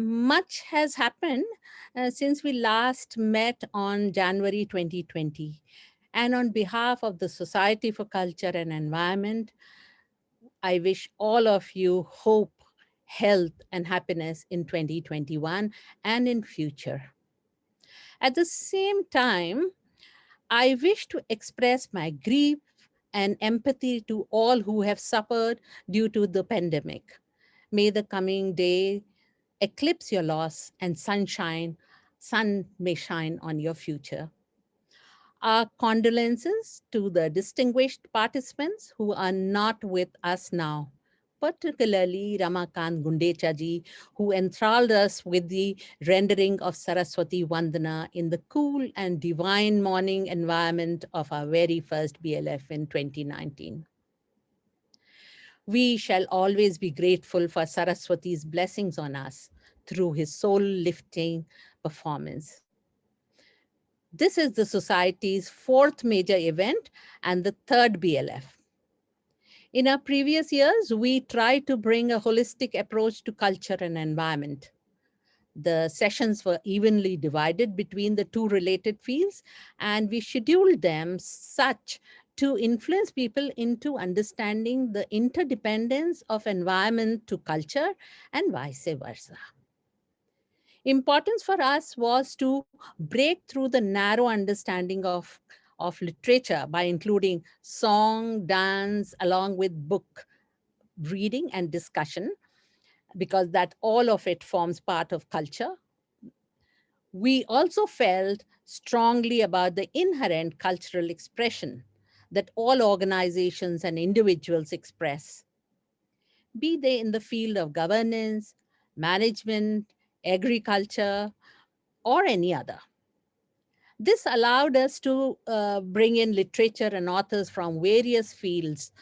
Much has happened since we last met on January 2020. And on behalf of the Society for Culture and Environment, I wish all of you hope, health, and happiness in 2021 and in future. At the same time, I wish to express my grief and empathy to all who have suffered due to the pandemic. May the coming day eclipse your loss and sun may shine on your future. Our condolences to the distinguished participants who are not with us now, particularly Ramakant Gundecha ji, who enthralled us with the rendering of Saraswati Vandana in the cool and divine morning environment of our very first BLF in 2019. We shall always be grateful for Saraswati's blessings on us through his soul-lifting performance. This is the Society's fourth major event and the third BLF. In our previous years, we tried to bring a holistic approach to culture and environment. The sessions were evenly divided between the two related fields, and we scheduled them such to influence people into understanding the interdependence of environment to culture and vice versa. Importance for us was to break through the narrow understanding of literature by including song, dance, along with book reading and discussion, because that all of it forms part of culture. We also felt strongly about the inherent cultural expression that all organizations and individuals express, be they in the field of governance, management, agriculture, or any other. This allowed us to bring in literature and authors from various fields,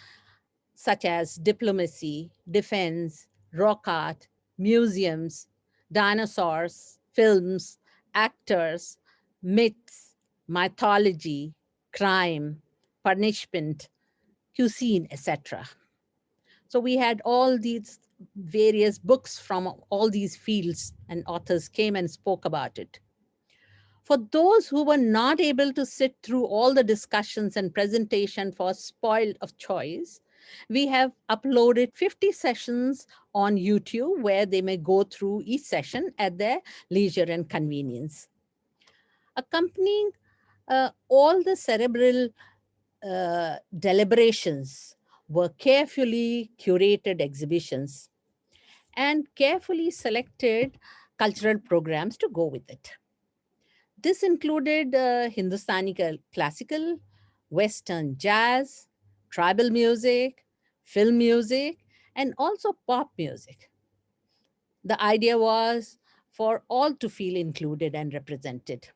such as diplomacy, defense, rock art, museums, dinosaurs, films, actors, myths, mythology, crime, punishment, cuisine, etc. So we had all these various books from all these fields, and authors came and spoke about it. For those who were not able to sit through all the discussions and presentation for spoiled of choice, we have uploaded 50 sessions on YouTube where they may go through each session at their leisure and convenience. Accompanying all the cerebral deliberations were carefully curated exhibitions and carefully selected cultural programs to go with it. This included Hindustani classical, Western jazz, tribal music, film music, and also pop music. The idea was for all to feel included and represented.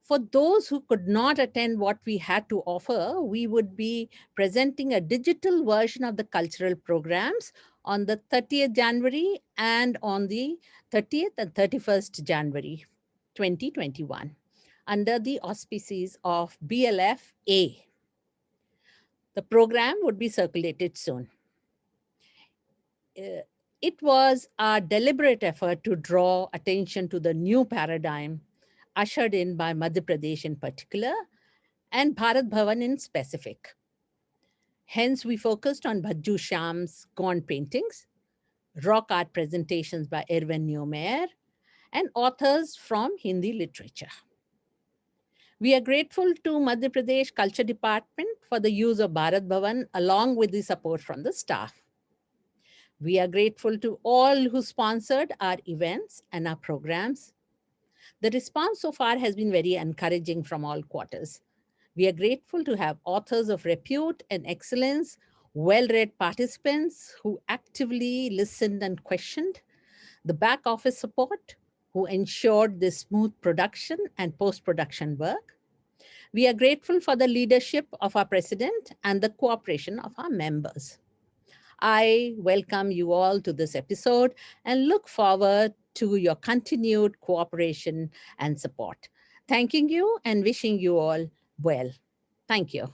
For those who could not attend what we had to offer, we would be presenting a digital version of the cultural programs on the 30th January and on the 30th and 31st January 2021 under the auspices of BLF A. The program would be circulated soon. It was our deliberate effort to draw attention to the new paradigm ushered in by Madhya Pradesh in particular and Bharat Bhavan in specific. Hence, we focused on Bhajju Shyam's gaunt paintings, rock art presentations by Erwin Neumayer, and authors from Hindi literature. We are grateful to Madhya Pradesh Culture Department for the use of Bharat Bhavan along with the support from the staff. We are grateful to all who sponsored our events and our programs. The response so far has been very encouraging from all quarters. We are grateful to have authors of repute and excellence, well-read participants who actively listened and questioned, the back office support who ensured the smooth production and post-production work. We are grateful for the leadership of our president and the cooperation of our members. I welcome you all to this episode and look forward to your continued cooperation and support. Thanking you and wishing you all well. Thank you.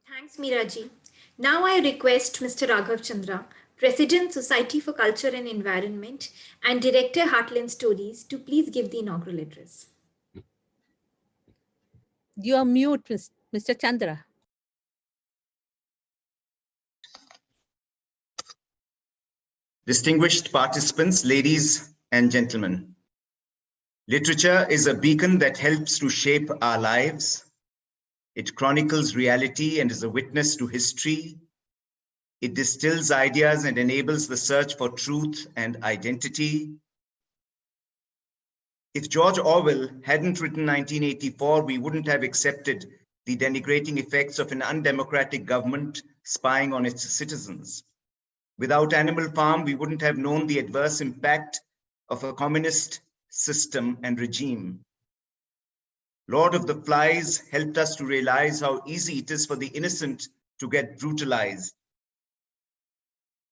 Thanks, Meeraji. Now I request Mr. Raghav Chandra, President, Society for Culture and Environment, and Director, Heartland Stories, to please give the inaugural address. You are mute, Mr. Chandra. Distinguished participants, ladies and gentlemen, literature is a beacon that helps to shape our lives. It chronicles reality and is a witness to history. It distills ideas and enables the search for truth and identity. If George Orwell hadn't written 1984, we wouldn't have accepted the denigrating effects of an undemocratic government spying on its citizens. Without Animal Farm, we wouldn't have known the adverse impact of a communist system and regime. Lord of the Flies helped us to realize how easy it is for the innocent to get brutalized.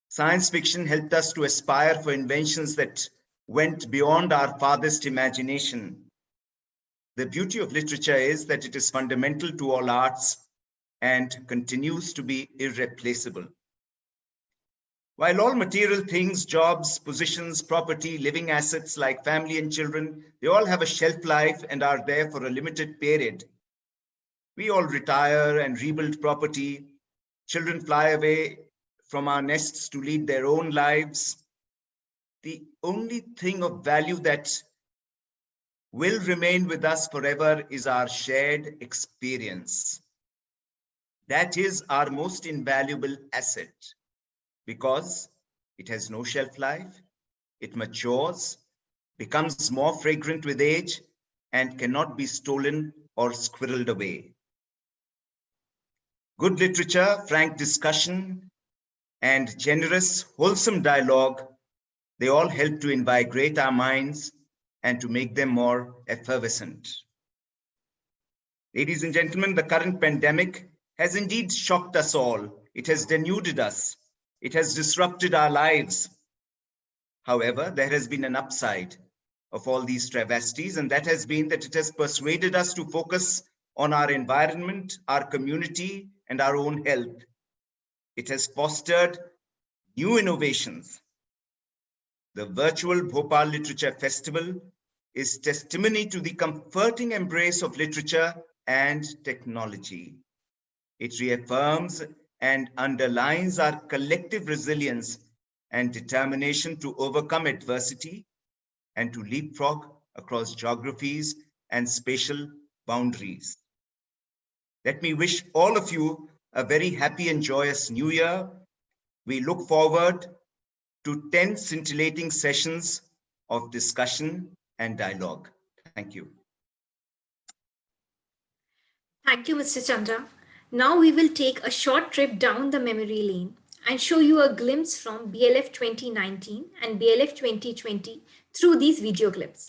Science fiction helped us to aspire for inventions that went beyond our farthest imagination. The beauty of literature is that it is fundamental to all arts and continues to be irreplaceable. While all material things, jobs, positions, property, living assets like family and children, they all have a shelf life and are there for a limited period. We all retire and rebuild property. Children fly away from our nests to lead their own lives. The only thing of value that will remain with us forever is our shared experience. That is our most invaluable asset, because it has no shelf life, it matures, becomes more fragrant with age, and cannot be stolen or squirreled away. Good literature, frank discussion, and generous, wholesome dialogue, they all help to invigorate our minds and to make them more effervescent. Ladies and gentlemen, the current pandemic has indeed shocked us all. It has denuded us. It has disrupted our lives. However, there has been an upside of all these travesties, and that has been that it has persuaded us to focus on our environment, our community, and our own health. It has fostered new innovations. The virtual Bhopal Literature Festival is testimony to the comforting embrace of literature and technology. It reaffirms and underlines our collective resilience and determination to overcome adversity and to leapfrog across geographies and spatial boundaries. Let me wish all of you a very happy and joyous New Year. We look forward to 10 scintillating sessions of discussion and dialogue. Thank you. Thank you, Mr. Chandra. Now we will take a short trip down the memory lane and show you a glimpse from BLF 2019 and BLF 2020 through these video clips.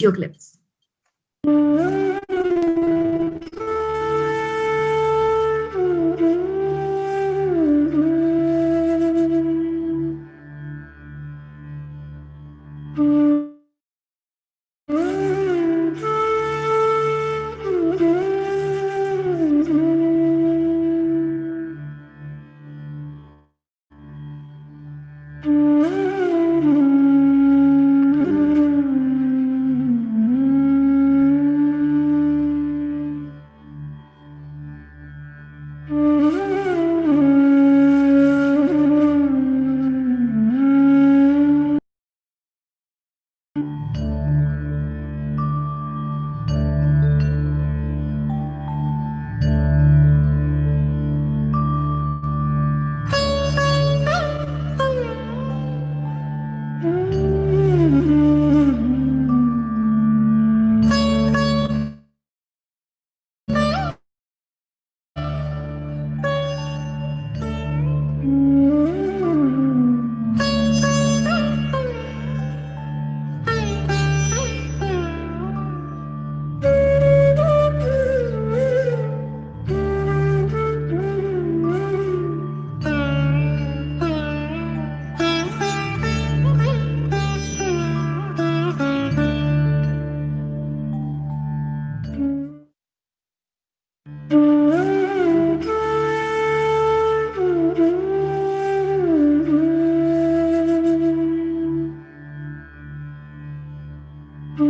The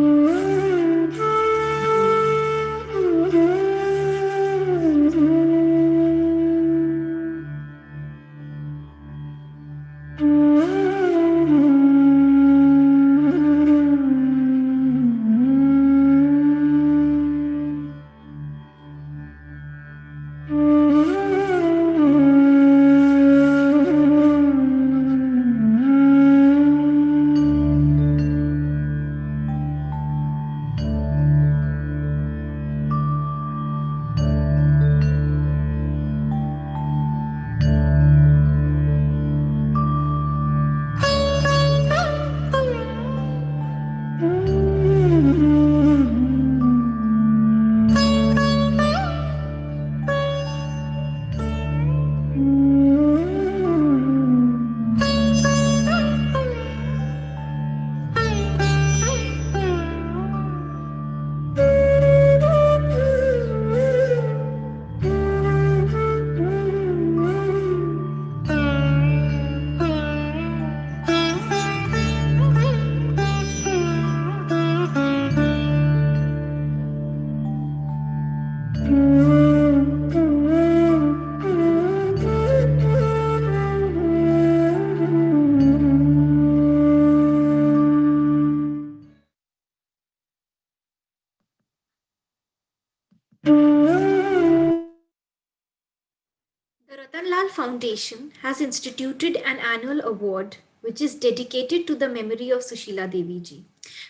Ratanlal Foundation has instituted an annual award which is dedicated to the memory of Sushila Devi ji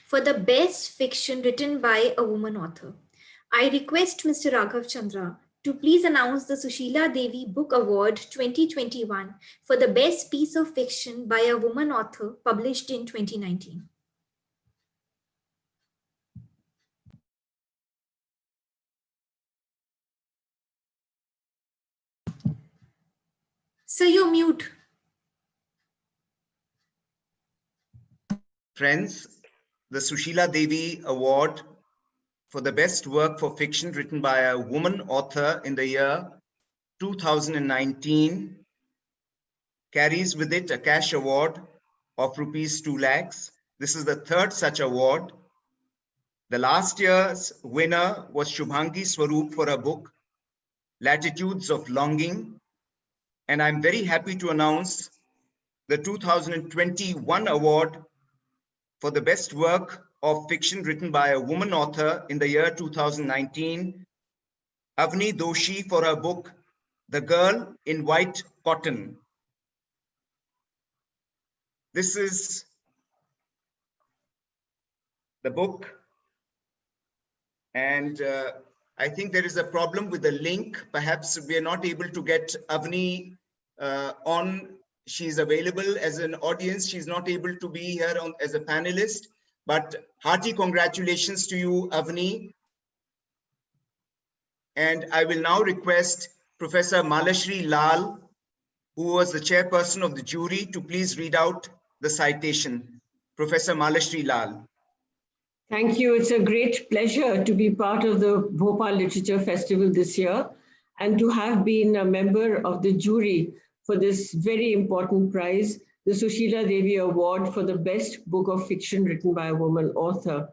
for the best fiction written by a woman author. I request Mr. Raghav Chandra to please announce the Sushila Devi Book Award 2021 for the best piece of fiction by a woman author published in 2019. Sir, you're mute. Friends, the Sushila Devi Award for the best work for fiction written by a woman author in the year 2019 carries with it a cash award of rupees 2 lakhs. This is the third such award. The last year's winner was Shubhangi Swaroop for her book, Latitudes of Longing. And I'm very happy to announce the 2021 award for the best work of fiction written by a woman author in the year 2019, Avni Doshi, for her book, The Girl in White Cotton. This is the book, and I think there is a problem with the link. Perhaps we are not able to get Avni on. She's available as an audience. She's not able to be here as a panelist, but hearty congratulations to you, Avni. And I will now request Professor Malashri Lal, who was the chairperson of the jury, to please read out the citation. Professor Malashri Lal. Thank you. It's a great pleasure to be part of the Bhopal Literature Festival this year and to have been a member of the jury for this very important prize, the Sushila Devi Award for the best book of fiction written by a woman author.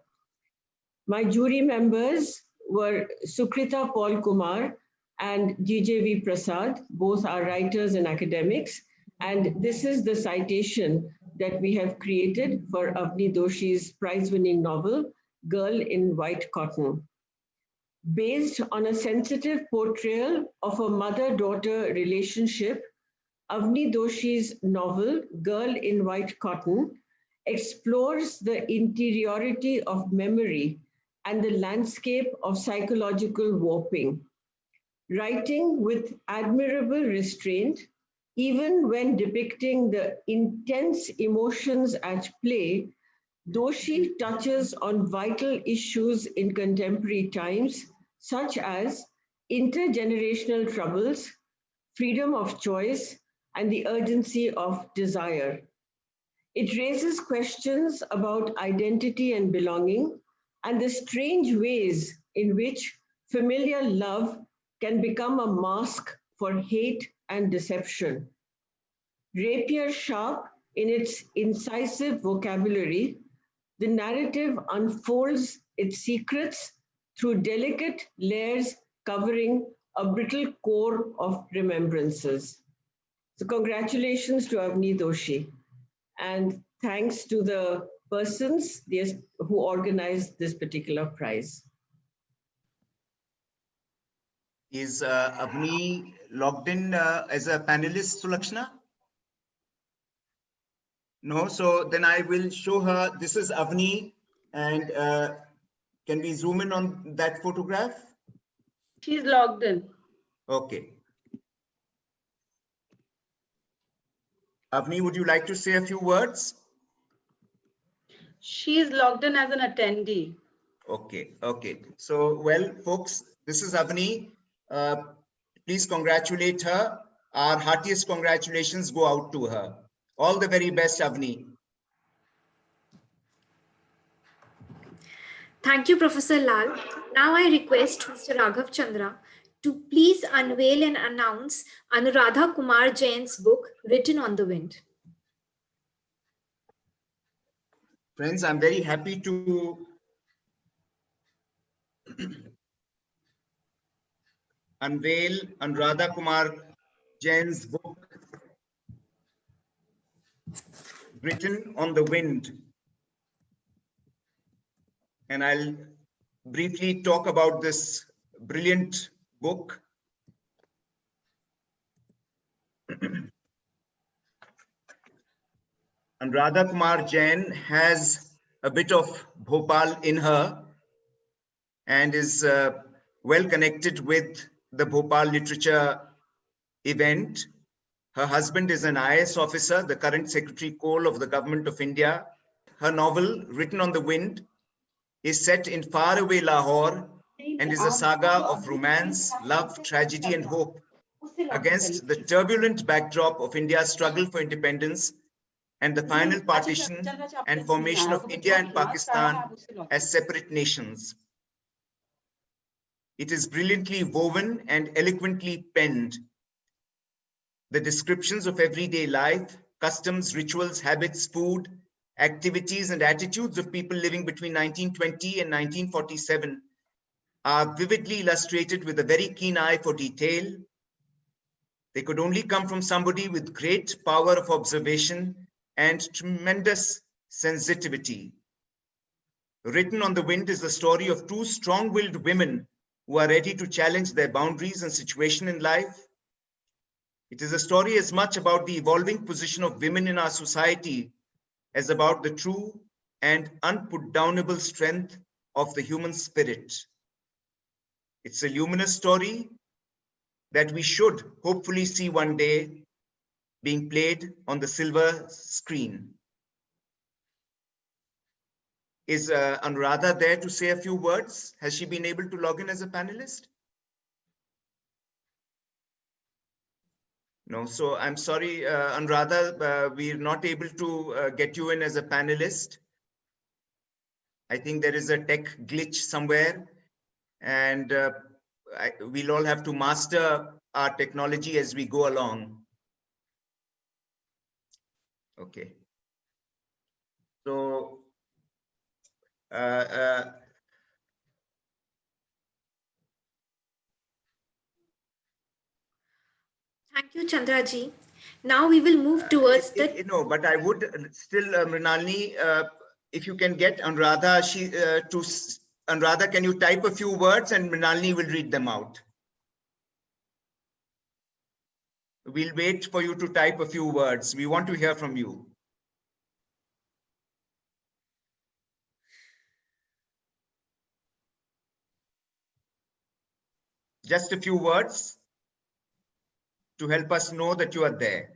My jury members were Sukrita Paul Kumar and GJV Prasad, both are writers and academics. And this is the citation that we have created for Avni Doshi's prize-winning novel, Girl in White Cotton. Based on a sensitive portrayal of a mother-daughter relationship, Avni Doshi's novel, Girl in White Cotton, explores the interiority of memory and the landscape of psychological warping. Writing with admirable restraint, even when depicting the intense emotions at play, Doshi touches on vital issues in contemporary times, such as intergenerational troubles, freedom of choice, and the urgency of desire. It raises questions about identity and belonging, and the strange ways in which familiar love can become a mask for hate and deception. Rapier sharp in its incisive vocabulary, the narrative unfolds its secrets through delicate layers covering a brittle core of remembrances. So, congratulations to Avni Doshi, and thanks to the persons who organized this particular prize. Is Avni logged in as a panelist, Sulakshana? No, so then I will show her. This is Avni, and can we zoom in on that photograph? She's logged in. Okay. Avni, would you like to say a few words? She's logged in as an attendee. Okay, okay. So, well, folks, this is Avni. Please congratulate her. Our heartiest congratulations go out to her. All the very best, Avni. Thank you, Professor Lal. Now I request Mr. Raghav Chandra to please unveil and announce Anuradha Kumar Jain's book, Written on the Wind. Friends, I'm very happy to unveil Anuradha Kumar Jain's book, Written on the Wind. And I'll briefly talk about this brilliant book. Anuradha Kumar Jain has a bit of Bhopal in her and is well connected with the Bhopal literature event. Her husband is an IAS officer, the current Secretary Coal of the Government of India. Her novel, Written on the Wind, is set in faraway Lahore and is a saga of romance, love, tragedy, and hope against the turbulent backdrop of India's struggle for independence and the final partition and formation of India and Pakistan as separate nations. It is brilliantly woven and eloquently penned. The descriptions of everyday life, customs, rituals, habits, food, activities, and attitudes of people living between 1920 and 1947 are vividly illustrated with a very keen eye for detail. They could only come from somebody with great power of observation and tremendous sensitivity. Written on the Wind is the story of two strong-willed women who are ready to challenge their boundaries and situation in life. It is a story as much about the evolving position of women in our society as about the true and unputdownable strength of the human spirit. It's a luminous story that we should hopefully see one day being played on the silver screen. Is Anuradha there to say a few words? Has she been able to log in as a panelist? No, so I'm sorry, Anuradha, we're not able to get you in as a panelist. I think there is a tech glitch somewhere, and we'll all have to master our technology as we go along. Okay. So, Thank you, Chandraji. Now we will move towards the... No, but I would still, Mrinalini, if you can get Anuradha, Anuradha, can you type a few words and Mrinalini will read them out? We'll wait for you to type a few words. We want to hear from you. Just a few words to help us know that you are there.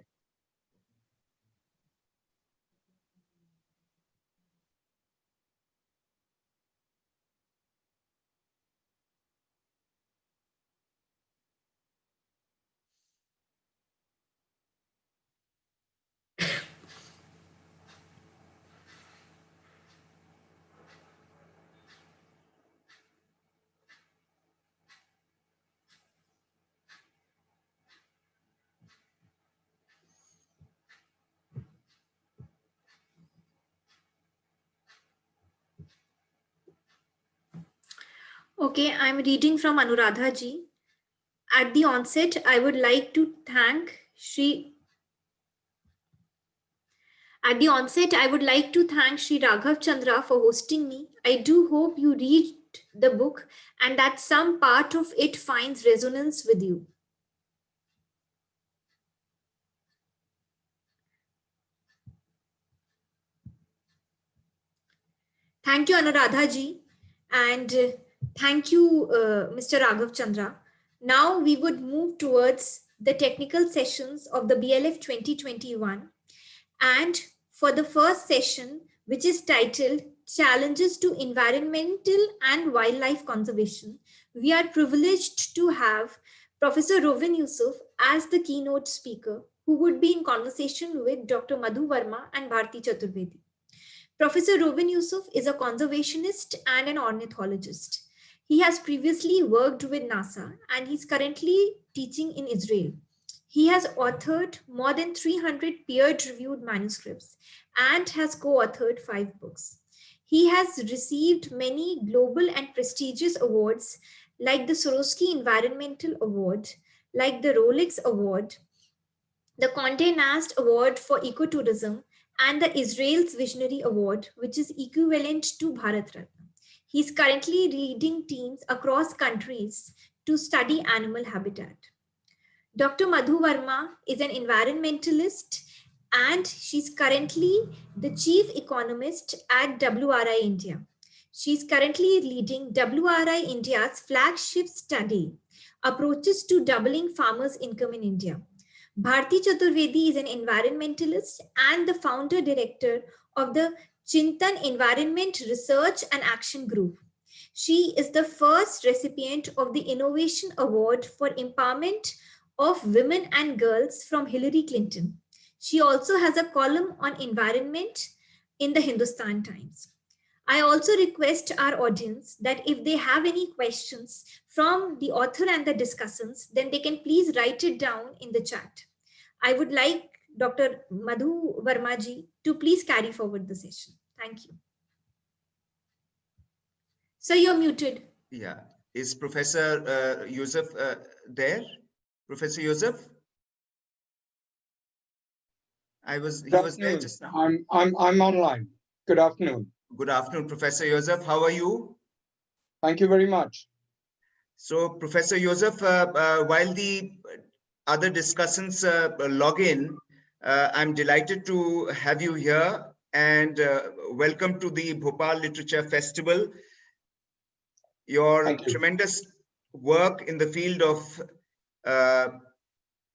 Okay, I'm reading from Anuradha ji. At the onset, I would like to thank Sri At the onset, I would like to thank Sri Raghav Chandra for hosting me. I do hope you read the book and that some part of it finds resonance with you. Thank you, Anuradha ji, and thank you, Mr. Raghav Chandra. Now we would move towards the technical sessions of the BLF 2021. And for the first session, which is titled Challenges to Environmental and Wildlife Conservation, we are privileged to have Professor Rovin Yusuf as the keynote speaker, who would be in conversation with Dr. Madhu Verma and Bharti Chaturvedi. Professor Rovin Yusuf is a conservationist and an ornithologist. He has previously worked with NASA and he's currently teaching in Israel. He has authored more than 300 peer-reviewed manuscripts and has co-authored 5 books. He has received many global and prestigious awards like the Soroski Environmental Award, like the Rolex Award, the Condé Nast Award for Ecotourism, and the Israel's Visionary Award, which is equivalent to Bharat Ratna. He is currently leading teams across countries to study animal habitat. Dr. Madhu Verma is an environmentalist and she's currently the chief economist at WRI India. She's currently leading WRI India's flagship study, Approaches to Doubling Farmers' Income in India. Bharti Chaturvedi is an environmentalist and the founder director of the Chintan Environment Research and Action Group. She is the first recipient of the Innovation Award for Empowerment of Women and Girls from Hillary Clinton. She also has a column on environment in the Hindustan Times. I also request our audience that if they have any questions from the author and the discussants, then they can please write it down in the chat. I would like Dr. Madhu Verma to please carry forward the session. Thank you. So you're muted. Yeah. Is Professor Yusuf there? Professor Yusuf? He was there just now. I'm online. Good afternoon. Good afternoon, Professor Yusuf. How are you? Thank you very much. So, Professor Yusuf, while the other discussants log in, I'm delighted to have you here and welcome to the Bhopal Literature Festival. Your tremendous work in the field of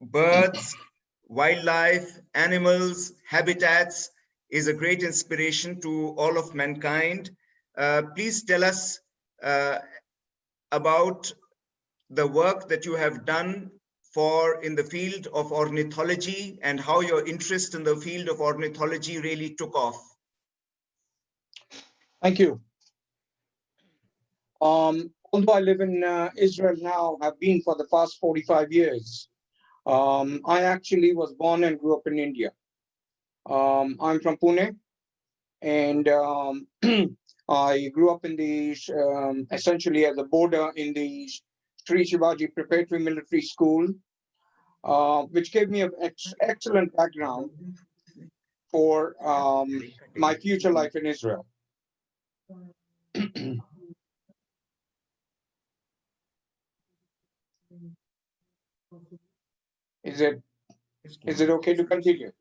birds, wildlife, animals, habitats is a great inspiration to all of mankind. Please tell us about the work that you have done in the field of ornithology and how your interest in the field of ornithology really took off. Thank you. Although I live in Israel now, have been for the past 45 years, I actually was born and grew up in India. I'm from Pune, and I grew up in the essentially as a boarder in the Sri Shivaji Preparatory Military School, which gave me an excellent background for my future life in Israel. Is it okay to continue?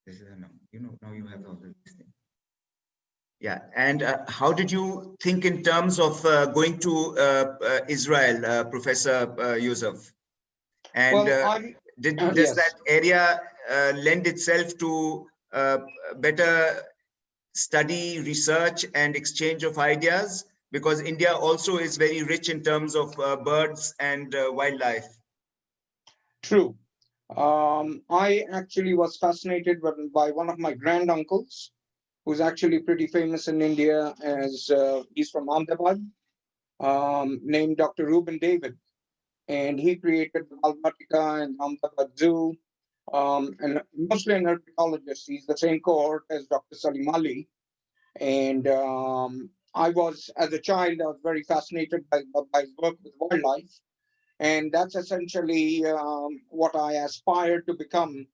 Now you have all this thing. Yeah, and how did you think in terms of going to Israel, Professor Yusuf? And does yes. that area lend itself to better study, research, and exchange of ideas? Because India also is very rich in terms of birds and wildlife. True. I actually was fascinated by one of my granduncles, who's actually pretty famous in India, as he's from Ahmedabad, named Dr. Reuben David. And he created the Balbatica and Ahmedabad Zoo, and mostly an herpetologist. He's the same cohort as Dr. Salim Ali. And I was, as a child, I was very fascinated by his work with wildlife. And that's essentially what I aspire to become.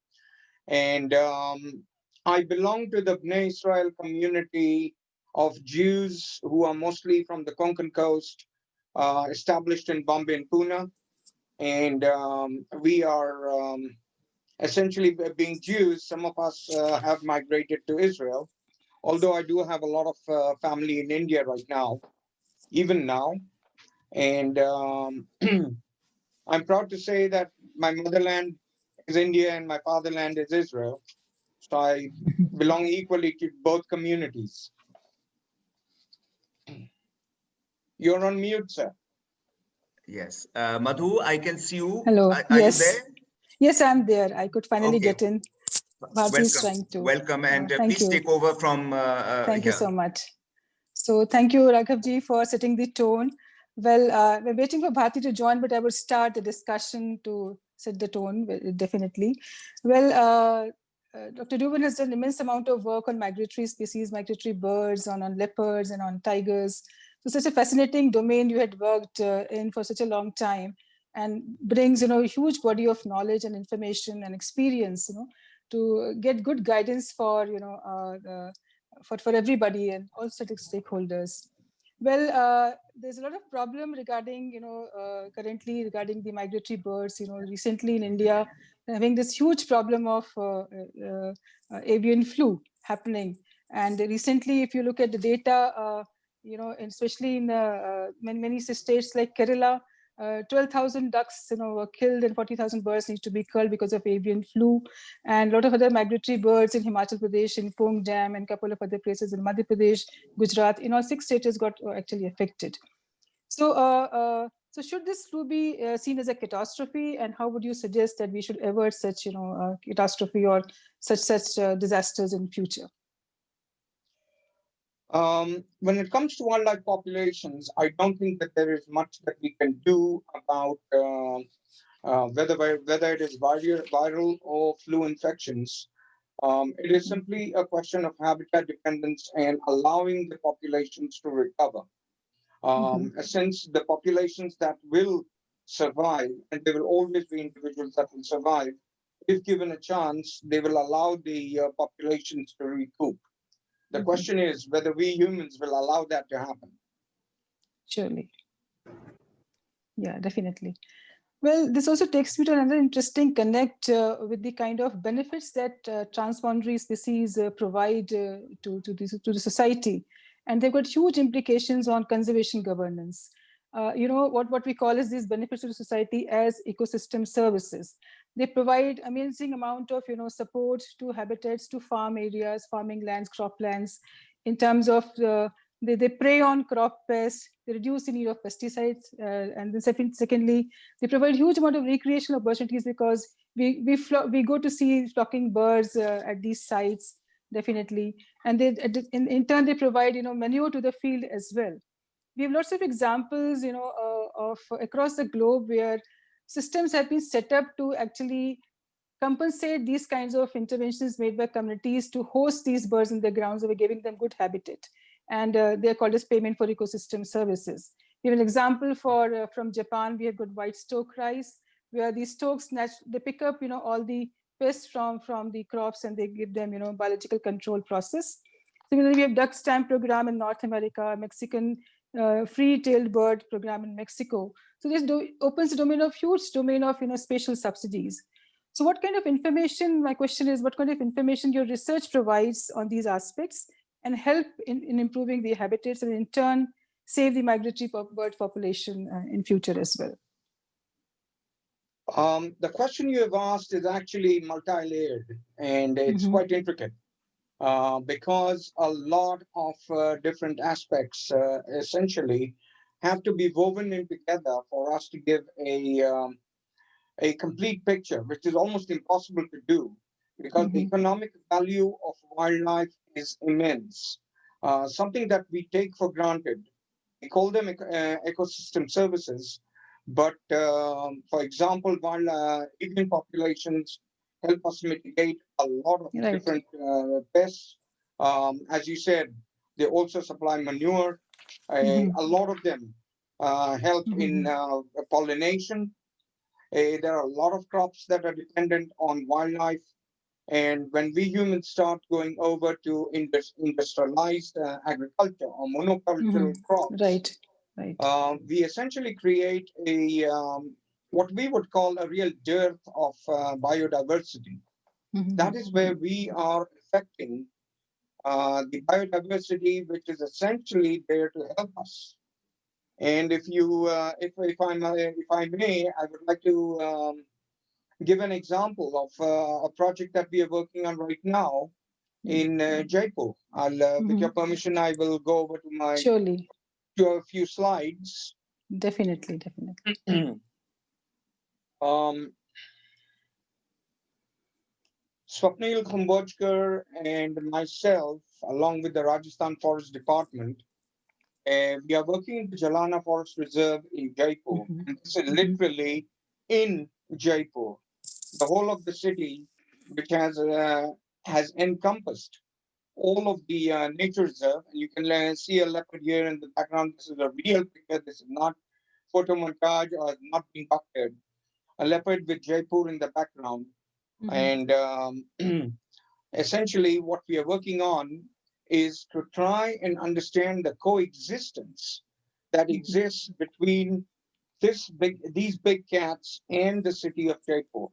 And I belong to the Bnei Israel community of Jews who are mostly from the Konkan coast, established in Bombay and Pune. And we are essentially, being Jews, some of us have migrated to Israel, although I do have a lot of family in India right now, even now. And I'm proud to say that my motherland is India and my fatherland is Israel. So I belong equally to both communities. You're on mute, sir. Yes. Madhu, I can see you. Hello. Are you Yes. there? Yes, I'm there. I could finally Okay. get in. Bharti is Welcome. trying to. Welcome. And Thank please you. take over from Thank you here. so much. So thank you, Raghavji, for setting the tone. Well, we're waiting for Bharti to join, but I will start the discussion to set the tone, definitely. Well, Dr. Dubin has done an immense amount of work on migratory species, migratory birds, on leopards and on tigers. So such a fascinating domain you had worked in for such a long time, and brings, a huge body of knowledge and information and experience, to get good guidance for, for everybody and all sort of stakeholders. Well, there's a lot of problem regarding, currently regarding the migratory birds. Recently in India, having this huge problem of avian flu happening. And recently, if you look at the data, especially in many states like Kerala, 12,000 ducks, were killed, and 40,000 birds need to be killed because of avian flu. And a lot of other migratory birds in Himachal Pradesh, in Pong Jam, and a couple of other places in Madhya Pradesh, Gujarat, 6 states got actually affected. So should this flu be seen as a catastrophe, and how would you suggest that we should avert such, catastrophe or such disasters in future? When it comes to wildlife populations, I don't think that there is much that we can do about whether it is viral or flu infections. It is simply a question of habitat dependence and allowing the populations to recover. Since the populations that will survive, and there will always be individuals that will survive, if given a chance, they will allow the populations to recoup. The question is whether we humans will allow that to happen. Surely. Yeah, definitely. Well, this also takes me to another interesting connect with the kind of benefits that transboundary species provide to the society. And they've got huge implications on conservation governance. What we call as these benefits to the society as ecosystem services. They provide amazing amount of support to habitats, to farm areas, farming lands, croplands, in terms of they prey on crop pests, they reduce the need of pesticides, and then secondly, they provide huge amount of recreational opportunities, because we go to see flocking birds at these sites, definitely, and they in turn they provide manure to the field as well. We have lots of examples of across the globe where systems have been set up to actually compensate these kinds of interventions made by communities to host these birds in their grounds, by giving them good habitat. And they're called as payment for ecosystem services. We have an example from Japan. We have got white stork rice, where these storks they pick up all the pests from the crops, and they give them biological control process. Similarly, we have duck stamp program in North America, Mexican free-tailed bird program in Mexico. So this opens the domain of huge domain of spatial subsidies. So what kind of information, my question is, what kind of information your research provides on these aspects and help in improving the habitats, and in turn save the migratory bird population in future as well? The question you have asked is actually multi-layered, and it's quite intricate. Because a lot of different aspects essentially have to be woven in together for us to give a complete picture, which is almost impossible to do, because the economic value of wildlife is immense. Something that we take for granted. We call them ecosystem services, but for example, while avian populations help us mitigate a lot of different pests. As you said, they also supply manure. A lot of them help in pollination. There are a lot of crops that are dependent on wildlife. And when we humans start going over to industrialized agriculture or monocultural crops, Right. we essentially create a what we would call a real dearth of biodiversity. That is where we are affecting the biodiversity, which is essentially there to help us. And if I may, I would like to give an example of a project that we are working on right now in Jaipur. With your permission, I will go over Surely. to a few slides. Definitely. Swapnil Kumbhojkar and myself, along with the Rajasthan Forest Department, we are working in the Jalana Forest Reserve in Jaipur. And this is literally in Jaipur. The whole of the city, which has encompassed all of the nature reserve. And you can see a leopard here in the background. This is a real picture. This is not photo montage or not being doctored. A leopard with Jaipur in the background. And essentially what we are working on is to try and understand the coexistence that exists between these big cats and the city of Jaipur.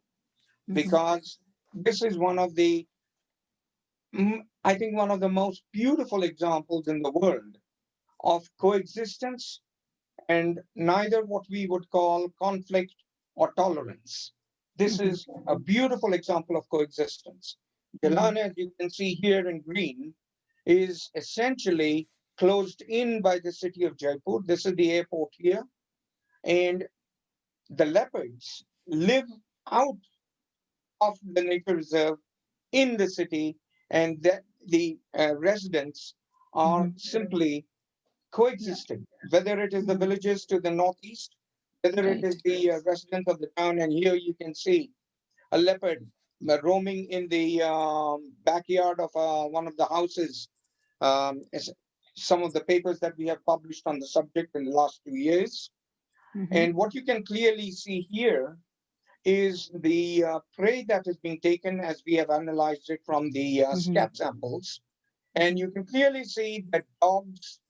Because this is one of the, I think, one of the most beautiful examples in the world of coexistence and neither what we would call conflict or tolerance. This is a beautiful example of coexistence. Jalana, as you can see here in green, is essentially closed in by the city of Jaipur. This is the airport here. And the leopards live out of the nature reserve in the city, and that the residents are simply coexisting, whether it is the villages to the northeast, whether it is the residents of the town. And here you can see a leopard roaming in the backyard of one of the houses. Some of the papers that we have published on the subject in the last 2 years. And what you can clearly see here is the prey that is being taken as we have analyzed it from the scat samples. And you can clearly see that dogs,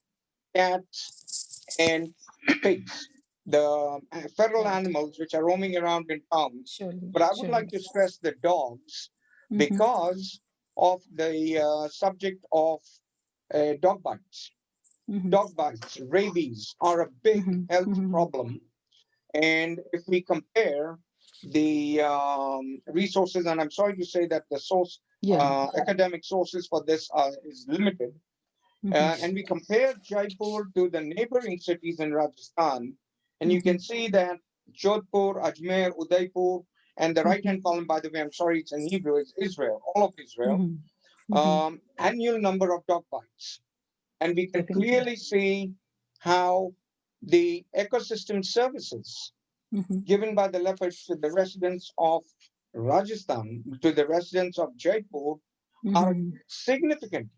cats, and pigs, the feral animals which are roaming around in town. But I would like to stress the dogs because of the subject of dog bites. Dog bites, rabies are a big health problem. And if we compare the resources, and I'm sorry to say that the source, academic sources for this is limited, and we compare Jaipur to the neighboring cities in Rajasthan, and you can see that Jodhpur, Ajmer, Udaipur, and the right-hand column, by the way, I'm sorry, it's in Hebrew, it's Israel, all of Israel, annual number of dog bites. And we can clearly see how the ecosystem services given by the leopards to the residents of Rajasthan, to the residents of Jaipur, are significant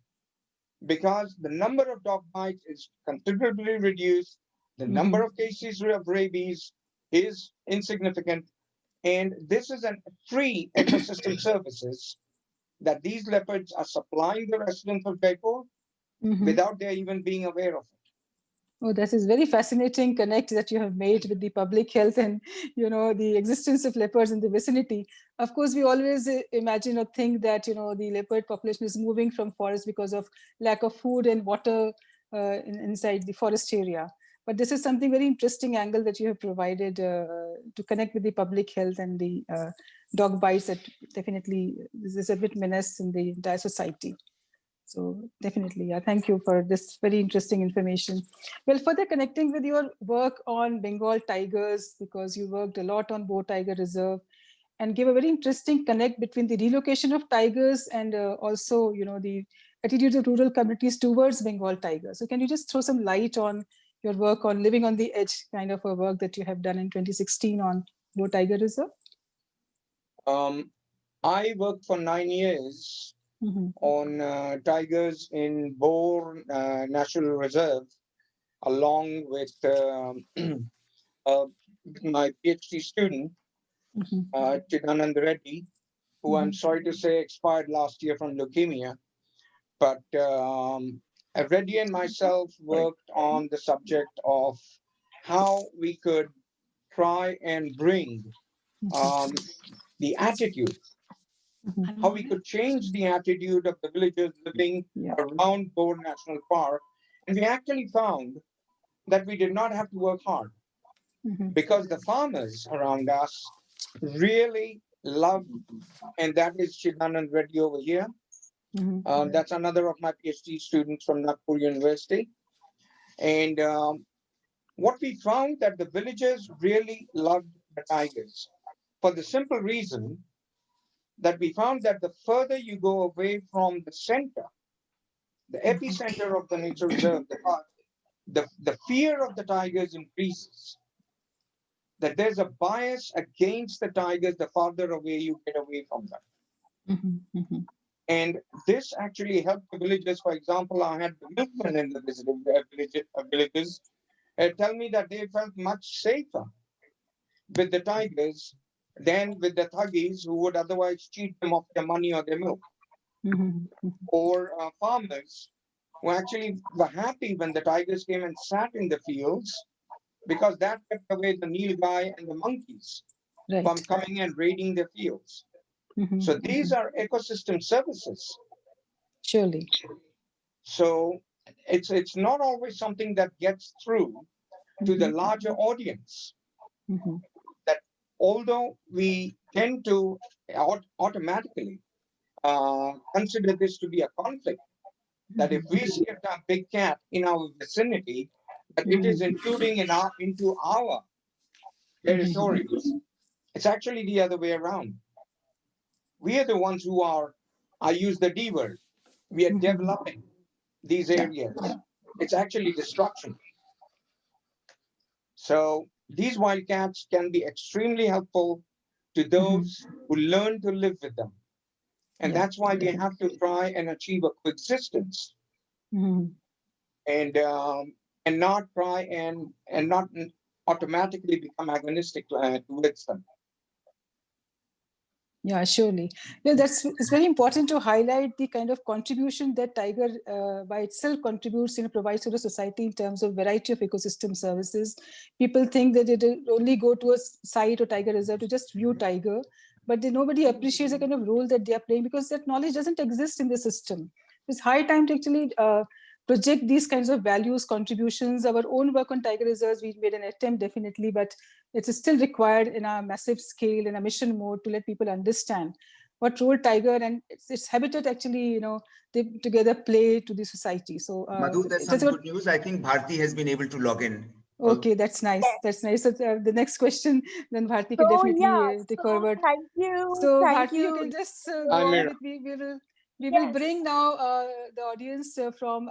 because the number of dog bites is considerably reduced. The number of cases of rabies is insignificant. And this is a free ecosystem services that these leopards are supplying the residents of Jaipur without their even being aware of it. Oh, this is very fascinating connect that you have made with the public health and the existence of leopards in the vicinity. Of course, we always imagine or think that the leopard population is moving from forest because of lack of food and water inside the forest area. But this is something very interesting angle that you have provided to connect with the public health and the dog bites that definitely is a bit menace in the entire society. So definitely, thank you for this very interesting information. Well, further connecting with your work on Bengal tigers, because you worked a lot on Bow Tiger Reserve and gave a very interesting connect between the relocation of tigers and also, the attitudes of rural communities towards Bengal tigers. So can you just throw some light on your work on living on the edge, kind of a work that you have done in 2016 on Bow Tiger Reserve? I worked for 9 years on tigers in Bor National Reserve. along with uh, my PhD student, Chidanand Reddy, who I'm sorry to say expired last year from leukemia. But Reddy and myself worked on the subject of how we could try and bring the attitude, how we could change the attitude of the villagers living around Bor National Park. And we actually found that we did not have to work hard because the farmers around us really loved, and that is Chidanand Reddy over here. That's another of my PhD students from Nagpur University. And what we found that the villagers really loved the tigers for the simple reason that we found that the further you go away from the center, the epicenter of the nature reserve, the fear of the tigers increases. That there's a bias against the tigers the farther away you get away from them. And this actually helped the villagers. For example, I had the milkmen in the villages tell me that they felt much safer with the tigers than with the thuggies who would otherwise cheat them of their money or their milk. Or farmers who actually were happy when the tigers came and sat in the fields because that kept away the nilgai and the monkeys from coming and raiding the fields. So these are ecosystem services. Surely. So it's not always something that gets through to the larger audience. That although we tend to automatically consider this to be a conflict, that if we see a big cat in our vicinity, that it is intruding into our territories. It's actually the other way around. We are the ones who are, I use the D word, we are developing these areas. It's actually destruction. So these wildcats can be extremely helpful to those who learn to live with them. And that's why we have to try and achieve a coexistence and not try and not automatically become agonistic towards them. Yeah, surely. Well, it's very important to highlight the kind of contribution that tiger by itself contributes, provides to the society in terms of variety of ecosystem services. People think that it only go to a site or tiger reserve to just view tiger, but nobody appreciates the kind of role that they are playing because that knowledge doesn't exist in the system. It's high time to actually project these kinds of values, contributions. Our own work on tiger reserves, we made an attempt definitely, but it's still required in a massive scale, in a mission mode, to let people understand what role tiger and its habitat actually, they together play to the society. So Madhu, there's some good news. I think Bharti has been able to log in. Okay, that's nice. That's nice. So, the next question, then Bharti can definitely take forward. Thank you. So Thank Bharti, you can just go Amira. on with me. We will bring now the audience from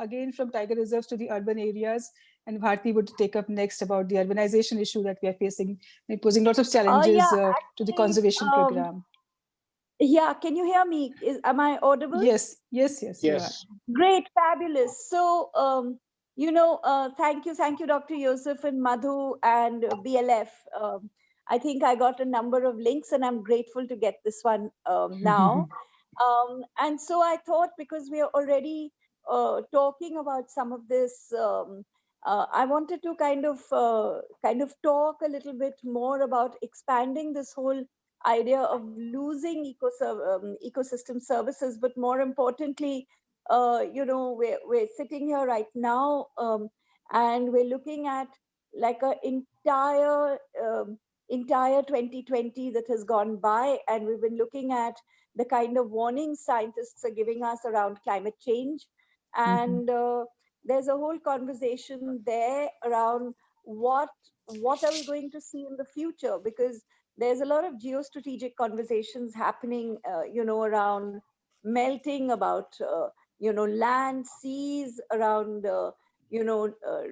tiger reserves to the urban areas, and Bharti would take up next about the urbanization issue that we are facing, posing lots of challenges to the conservation program. Yeah, can you hear me? Am I audible? Yes. Great, fabulous. So, thank you, Dr. Yusuf and Madhu and BLF. I think I got a number of links, and I'm grateful to get this one now. And so I thought, because we are already talking about some of this, I wanted to kind of talk a little bit more about expanding this whole idea of losing ecosystem services, but more importantly, we're sitting here right now, and we're looking at like an entire 2020 that has gone by, and we've been looking at the kind of warnings scientists are giving us around climate change. And there's a whole conversation there around what are we going to see in the future, because there's a lot of geostrategic conversations happening, around melting, about, land, seas, around,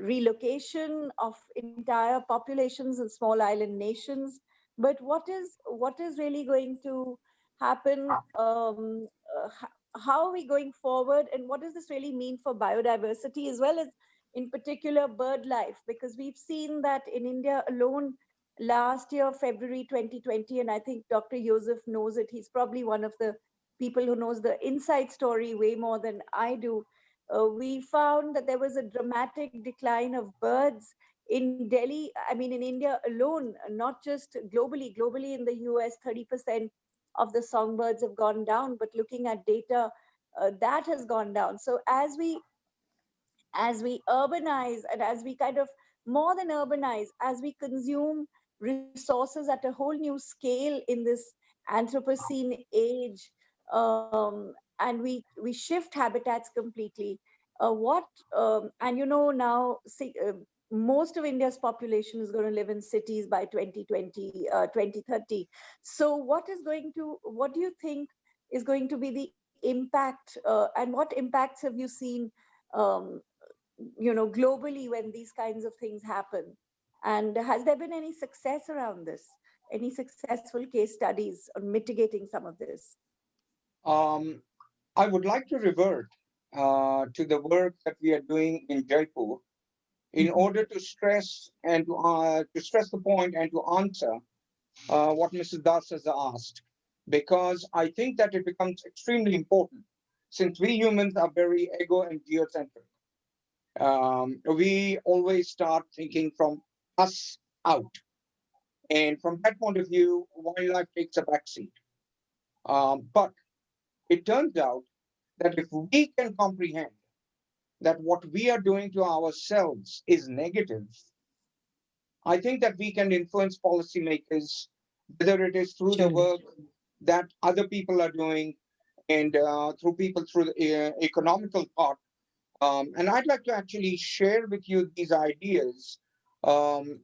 relocation of entire populations in small island nations. But what is really going to happen? How are we going forward, and what does this really mean for biodiversity, as well as in particular bird life, because we've seen that in India alone last year, February 2020, and I think Dr. Yosef knows it. He's probably one of the people who knows the inside story way more than I do. We found that there was a dramatic decline of birds in Delhi, I mean, in India alone, not just globally. Globally, in the US, 30% of the songbirds have gone down, but looking at data, that has gone down. So as we urbanize and as we kind of more than urbanize, as we consume resources at a whole new scale in this Anthropocene age, and we shift habitats completely. What and now see, most of India's population is going to live in cities by 2020, 2030. So what do you think is going to be the impact, and what impacts have you seen um, globally when these kinds of things happen? And has there been any success around this? Any successful case studies on mitigating some of this? Um, I would like to revert to the work that we are doing in Jaipur in order to stress and to stress the point and to answer what Mrs. Das has asked, because I think that it becomes extremely important since we humans are very ego and geocentric. We always start thinking from us out. And from that point of view, wildlife takes a backseat. But it turns out that if we can comprehend that what we are doing to ourselves is negative, I think that we can influence policymakers, whether it is through the work that other people are doing and through people through the economical part. And I'd like to actually share with you these ideas,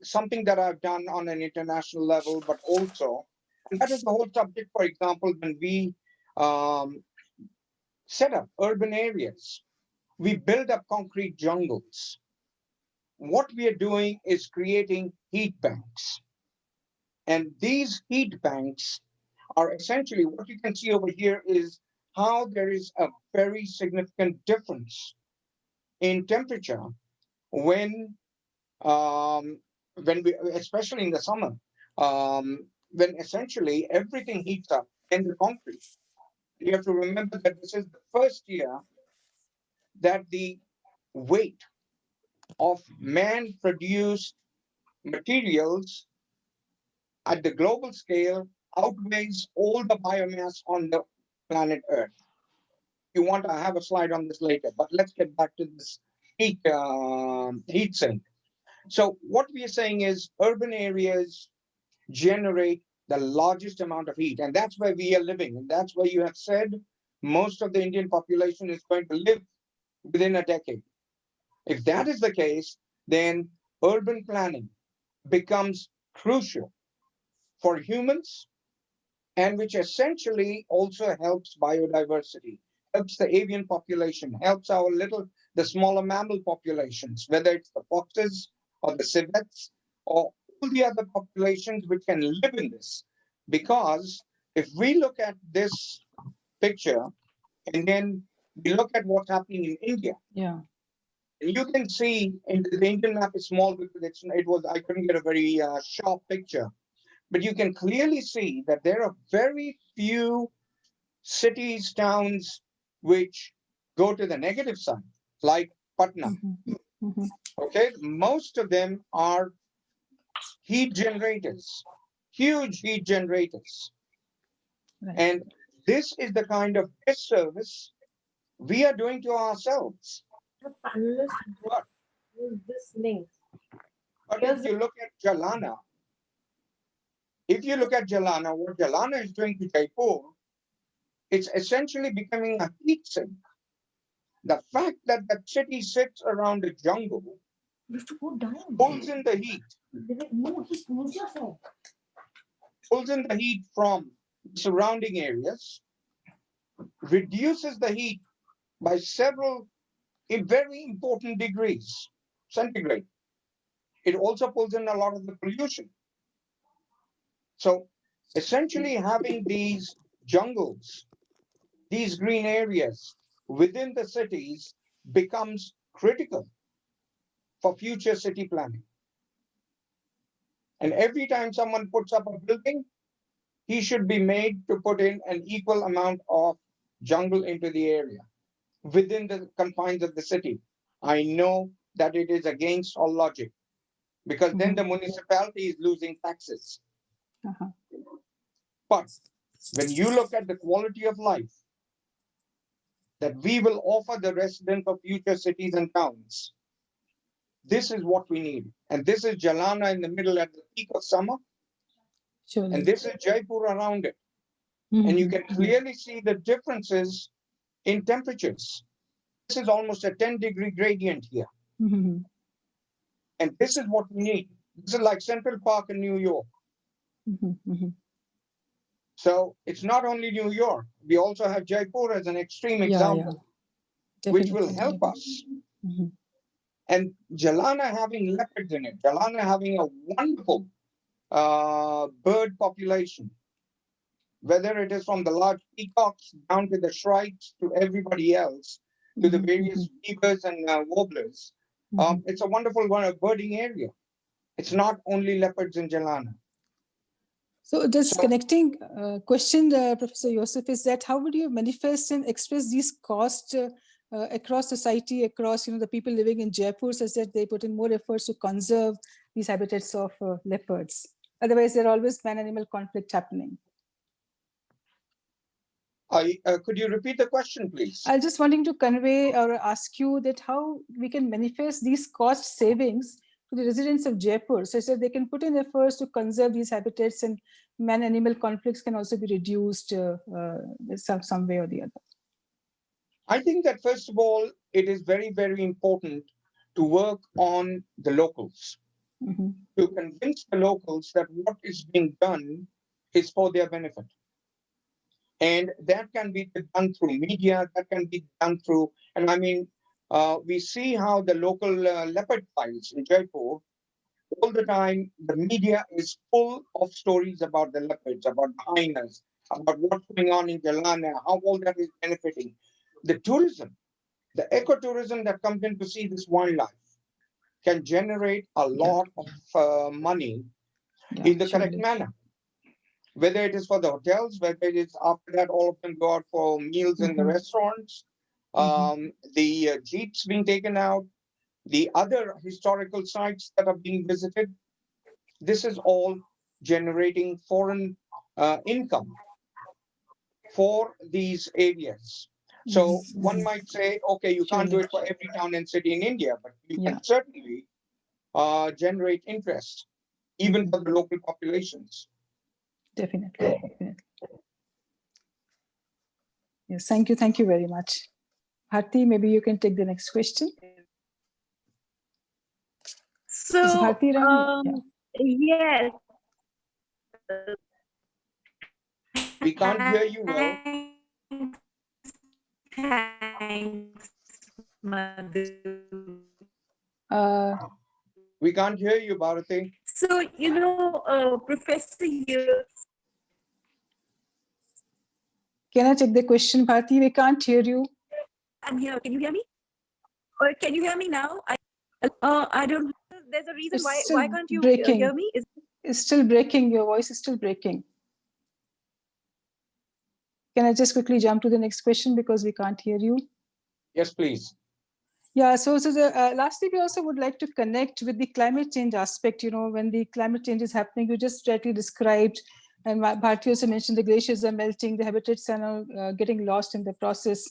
something that I've done on an international level, but also, and that is the whole subject, for example, when we um, set up urban areas, we build up concrete jungles. What we are doing is creating heat banks. And these heat banks are essentially what you can see over here is how there is a very significant difference in temperature when we, especially in the summer, when essentially everything heats up in the concrete. You have to remember that this is the first year that the weight of man-produced materials at the global scale outweighs all the biomass on the planet Earth. You want to have a slide on this later, but let's get back to this heat sink. So what we are saying is urban areas generate the largest amount of heat, and that's where we are living. And that's where you have said most of the Indian population is going to live within a decade. If that is the case, then urban planning becomes crucial for humans, and which essentially also helps biodiversity, helps the avian population, helps the smaller mammal populations, whether it's the foxes or the civets or all the other populations which can live in this. Because if we look at this picture and then we look at what's happening in India, you can see, and the Indian map is small because I couldn't get a very sharp picture, but you can clearly see that there are very few cities, towns, which go to the negative side, like Patna. Okay, most of them are heat generators, huge heat generators. Right. And this is the kind of disservice we are doing to ourselves. The panelist But, this link. But if you look at Jalana, what Jalana is doing to Jaipur, it's essentially becoming a heat sink. The fact that the city sits around a jungle pulls in the heat. Pulls in the heat from surrounding areas, reduces the heat by several very important degrees centigrade. It also pulls in a lot of the pollution. So essentially having these jungles, these green areas within the cities becomes critical. for future city planning. And every time someone puts up a building, he should be made to put in an equal amount of jungle into the area within the confines of the city. I know that it is against all logic, because then the municipality is losing taxes. But when you look at the quality of life that we will offer the residents of future cities and towns, this is what we need. And this is Jalana in the middle at the peak of summer. Surely. And this is Jaipur around it. And you can clearly see the differences in temperatures. This is almost a 10-degree gradient here. And this is what we need. This is like Central Park in New York. So it's not only New York. We also have Jaipur as an extreme example, which will help us. And Jalana having leopards in it, Jalana having a wonderful bird population, whether it is from the large peacocks down to the shrikes to everybody else, to the various beavers and warblers. It's a wonderful birding area. It's not only leopards in Jalana. So this connecting question, Professor Yusuf, is that how would you manifest and express these costs across society, across the people living in Jaipur, such that they put in more efforts to conserve these habitats of leopards? Otherwise, there are always man-animal conflict happening. Could you repeat the question, please? I was just wanting to convey or ask you that how we can manifest these cost savings to the residents of Jaipur, such that they can put in efforts to conserve these habitats, and man-animal conflicts can also be reduced some way or the other. I think that first of all, it is very, very important to work on the locals, to convince the locals that what is being done is for their benefit. And that can be done through media, that can be done through, and I mean, we see how the local leopard files in Jaipur, all the time, the media is full of stories about the leopards, about the hyenas, about what's going on in Jalana, how all that is benefiting. The tourism, the ecotourism that comes in to see this wildlife can generate a lot of money in the correct manner. Whether it is for the hotels, whether it is after that, all of them go out for meals in the restaurants, the jeeps being taken out, the other historical sites that are being visited. This is all generating foreign income for these areas. So one might say, okay, you can't do it for every town and city in India, but you can certainly generate interest, even for the local populations. Definitely. Yes, thank you. Thank you very much. Bharti, maybe you can take the next question. So, yes. We can't hear you well. Thanks, Madhu. We can't hear you, Bharati. So, Professor, can I take the question, Bharti? We can't hear you. I'm here. Can you hear me? Or can you hear me now? I don't know. There's a reason why can't you hear me? It's still breaking. Your voice is still breaking. Can I just quickly jump to the next question because we can't hear you? Yes, please. Yeah, so lastly, we also would like to connect with the climate change aspect. When the climate change is happening, you just rightly described, and Bharti also mentioned the glaciers are melting, the habitats are now getting lost in the process.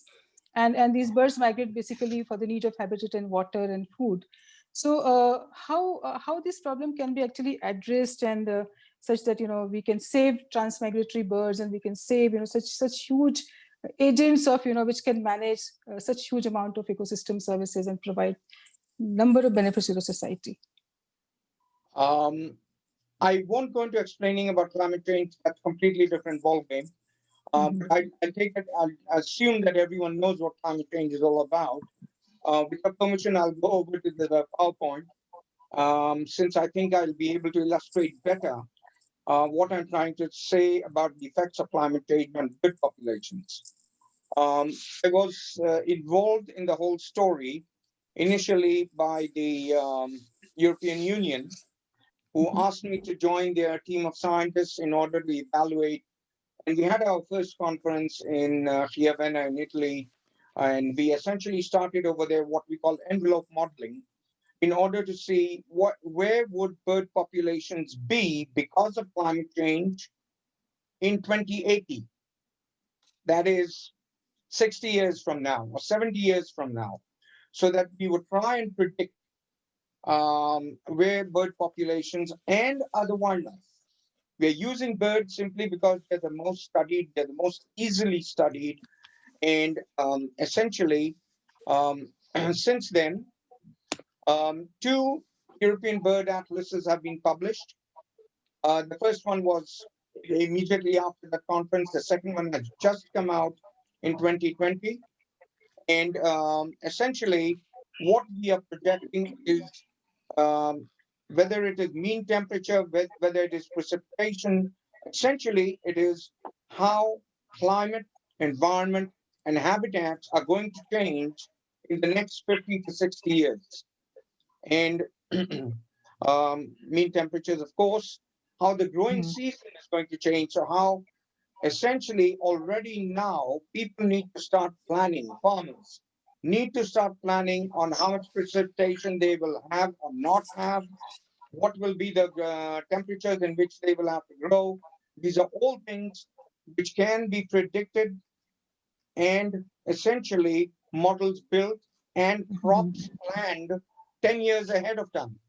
And these birds migrate basically for the need of habitat and water and food. So how this problem can be actually addressed, and such that we can save transmigratory birds, and we can save such huge agents of which can manage such huge amount of ecosystem services and provide number of benefits to the society. I won't go into explaining about climate change. That's a completely different ballgame. I assume that everyone knows what climate change is all about. With your permission, I'll go over to the PowerPoint, since I think I'll be able to illustrate better what I'm trying to say about the effects of climate change on bird populations. I was involved in the whole story initially by the European Union, who asked me to join their team of scientists in order to evaluate. And we had our first conference in Ravenna in Italy, and we essentially started over there what we call envelope modeling in order to see where would bird populations be because of climate change in 2080. That is 60 years from now or 70 years from now, so that we would try and predict where bird populations and other wildlife. We're using birds simply because they're the most studied, they're the most easily studied. And essentially, since then, two European bird atlases have been published. The first one was immediately after the conference. The second one has just come out in 2020. And essentially, what we are projecting is whether it is mean temperature, whether it is precipitation, essentially it is how climate, environment, and habitats are going to change in the next 50 to 60 years. And mean temperatures, of course, how the growing season is going to change. So how essentially already now people need to start planning, farmers need to start planning on how much precipitation they will have or not have, what will be the temperatures in which they will have to grow. These are all things which can be predicted and essentially models built and crops planned 10 years ahead of time,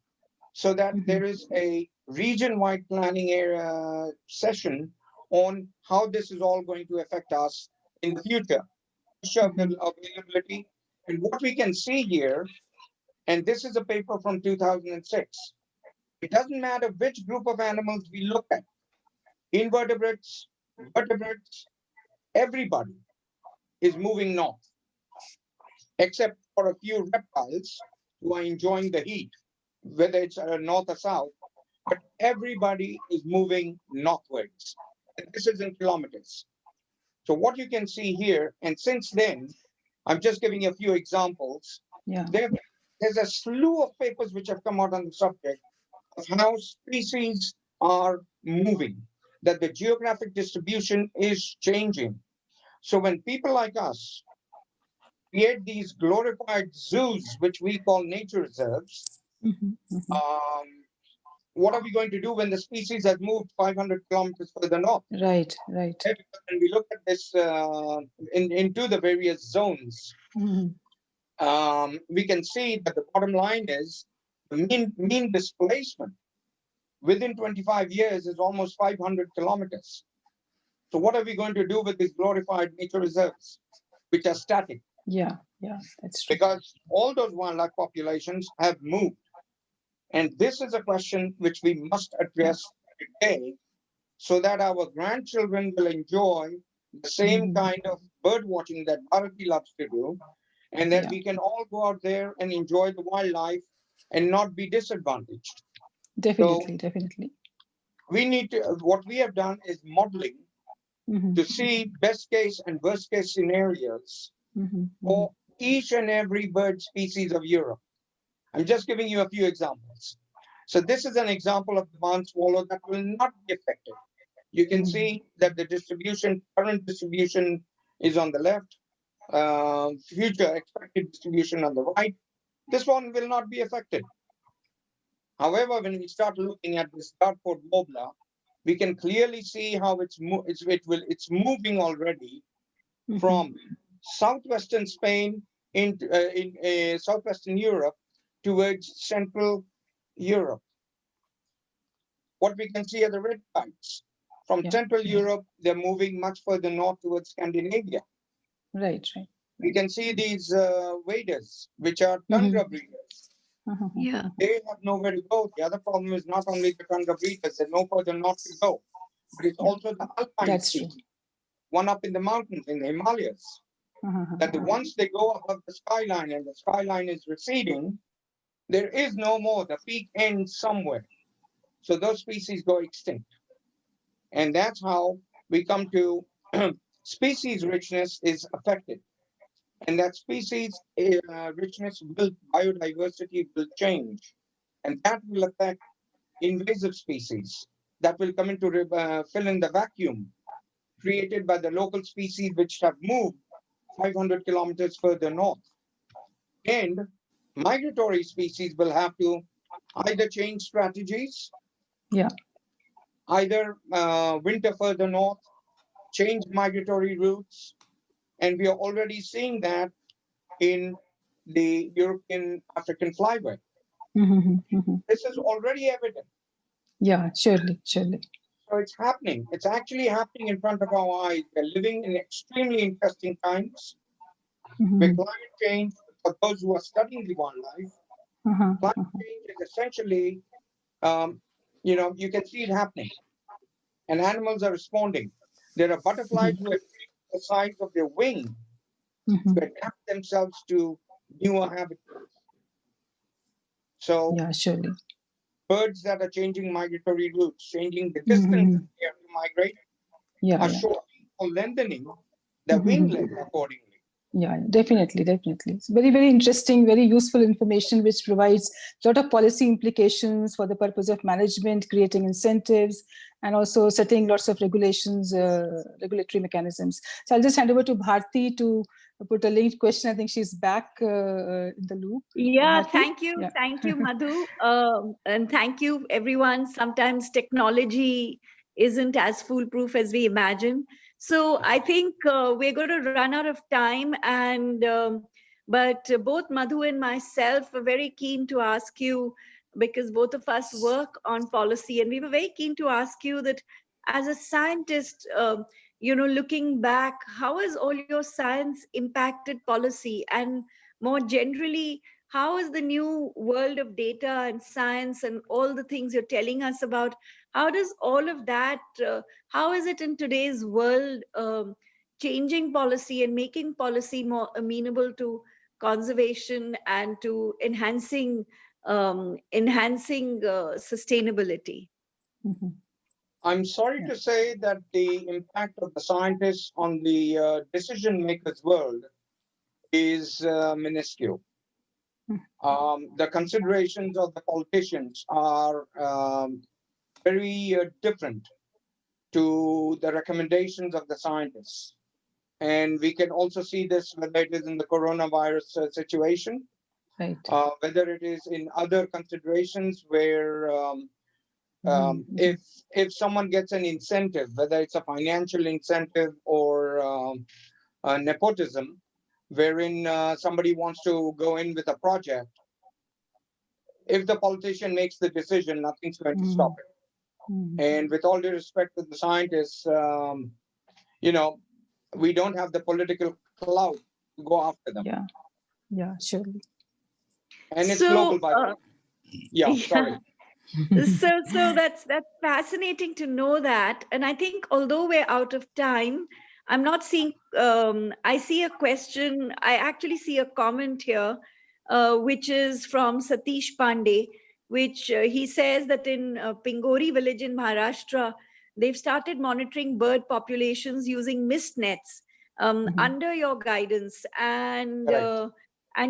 so that there is a region-wide planning area session on how this is all going to affect us in the future. Availability. And what we can see here, and this is a paper from 2006, it doesn't matter which group of animals we look at, invertebrates, vertebrates, everybody is moving north, except for a few reptiles who are enjoying the heat, whether it's north or south, but everybody is moving northwards. And this is in kilometers. So what you can see here, and since then, I'm just giving you a few examples. Yeah. There's a slew of papers which have come out on the subject of how species are moving, that the geographic distribution is changing. So when people like us create these glorified zoos, which we call nature reserves, what are we going to do when the species has moved 500 kilometers further north? Right, right. When we look at this into the various zones, we can see that the bottom line is the mean displacement within 25 years is almost 500 kilometers. So what are we going to do with these glorified nature reserves, which are static? Yeah, yeah, that's true. Because all those wildlife populations have moved. And this is a question which we must address today, so that our grandchildren will enjoy the same kind of bird watching that Bharati loves to do, and that we can all go out there and enjoy the wildlife and not be disadvantaged. Definitely, definitely. We need to, what we have done is modeling to see best case and worst case scenarios for each and every bird species of Europe. I'm just giving you a few examples. So this is an example of the barn swallow that will not be affected. You can see that the distribution, current distribution is on the left, future expected distribution on the right. This one will not be affected. However, when we start looking at this Dartford warbler, we can clearly see how it's moving already from southwestern Spain into southwestern Europe towards Central Europe. What we can see are the red kites. From Central Europe, they're moving much further north towards Scandinavia. Right, right. We can see these waders, which are tundra breeders. Yeah. They have nowhere to go. The other problem is not only the tundra breeders, there's no further north to go, but it's also the alpine species, one up in the mountains, in the Himalayas, that once they go above the skyline and the skyline is receding, there is no more. The peak ends somewhere. So those species go extinct. And that's how we come to species richness is affected. And that species richness biodiversity will change. And that will affect invasive species that will come into fill in the vacuum created by the local species which have moved 500 kilometers further north. And migratory species will have to either change strategies, Yeah. either winter further north, change migratory routes. And we are already seeing that in the European African flyway. This is already evident. Yeah, surely, surely. So it's happening. It's actually happening in front of our eyes. We're living in extremely interesting times where climate change, for those who are studying the wildlife, climate change is essentially, you can see it happening, and animals are responding. There are butterflies who are changing the size of their wing to adapt themselves to newer habitats. So Yeah, surely. birds that are changing migratory routes, changing the distance they have to migrate, Yeah, are yeah. shortening or lengthening their wing length accordingly. Yeah, definitely, definitely. It's very, very interesting, very useful information, which provides a lot of policy implications for the purpose of management, creating incentives, and also setting lots of regulations, regulatory mechanisms. So I'll just hand over to Bharti to put a linked question. I think she's back in the loop. Yeah, Bharti? thank you. Yeah. Thank you, Madhu. And thank you, everyone. Sometimes technology isn't as foolproof as we imagine. So I think we're going to run out of time. But both Madhu and myself are very keen to ask you, because both of us work on policy, and we were very keen to ask you that as a scientist, looking back, how has all your science impacted policy? And more generally, how is the new world of data and science and all the things you're telling us about, how does all of that, how is it in today's world changing policy and making policy more amenable to conservation and to enhancing sustainability? I'm sorry to say that the impact of the scientists on the decision makers world is minuscule. The considerations of the politicians are very different to the recommendations of the scientists. And we can also see this whether it is in the coronavirus situation, Right. whether it is in other considerations where if someone gets an incentive, whether it's a financial incentive or nepotism, wherein somebody wants to go in with a project, if the politician makes the decision, nothing's going to stop it. And with all due respect to the scientists, we don't have the political clout to go after them. Yeah, yeah, surely. And it's global, by the way. Yeah, sorry. So that's fascinating to know that. And I think although we're out of time, I'm not seeing I see a question, I actually see a comment here, which is from Satish Pandey, which he says that in Pingori village in Maharashtra, they've started monitoring bird populations using mist nets under your guidance, and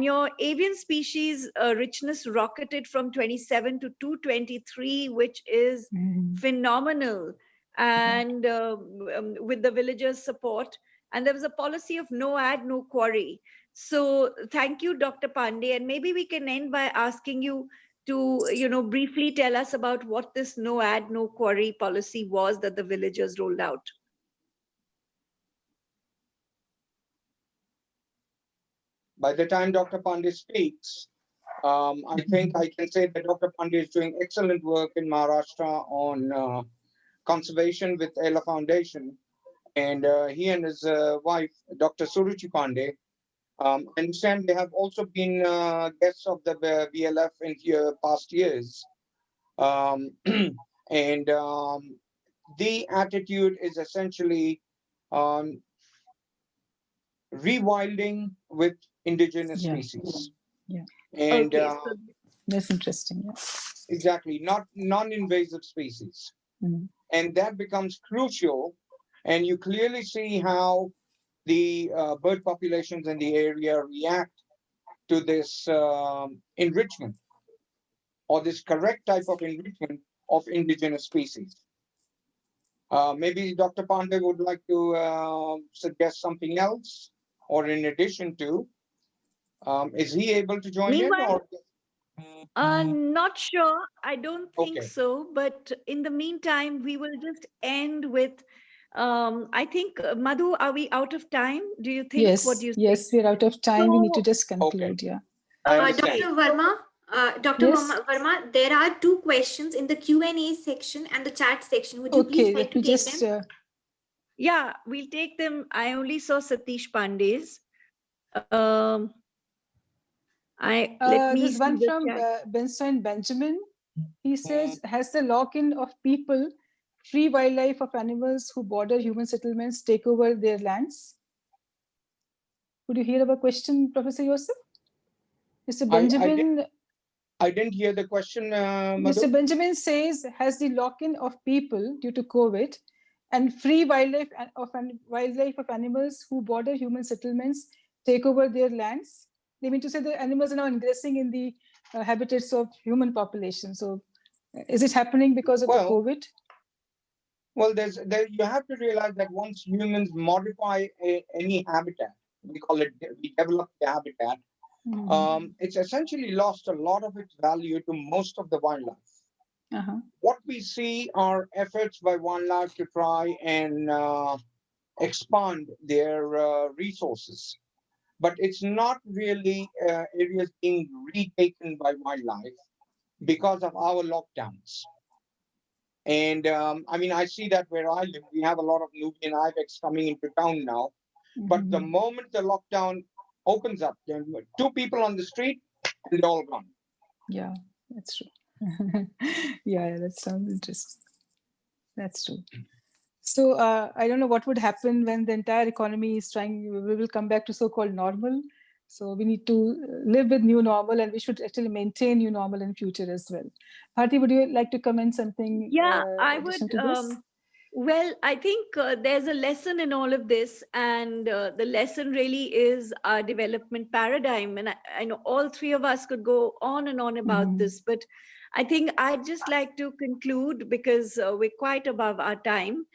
your avian species richness rocketed from 27 to 223, which is phenomenal. And with the villagers' support, and there was a policy of no ad, no quarry. So thank you, Dr. Pandey. And maybe we can end by asking you to, briefly tell us about what this no ad, no quarry policy was that the villagers rolled out. By the time Dr. Pandey speaks, I think I can say that Dr. Pandey is doing excellent work in Maharashtra on conservation with Ella Foundation. And he and his wife, Dr. Suruchi Pandey, I understand they have also been guests of the BLF in past years. And the attitude is essentially rewilding with indigenous species. Yeah. And Okay, that's interesting. Yeah. Exactly, not non-invasive species. And that becomes crucial. And you clearly see how the bird populations in the area react to this enrichment, or this correct type of enrichment of indigenous species. Maybe Dr. Pandey would like to suggest something else, or in addition to, is he able to join in? Meanwhile, Or not sure. I don't think Okay. so. But in the meantime, we will just end with, I think, Madhu, are we out of time? Do you think? What do Yes, you think? yes, we're out of time. We need to So, just conclude. Yeah. I Dr. understand. Verma, Dr. Yes. Verma, there are two questions in the Q&A section and the chat section. Would you please Okay, like let to me take just. them? yeah, we'll take them. I only saw Satish Pandey's. Um, let me There's see one the from chat. Benson Benjamin. He says, has the lock-in of people, free wildlife of animals who border human settlements take over their lands? Could you hear our question, Professor Yosef? Mr. Benjamin. I didn't hear the question, Madhu. Mr. Benjamin says, has the lock-in of people due to COVID and free wildlife of animals who border human settlements take over their lands? They mean to say the animals are now ingressing in the habitats of human population. So is it happening because of the COVID? Well, you have to realize that once humans modify any habitat, we develop the habitat, it's essentially lost a lot of its value to most of the wildlife. What we see are efforts by wildlife to try and expand their resources, but it's not really areas being retaken by wildlife because of our lockdowns. And I mean, I see that where I live, we have a lot of Nubian ibex coming into town now. But the moment the lockdown opens up, there are 2 people on the street and they're all gone. Yeah, that's true. Yeah, that sounds interesting. That's true. So I don't know what would happen when the entire economy is we will come back to so-called normal. So we need to live with new normal, and we should actually maintain new normal in future as well. Bharti, would you like to comment something? Yeah, I would. Addition to this? Well, I think there's a lesson in all of this, and the lesson really is our development paradigm. And I know all 3 of us could go on and on about this, but I think I'd just like to conclude because we're quite above our time.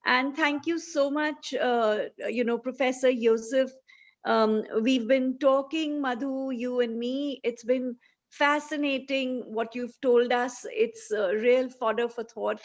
And thank you so much, Professor Yosef. We've been talking, Madhu, you and me. It's been fascinating what you've told us. It's real fodder for thought.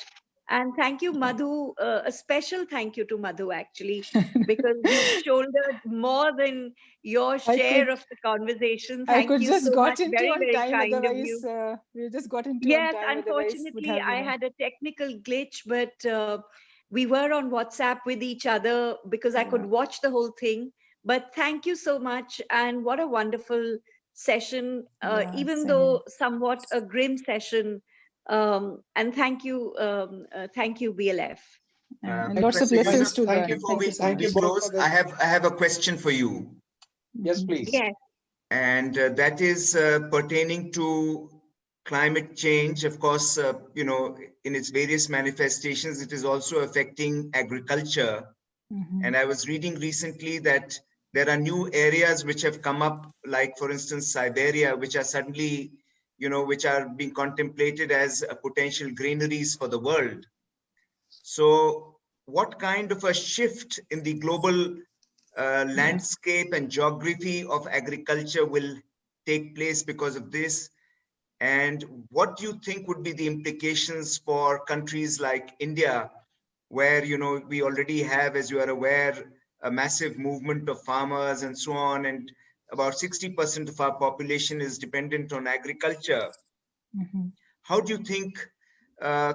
And thank you, Madhu. A special thank you to Madhu, actually, because you've shouldered more than your share of the conversation. I Thank could you just so got much. into Very, on very time. kind of Otherwise, you. we just got into on Yes, time. Otherwise, would unfortunately, have, I had a technical glitch, but we were on WhatsApp with each other because I could watch the whole thing. But thank you so much. And what a wonderful session, even same though somewhat a grim session. And thank you, BLF. and lots of Professor lessons Yusuf, to learn. before Thank you so we much. close, I have a question for you. Yes, please. Yes. And that is pertaining to climate change. Of course, in its various manifestations, it is also affecting agriculture. And I was reading recently that there are new areas which have come up, like, for instance, Siberia, which are suddenly, which are being contemplated as potential granaries for the world. So what kind of a shift in the global landscape and geography of agriculture will take place because of this? And what do you think would be the implications for countries like India, where, we already have, as you are aware, a massive movement of farmers and so on, and about 60% of our population is dependent on agriculture. How do you think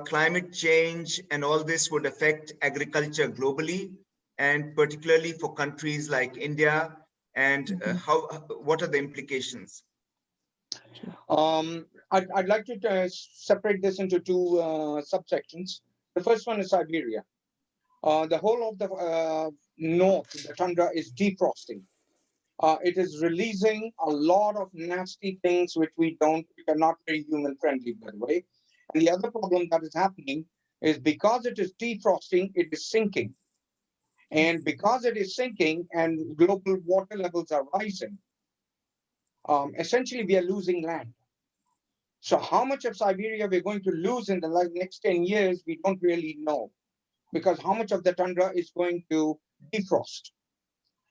climate change and all this would affect agriculture globally, and particularly for countries like India? And what are the implications? I'd like to separate this into 2 subsections. The first one is Siberia. The whole of the north, the tundra, is defrosting. It is releasing a lot of nasty things which are not very human friendly, by the way. And the other problem that is happening is because it is defrosting, it is sinking. And because it is sinking and global water levels are rising, essentially we are losing land. So how much of Siberia we're going to lose in the next 10 years, we don't really know, because how much of the tundra is going to defrost.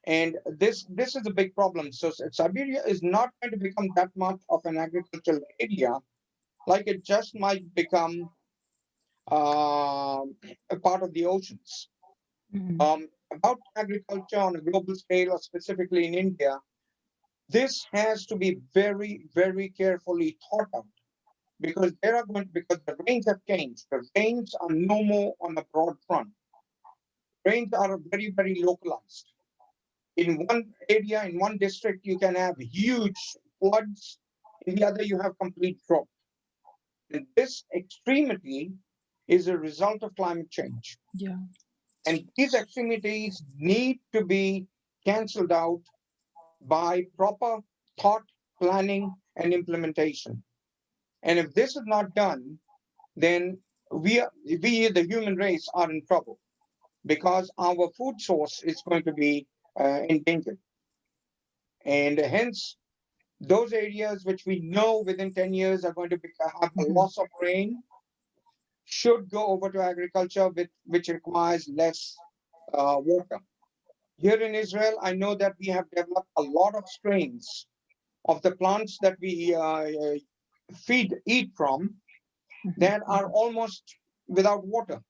And this is a big problem. So Siberia is not going to become that much of an agricultural area, like it just might become a part of the oceans. About agriculture on a global scale, or specifically in India, this has to be very, very carefully thought out, because because the rains have changed. The rains are no more on a broad front. Rains are very, very localized. In one area, in one district, you can have huge floods. In the other, you have complete drought. And this extremity is a result of climate change. Yeah. And these extremities need to be cancelled out by proper thought, planning, and implementation. And if this is not done, then we, the human race, are in trouble, because our food source is going to be endangered. And hence, those areas which we know within 10 years are going to have a loss of rain should go over to agriculture, which requires less water. Here in Israel, I know that we have developed a lot of strains of the plants that we eat from, that are almost without water.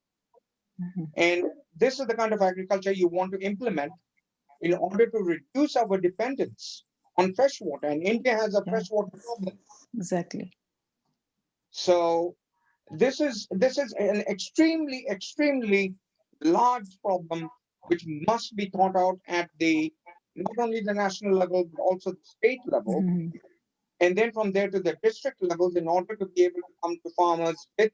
And this is the kind of agriculture you want to implement in order to reduce our dependence on fresh water. And India has a freshwater problem. Exactly. So this is an extremely large problem, which must be thought out at the not only the national level but also the state level, and then from there to the district levels, in order to be able to come to farmers with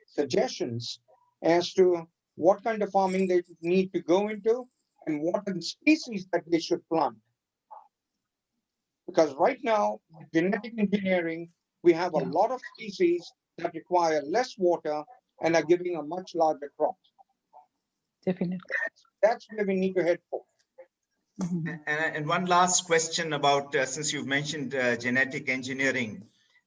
suggestions as to what kind of farming they need to go into and what are the species that they should plant. Because right now, with genetic engineering, we have a lot of species that require less water and are giving a much larger crop. Definitely. That's where we need to head for. And one last question about, since you've mentioned genetic engineering,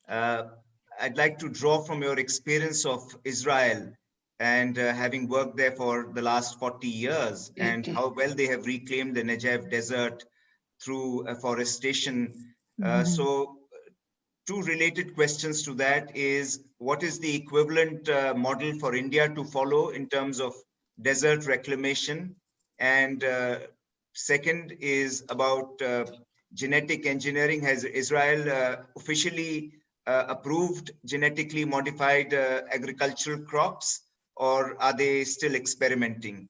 I'd like to draw from your experience of Israel and having worked there for the last 40 years, and how well they have reclaimed the Negev desert through afforestation. So two related questions to that is, what is the equivalent model for India to follow in terms of desert reclamation? And second is about genetic engineering. Has Israel officially approved genetically modified agricultural crops, or are they still experimenting?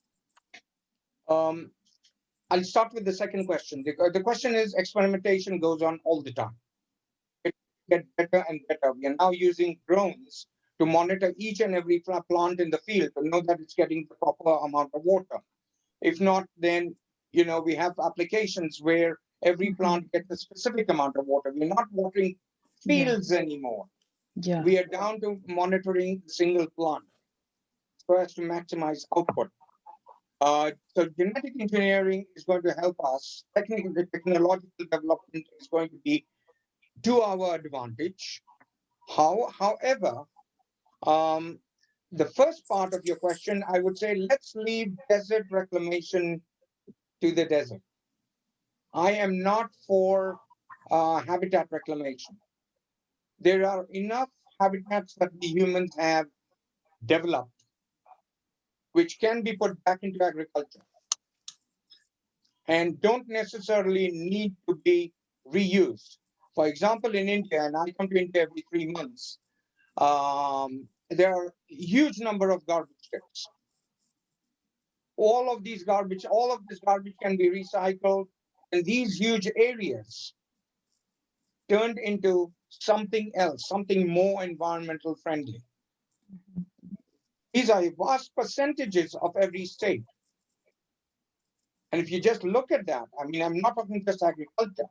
I'll start with the second question. The question is, experimentation goes on all the time. It gets better and better. We are now using drones to monitor each and every plant in the field to know that it's getting the proper amount of water. If not, then we have applications where every plant gets a specific amount of water. We're not watering fields anymore. Yeah. We are down to monitoring a single plant so as to maximize output. So genetic engineering is going to help us. Technological development is going to be to our advantage. However, the first part of your question, I would say, let's leave desert reclamation to the desert. I am not for habitat reclamation. There are enough habitats that we humans have developed which can be put back into agriculture and don't necessarily need to be reused. For example, in India, and I come to India every 3 months, there are a huge number of garbage tips. All of this garbage can be recycled, and these huge areas turned into something else, something more environmental friendly. These are vast percentages of every state. And if you just look at that, I mean, I'm not talking just agriculture.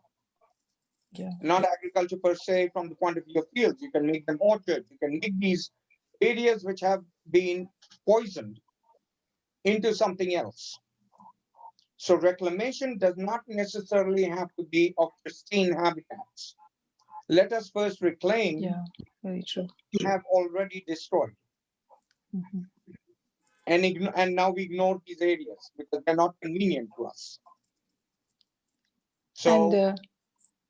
Not agriculture per se from the point of view of fields. You can make them orchards. You can make these areas which have been poisoned into something else. So reclamation does not necessarily have to be of pristine habitats. Let us first reclaim Yeah, very true. what we have already destroyed. Mhm. And now we ignore these areas because they're not convenient to us. So, And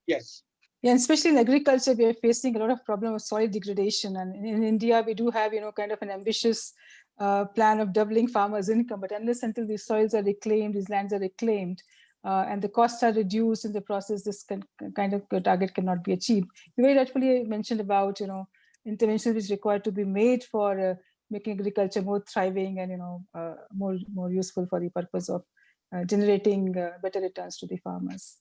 yes. yeah, especially in agriculture, we are facing a lot of problem of soil degradation. And in India, we do have, kind of an ambitious plan of doubling farmers' income. But unless until these soils are reclaimed, these lands are reclaimed, and the costs are reduced in the process, this kind of target cannot be achieved. You very rightfully mentioned about, interventions which required to be made for making agriculture more thriving and, more useful for the purpose of generating better returns to the farmers.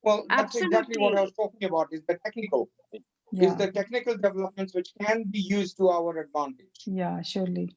Well, that's exactly what I was talking about, is the technical. Yeah. Is the technical developments which can be used to our advantage. Yeah, surely.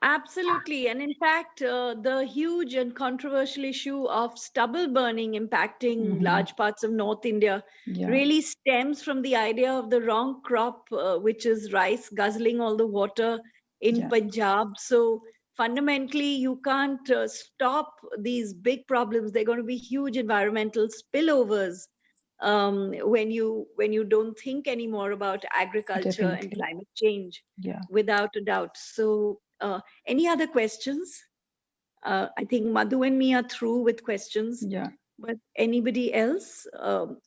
Absolutely. And in fact, the huge and controversial issue of stubble burning impacting large parts of North India really stems from the idea of the wrong crop, which is rice guzzling all the water in Punjab. So fundamentally, you can't stop these big problems. They're going to be huge environmental spillovers when you don't think anymore about agriculture and Definitely. climate change. Yeah. Without a doubt. So any other questions? I think Madhu and me are through with questions. Yeah. But anybody else?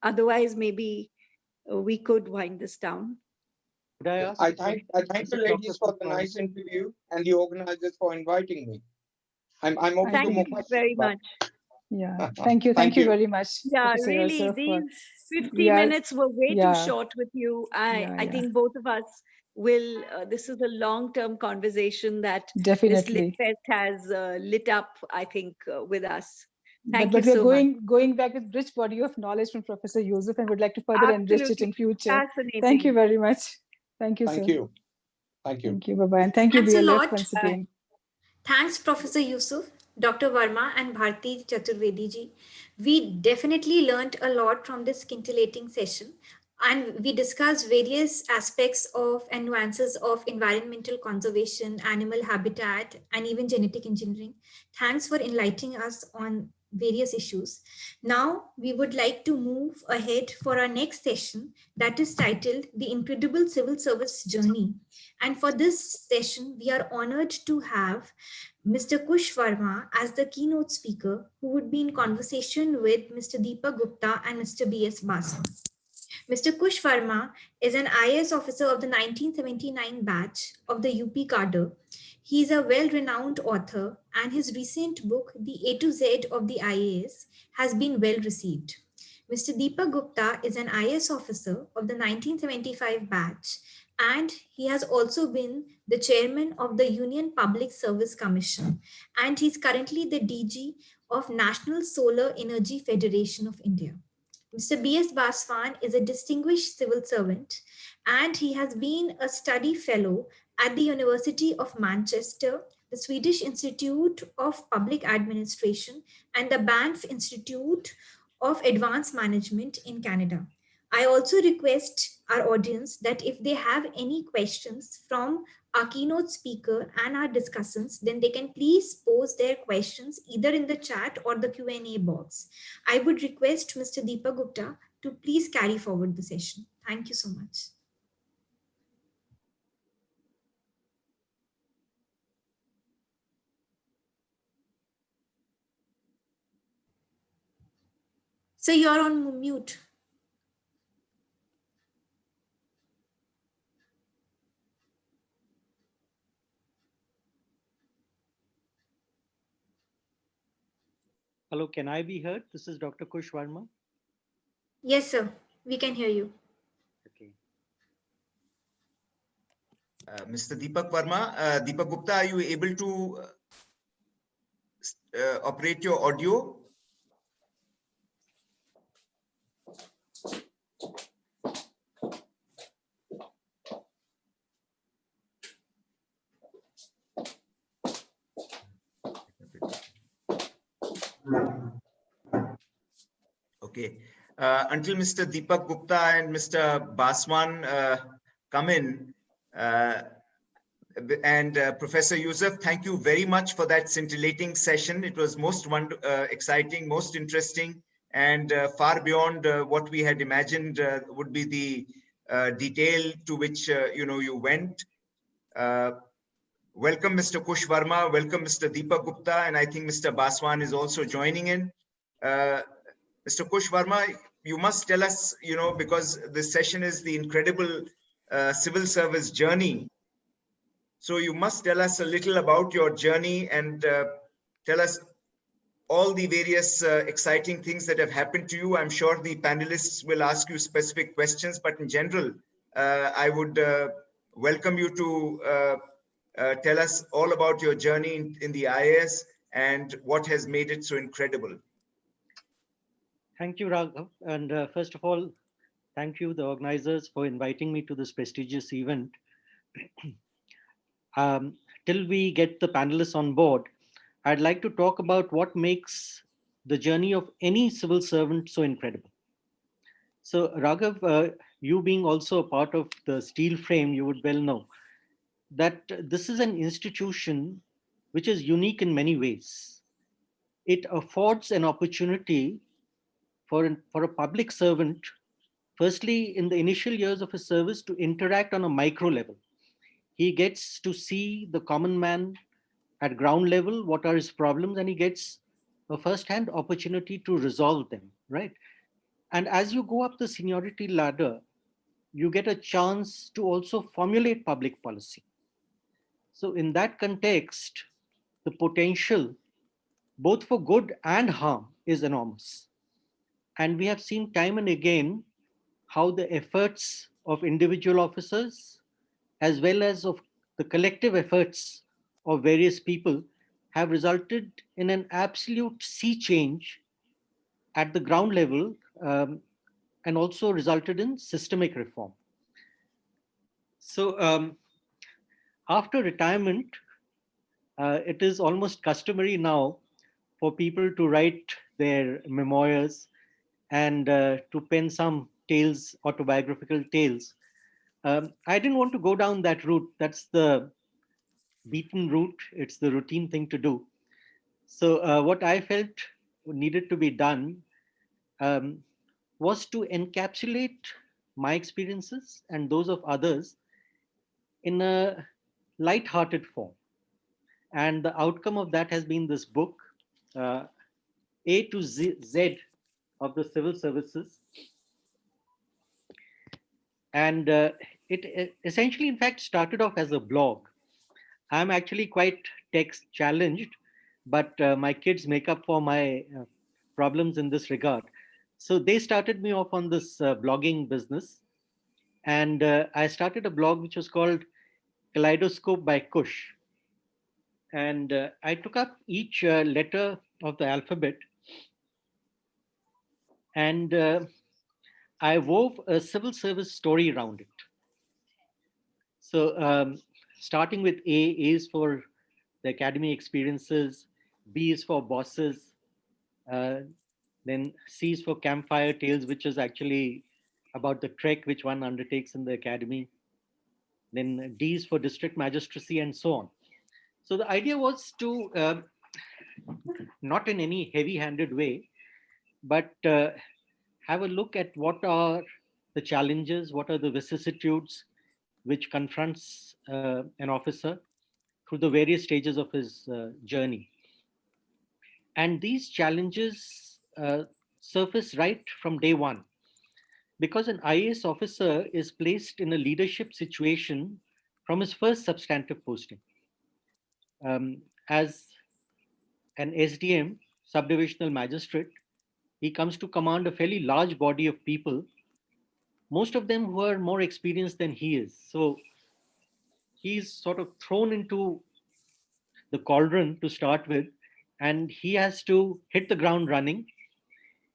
Otherwise, maybe we could wind this down. Could I ask? I thank the ladies for the nice interview and the organizers for inviting me. I'm open to more Thank you questions. very much. Yeah. Thank you. Thank you very much. Yeah, Professor really, Yusuf, these 50 minutes were way too yeah. short with you. I think both of us will, this is a long-term conversation that this Lit Definitely. Fest has lit up, I think, with us. Thank But you we're so much. going back with rich body of knowledge from Professor Yusuf and would like to further enrich it in future. Fascinating. Thank you very much. Thank you, Thank sir. you. Thank you. Thank you. Bye-bye. And thank you, Thanks a BLF, lot. once again. Thanks, Professor Yusuf, Dr. Verma, and Bharti Chaturvedi ji. We definitely learned a lot from this scintillating session, and we discussed various aspects of and nuances of environmental conservation, animal habitat, and even genetic engineering. Thanks for enlightening us on various issues. Now, we would like to move ahead for our next session that is titled The Incredible Civil Service Journey. And for this session, we are honored to have Mr. Kush Verma as the keynote speaker, who would be in conversation with Mr. Deepak Gupta and Mr. B.S. Basu. Mr. Kush Verma is an IAS officer of the 1979 batch of the UP cadre. He is a well-renowned author, and his recent book, The A to Z of the IAS, has been well received. Mr. Deepak Gupta is an IAS officer of the 1975 batch, and he has also been the chairman of the Union Public Service Commission, and he's currently the DG of National Solar Energy Federation of India. Mr. B.S. Baswan is a distinguished civil servant, and he has been a study fellow at the University of Manchester, the Swedish Institute of Public Administration, and the Banff Institute of Advanced Management in Canada. I also request our audience that if they have any questions from our keynote speaker and our discussants, then they can please pose their questions either in the chat or the Q&A box. I would request Mr. Deepak Gupta to please carry forward the session. Thank you so much. So you're on mute. Hello, can I be heard? This is Dr. Kush Verma. Yes, sir. We can hear you. Okay. Mr. Deepak Verma, Deepak Gupta, are you able to operate your audio? Okay. Until Mr. Deepak Gupta and Mr. Baswan come in, and Professor Yusuf, thank you very much for that scintillating session. It was most exciting, most interesting, and far beyond what we had imagined would be the detail to which you went. Welcome, Mr. Kush Verma. Welcome, Mr. Deepak Gupta, and I think Mr. Baswan is also joining in. Mr. Kush Verma, you must tell us, because this session is the incredible civil service journey. So you must tell us a little about your journey and tell us all the various exciting things that have happened to you. I'm sure the panelists will ask you specific questions, but in general, I would welcome you to tell us all about your journey in the IAS and what has made it so incredible. Thank you, Raghav. And first of all, thank you, the organizers, for inviting me to this prestigious event. Till we get the panelists on board, I'd like to talk about what makes the journey of any civil servant so incredible. So, Raghav, you being also a part of the steel frame, you would well know that this is an institution which is unique in many ways. It affords an opportunity for a public servant, firstly, in the initial years of his service, to interact on a micro level. He gets to see the common man at ground level, what are his problems, and he gets a first-hand opportunity to resolve them, right? And as you go up the seniority ladder, you get a chance to also formulate public policy. So in that context, the potential, both for good and harm, is enormous. And we have seen time and again how the efforts of individual officers, as well as of the collective efforts of various people, have resulted in an absolute sea change at the ground level, and also resulted in systemic reform. So after retirement, it is almost customary now for people to write their memoirs and to pen some tales, autobiographical tales. I didn't want to go down that route. That's the beaten route. It's the routine thing to do. So what I felt needed to be done was to encapsulate my experiences and those of others in a light-hearted form. And the outcome of that has been this book, A to Z of the civil services. And it essentially, in fact, started off as a blog. I'm actually quite text challenged, but my kids make up for my problems in this regard. So they started me off on this blogging business. And I started a blog which was called Kaleidoscope by Kush. And I took up each letter of the alphabet, and I wove a civil service story around it. So starting with A is for the academy experiences, B is for bosses, then C is for campfire tales, which is actually about the trek which one undertakes in the academy. Then D is for district magistracy, and so on. So the idea was to, not in any heavy-handed way, but have a look at what are the challenges, what are the vicissitudes which confronts an officer through the various stages of his journey. And these challenges surface right from day one, because an IAS officer is placed in a leadership situation from his first substantive posting. As an SDM, subdivisional magistrate, he comes to command a fairly large body of people, most of them who are more experienced than he is. So he's sort of thrown into the cauldron to start with, and he has to hit the ground running.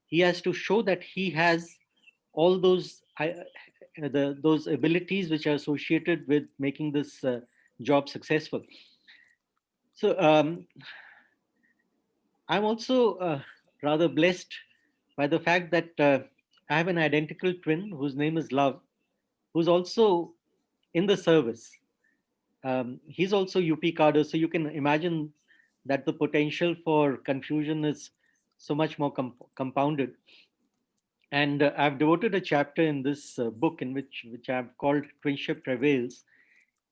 He has to show that he has all those those abilities which are associated with making this job successful. So I'm also rather blessed by the fact that I have an identical twin whose name is Love, who's also in the service. He's also UP cadre, so you can imagine that the potential for confusion is so much more compounded. And I've devoted a chapter in this book in which I've called Twinship Prevails,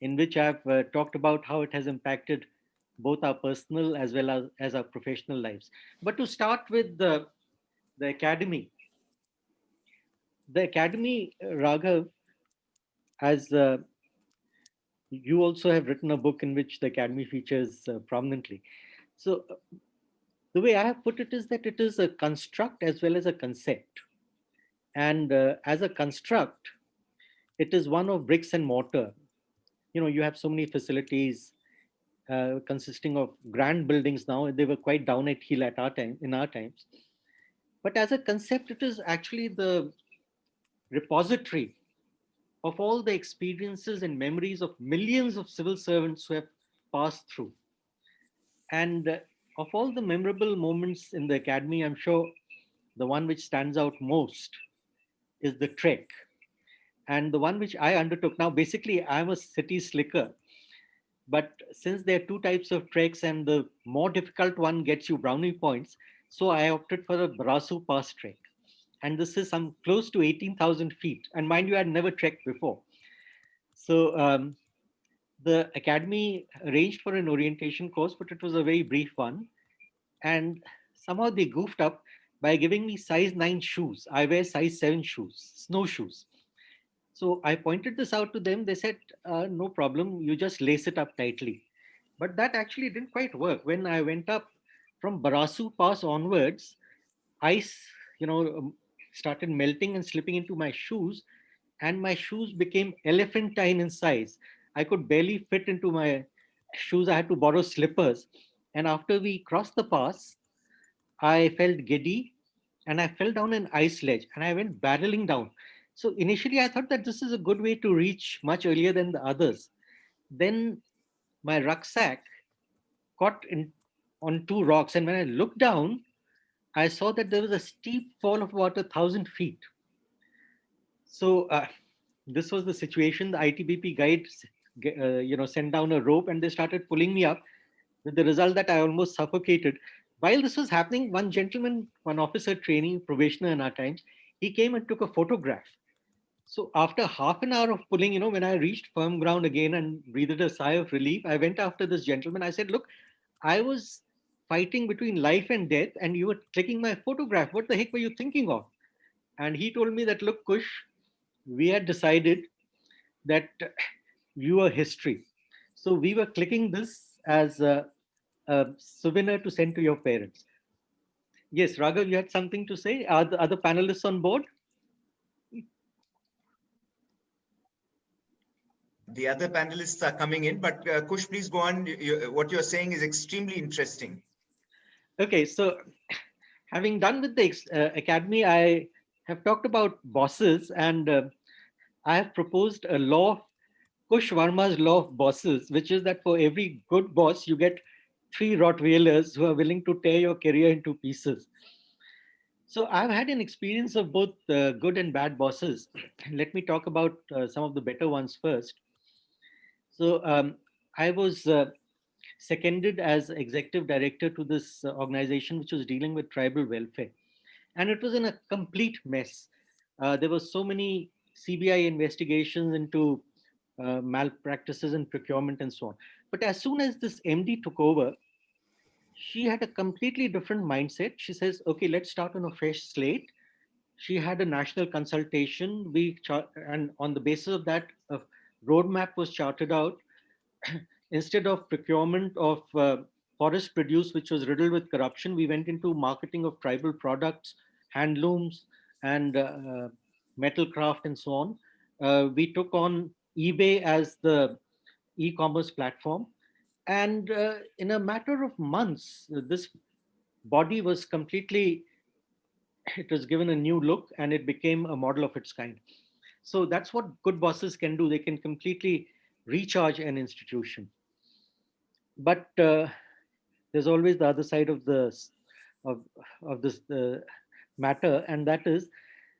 in which I've talked about how it has impacted both our personal as our professional lives. But to start with the academy, Raghav, as you also have written a book in which the academy features prominently. So the way I have put it is that it is a construct as well as a concept. And as a construct, it is one of bricks and mortar. You know, you have so many facilities consisting of grand buildings now. They were quite down at heel at our time, in our times. But as a concept, it is actually the repository of all the experiences and memories of millions of civil servants who have passed through. And of all the memorable moments in the academy, I'm sure the one which stands out most is the trek. And the one which I undertook, now basically I'm a city slicker, but since there are two types of treks and the more difficult one gets you brownie points, so I opted for the Barasu Pass trek. And this is some close to 18,000 feet. And mind you, I'd never trekked before. So the academy arranged for an orientation course, but it was a very brief one. And somehow they goofed up by giving me size 9 shoes. I wear size 7 shoes, snowshoes. So I pointed this out to them. They said, no problem, you just lace it up tightly. But that actually didn't quite work. When I went up from Barasu Pass onwards, ice, started melting and slipping into my shoes, and my shoes became elephantine in size. I could barely fit into my shoes. I had to borrow slippers. And after we crossed the pass, I felt giddy and I fell down an ice ledge and I went barreling down. So initially, I thought that this is a good way to reach much earlier than the others. Then my rucksack caught on two rocks, and when I looked down, I saw that there was a steep fall of about 1,000 feet. So this was the situation. The ITBP guide, sent down a rope and they started pulling me up, with the result that I almost suffocated. While this was happening, one gentleman, one officer training, probationer in our times, he came and took a photograph. So after half an hour of pulling, when I reached firm ground again and breathed a sigh of relief, I went after this gentleman. I said, look, I was fighting between life and death and you were clicking my photograph. What the heck were you thinking of? And he told me that, look, Kush, we had decided that you are history. So we were clicking this as a souvenir to send to your parents. Yes, Raghav, you had something to say? Are the other panelists on board? The other panelists are coming in, but Kush, please go on. What you're saying is extremely interesting. Okay, so having done with the academy, I have talked about bosses, and I have proposed a law, Kush Varma's law of bosses, which is that for every good boss, you get 3 Rottweilers who are willing to tear your career into pieces. So I've had an experience of both good and bad bosses. Let me talk about some of the better ones first. So I was seconded as executive director to this organization which was dealing with tribal welfare. And it was in a complete mess. There were so many CBI investigations into malpractices in procurement and so on. But as soon as this MD took over, she had a completely different mindset. She says, okay, let's start on a fresh slate. She had a national consultation. And on the basis of that, a roadmap was charted out. Instead of procurement of forest produce, which was riddled with corruption, we went into marketing of tribal products, handlooms, and metal craft, and so on. We took on eBay as the e-commerce platform. And in a matter of months, this body was completely, it was given a new look and it became a model of its kind. So that's what good bosses can do. They can completely recharge an institution. But there's always the other side of of this matter, and that is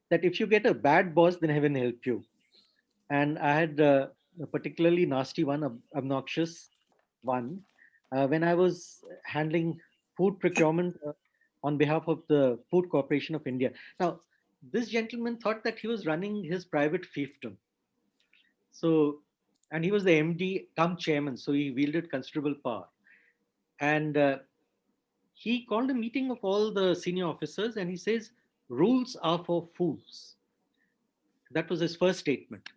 that if you get a bad boss, then heaven help you. And I had a particularly nasty one, obnoxious one, when I was handling food procurement on behalf of the Food Corporation of India. Now, this gentleman thought that he was running his private fiefdom. So, and he was the MD come chairman, so he wielded considerable power. And he called a meeting of all the senior officers and he says, rules are for fools. That was his first statement.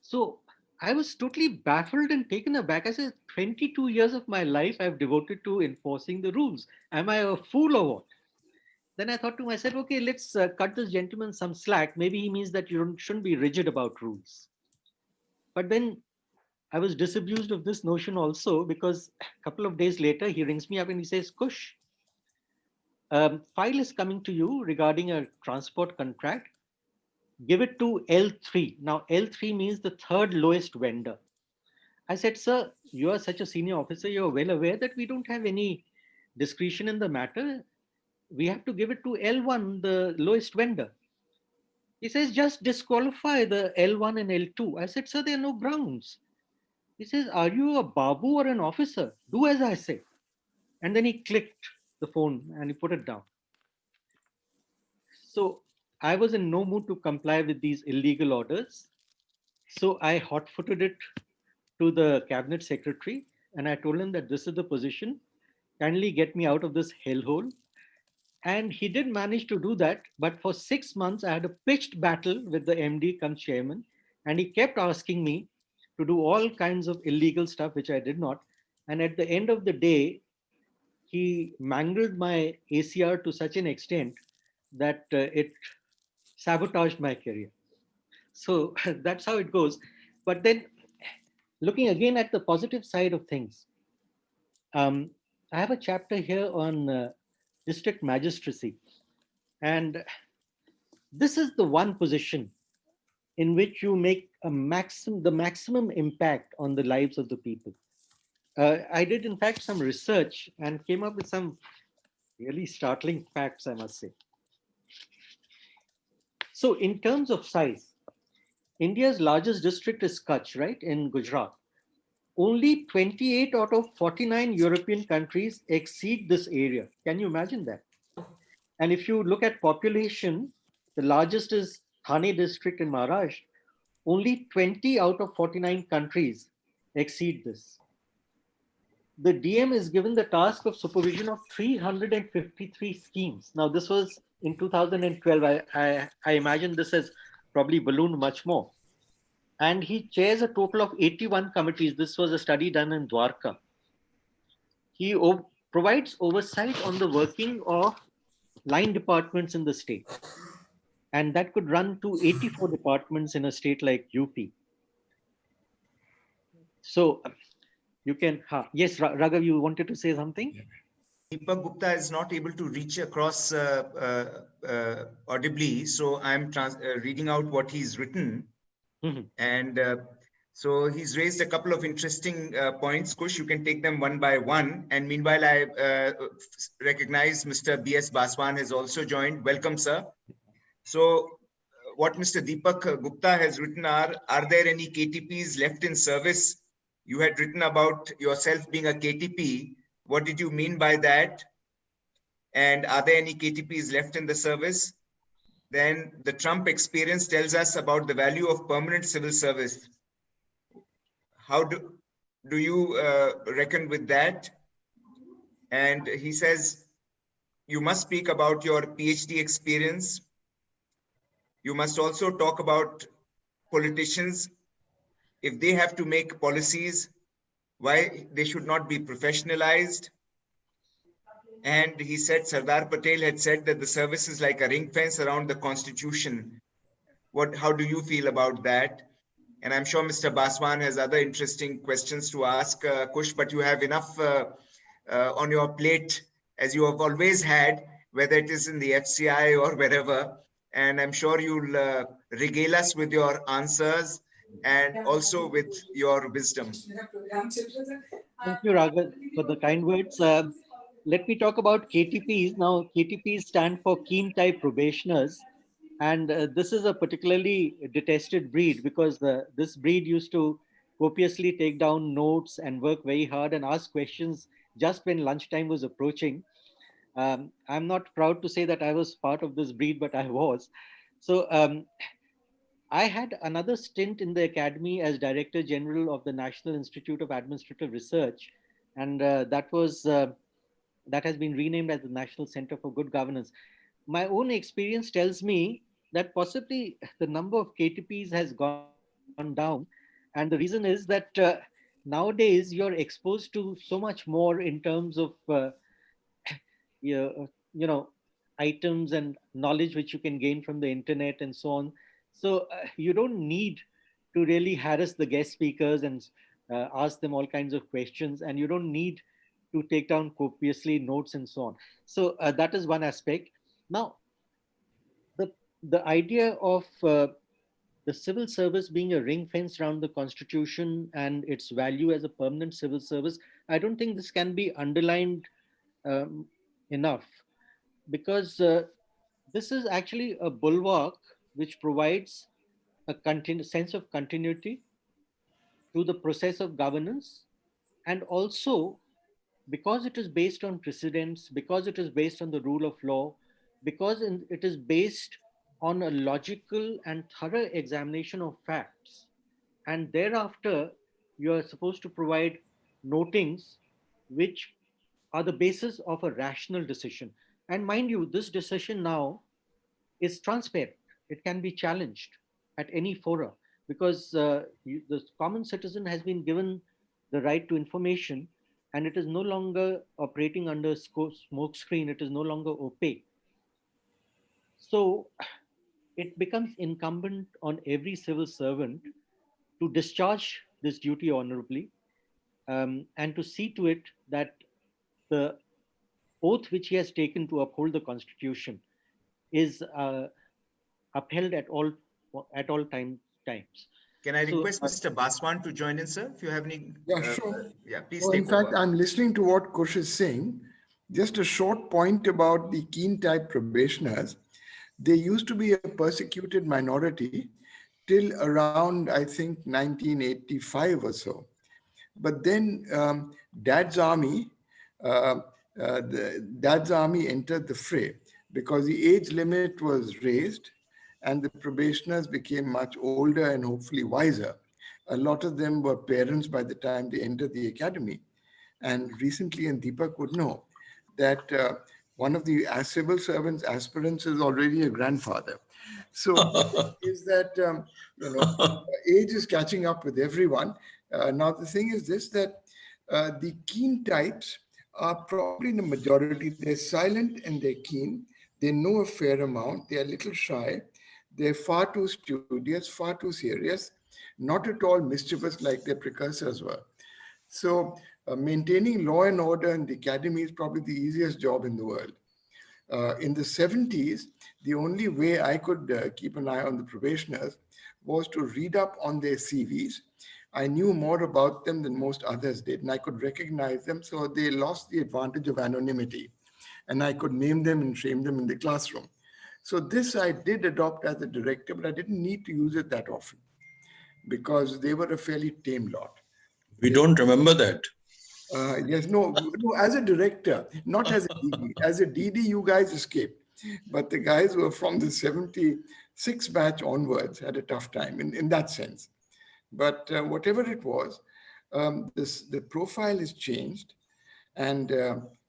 So I was totally baffled and taken aback. I said, 22 years of my life I've devoted to enforcing the rules. Am I a fool or what? Then I thought to myself, okay, let's cut this gentleman some slack. Maybe he means that you shouldn't be rigid about rules. But then I was disabused of this notion also because a couple of days later, he rings me up and he says, Kush, file is coming to you regarding a transport contract. Give it to L3. Now, L3 means the third lowest vendor. I said, sir, you are such a senior officer. You're well aware that we don't have any discretion in the matter. We have to give it to L1, the lowest vendor. He says, just disqualify the L1 and L2. I said, sir, there are no grounds. He says, are you a babu or an officer? Do as I say. And then he clicked the phone and he put it down. So I was in no mood to comply with these illegal orders. So I hot-footed it to the cabinet secretary and I told him that this is the position. Kindly get me out of this hellhole. And he did manage to do that. But for 6 months, I had a pitched battle with the MD come chairman. And he kept asking me to do all kinds of illegal stuff, which I did not. And at the end of the day, he mangled my ACR to such an extent that it sabotaged my career. So that's how it goes. But then looking again at the positive side of things, I have a chapter here on district magistracy. And this is the one position in which you make the maximum impact on the lives of the people. I did, in fact, some research and came up with some really startling facts, I must say. So in terms of size, India's largest district is Kutch, right, in Gujarat. Only 28 out of 49 European countries exceed this area. Can you imagine that? And if you look at population, the largest is Thane district in Maharashtra. Only 20 out of 49 countries exceed this. The DM is given the task of supervision of 353 schemes. Now, this was in 2012. I imagine this has probably ballooned much more. And he chairs a total of 81 committees. This was a study done in Dwarka. He provides oversight on the working of line departments in the state. And that could run to 84 departments in a state like UP. So you can, yes, Raghav, you wanted to say something? Deepak Gupta is not able to reach across audibly, so I'm reading out what he's written. And so he's raised a couple of interesting points. Kush, you can take them one by one. And meanwhile, I recognize Mr. B.S. Baswan has also joined. Welcome, sir. So what Mr. Deepak Gupta has written are there any KTPs left in service? You had written about yourself being a KTP. What did you mean by that? And are there any KTPs left in the service? Then the Trump experience tells us about the value of permanent civil service. How do you reckon with that? And he says, you must speak about your PhD experience. You must also talk about politicians. If they have to make policies, why they should not be professionalized. And he said Sardar Patel had said that the service is like a ring fence around the constitution. How do you feel about that? And I'm sure Mr. Baswan has other interesting questions to ask, Kush, but you have enough on your plate, as you have always had, whether it is in the FCI or wherever. And I'm sure you'll regale us with your answers and also with your wisdom. Thank you, Raghav, for the kind words. Let me talk about KTPs. Now, KTPs stand for keen type probationers. And this is a particularly detested breed because this breed used to copiously take down notes and work very hard and ask questions just when lunchtime was approaching. I'm not proud to say that I was part of this breed, but I was. So I had another stint in the academy as Director General of the National Institute of Administrative Research, and that has been renamed as the National Center for Good Governance. My own experience tells me that possibly the number of KTPs has gone down, and the reason is that nowadays you're exposed to so much more in terms of yeah, you know, items and knowledge which you can gain from the internet and so on. So you don't need to really harass the guest speakers and ask them all kinds of questions, and you don't need to take down copiously notes and so on. So that is one aspect. Now, the the idea of the civil service being a ring fence around the constitution and its value as a permanent civil service, I don't think this can be underlined um, enough, because this is actually a bulwark which provides a sense of continuity to the process of governance, and also because it is based on precedents, because it is based on the rule of law, because it is based on a logical and thorough examination of facts, and thereafter you are supposed to provide notings which are the basis of a rational decision. And mind you, this decision now is transparent. It can be challenged at any fora, because the common citizen has been given the right to information, and it is no longer operating under smoke screen. It is no longer opaque. So it becomes incumbent on every civil servant to discharge this duty honorably, and to see to it that the oath which he has taken to uphold the constitution is upheld at all times. Can I So request Mr. Baswan to join in, sir? If you have any, Yeah, sure. yeah, please So in take fact, over. I'm listening to what Kush is saying. Just a short point about the keen type probationers. They used to be a persecuted minority till around, I think, 1985 or so. But then uh, Dad's army entered the fray because the age limit was raised and the probationers became much older and hopefully wiser. A lot of them were parents by the time they entered the academy. And recently, and Deepak would know, that one of the civil servants aspirants is already a grandfather. So is that, age is catching up with everyone. Now, the thing is this, that the keen types are probably in the majority. They're silent and they're keen. They know a fair amount. They're a little shy. They're far too studious, far too serious, not at all mischievous like their precursors were. So maintaining law and order in the academy is probably the easiest job in the world. In the 70s, the only way I could keep an eye on the probationers was to read up on their CVs. I knew more about them than most others did, and I could recognize them, so they lost the advantage of anonymity. And I could name them and shame them in the classroom. So this I did adopt as a director, but I didn't need to use it that often because they were a fairly tame lot. We don't remember that. Yes, no, as a director, not as a DD. As a DD, you guys escaped. But the guys who were from the 76 batch onwards had a tough time in that sense. But whatever it was, the profile is changed. And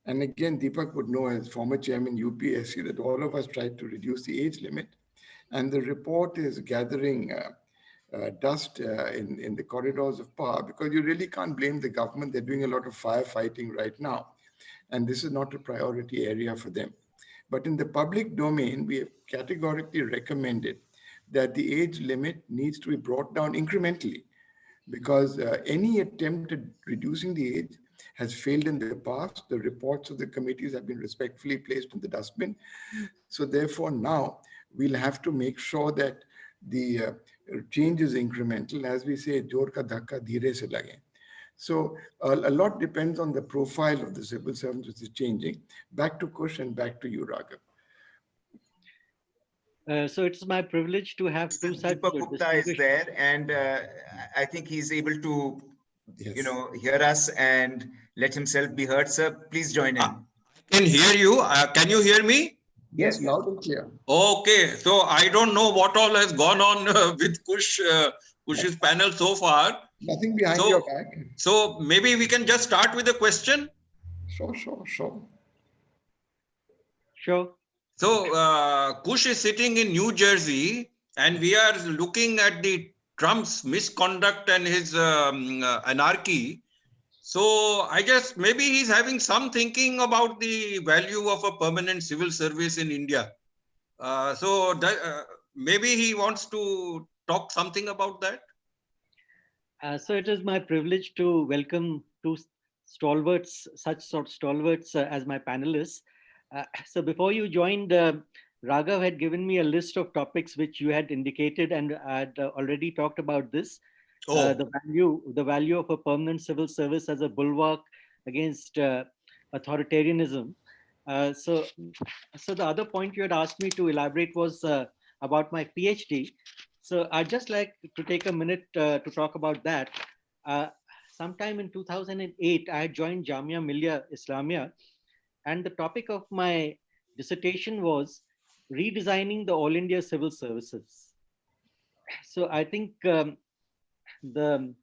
again, Deepak would know as former chairman UPSC that all of us tried to reduce the age limit. And the report is gathering dust in the corridors of power, because you really can't blame the government. They're doing a lot of firefighting right now, and this is not a priority area for them. But in the public domain, we have categorically recommended that the age limit needs to be brought down incrementally, because any attempt at reducing the age has failed in the past. The reports of the committees have been respectfully placed in the dustbin. So therefore now we'll have to make sure that the change is incremental. As we say, jor ka dhakka dheere se lage. So a lot depends on the profile of the civil servants, which is changing. Back to Kush and back to you, Raghav. So it's my privilege to have two such Deepak Gupta is distinguished. there, and I think he's able to, Yes. hear us and let himself be heard. Sir, please join in. I can hear you. Can you hear me? Yes, loud and clear. Okay, so I don't know what all has gone on with Kush's panel so far. Nothing behind your back. So maybe we can just start with a question. Sure. Sure. So Kush is sitting in New Jersey, and we are looking at the Trump's misconduct and his anarchy. So I guess maybe he's having some thinking about the value of a permanent civil service in India. Maybe he wants to talk something about that. So it is my privilege to welcome two stalwarts, such sort of stalwarts as my panelists. So before you joined, Raghav had given me a list of topics which you had indicated, and I had already talked about this. Oh. The value of a permanent civil service as a bulwark against authoritarianism. So the other point you had asked me to elaborate was about my PhD. So I'd just like to take a minute to talk about that. Sometime in 2008, I had joined Jamia Millia Islamia, and the topic of my dissertation was redesigning the All India civil services. So I think the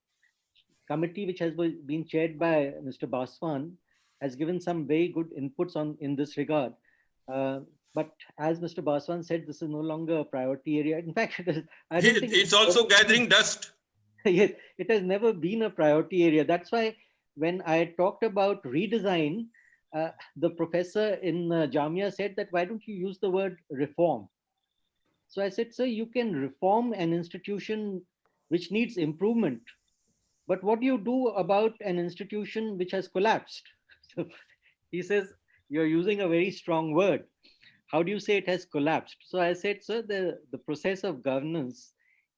committee, which has been chaired by Mr. Baswan, has given some very good inputs in this regard. But as Mr. Baswan said, this is no longer a priority area. In fact, I don't think it's also gathering dust. Yes, it has never been a priority area. That's why when I talked about redesign, the professor in Jamia said that why don't you use the word reform? So I said, sir, you can reform an institution which needs improvement, but what do you do about an institution which has collapsed? So he says, you're using a very strong word. How do you say it has collapsed? So I said, sir, the process of governance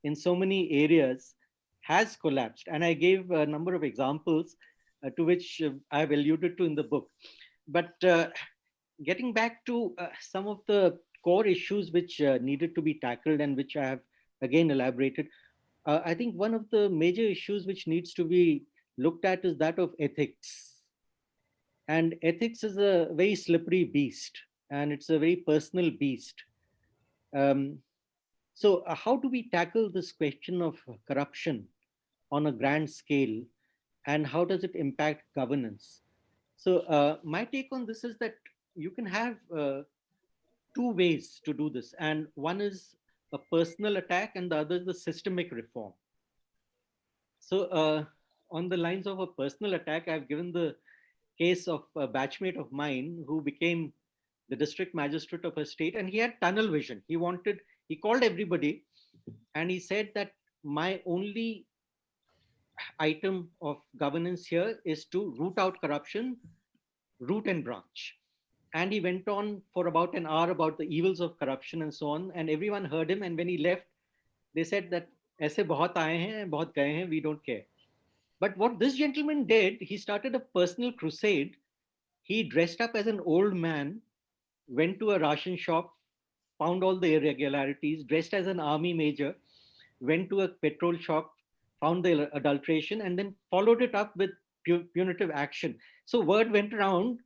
in so many areas has collapsed. And I gave a number of examples to which I've alluded to in the book. But getting back to some of the core issues which needed to be tackled and which I have again elaborated, I think one of the major issues which needs to be looked at is that of ethics. And ethics is a very slippery beast, and it's a very personal beast. So how do we tackle this question of corruption on a grand scale, and how does it impact governance? So my take on this is that you can have two ways to do this, and one is a personal attack, and the other is the systemic reform. So on the lines of a personal attack, I've given the case of a batchmate of mine who became the district magistrate of a state, and he had tunnel vision. He called everybody and he said that my only item of governance here is to root out corruption, root and branch. And he went on for about an hour about the evils of corruption and so on. And everyone heard him. And when he left, they said that ऐसे बहुत आए हैं, बहुत गए हैं, we don't care. But what this gentleman did, he started a personal crusade. He dressed up as an old man, went to a ration shop, found all the irregularities, dressed as an army major, went to a petrol shop, found the adulteration, and then followed it up with punitive action. So word went around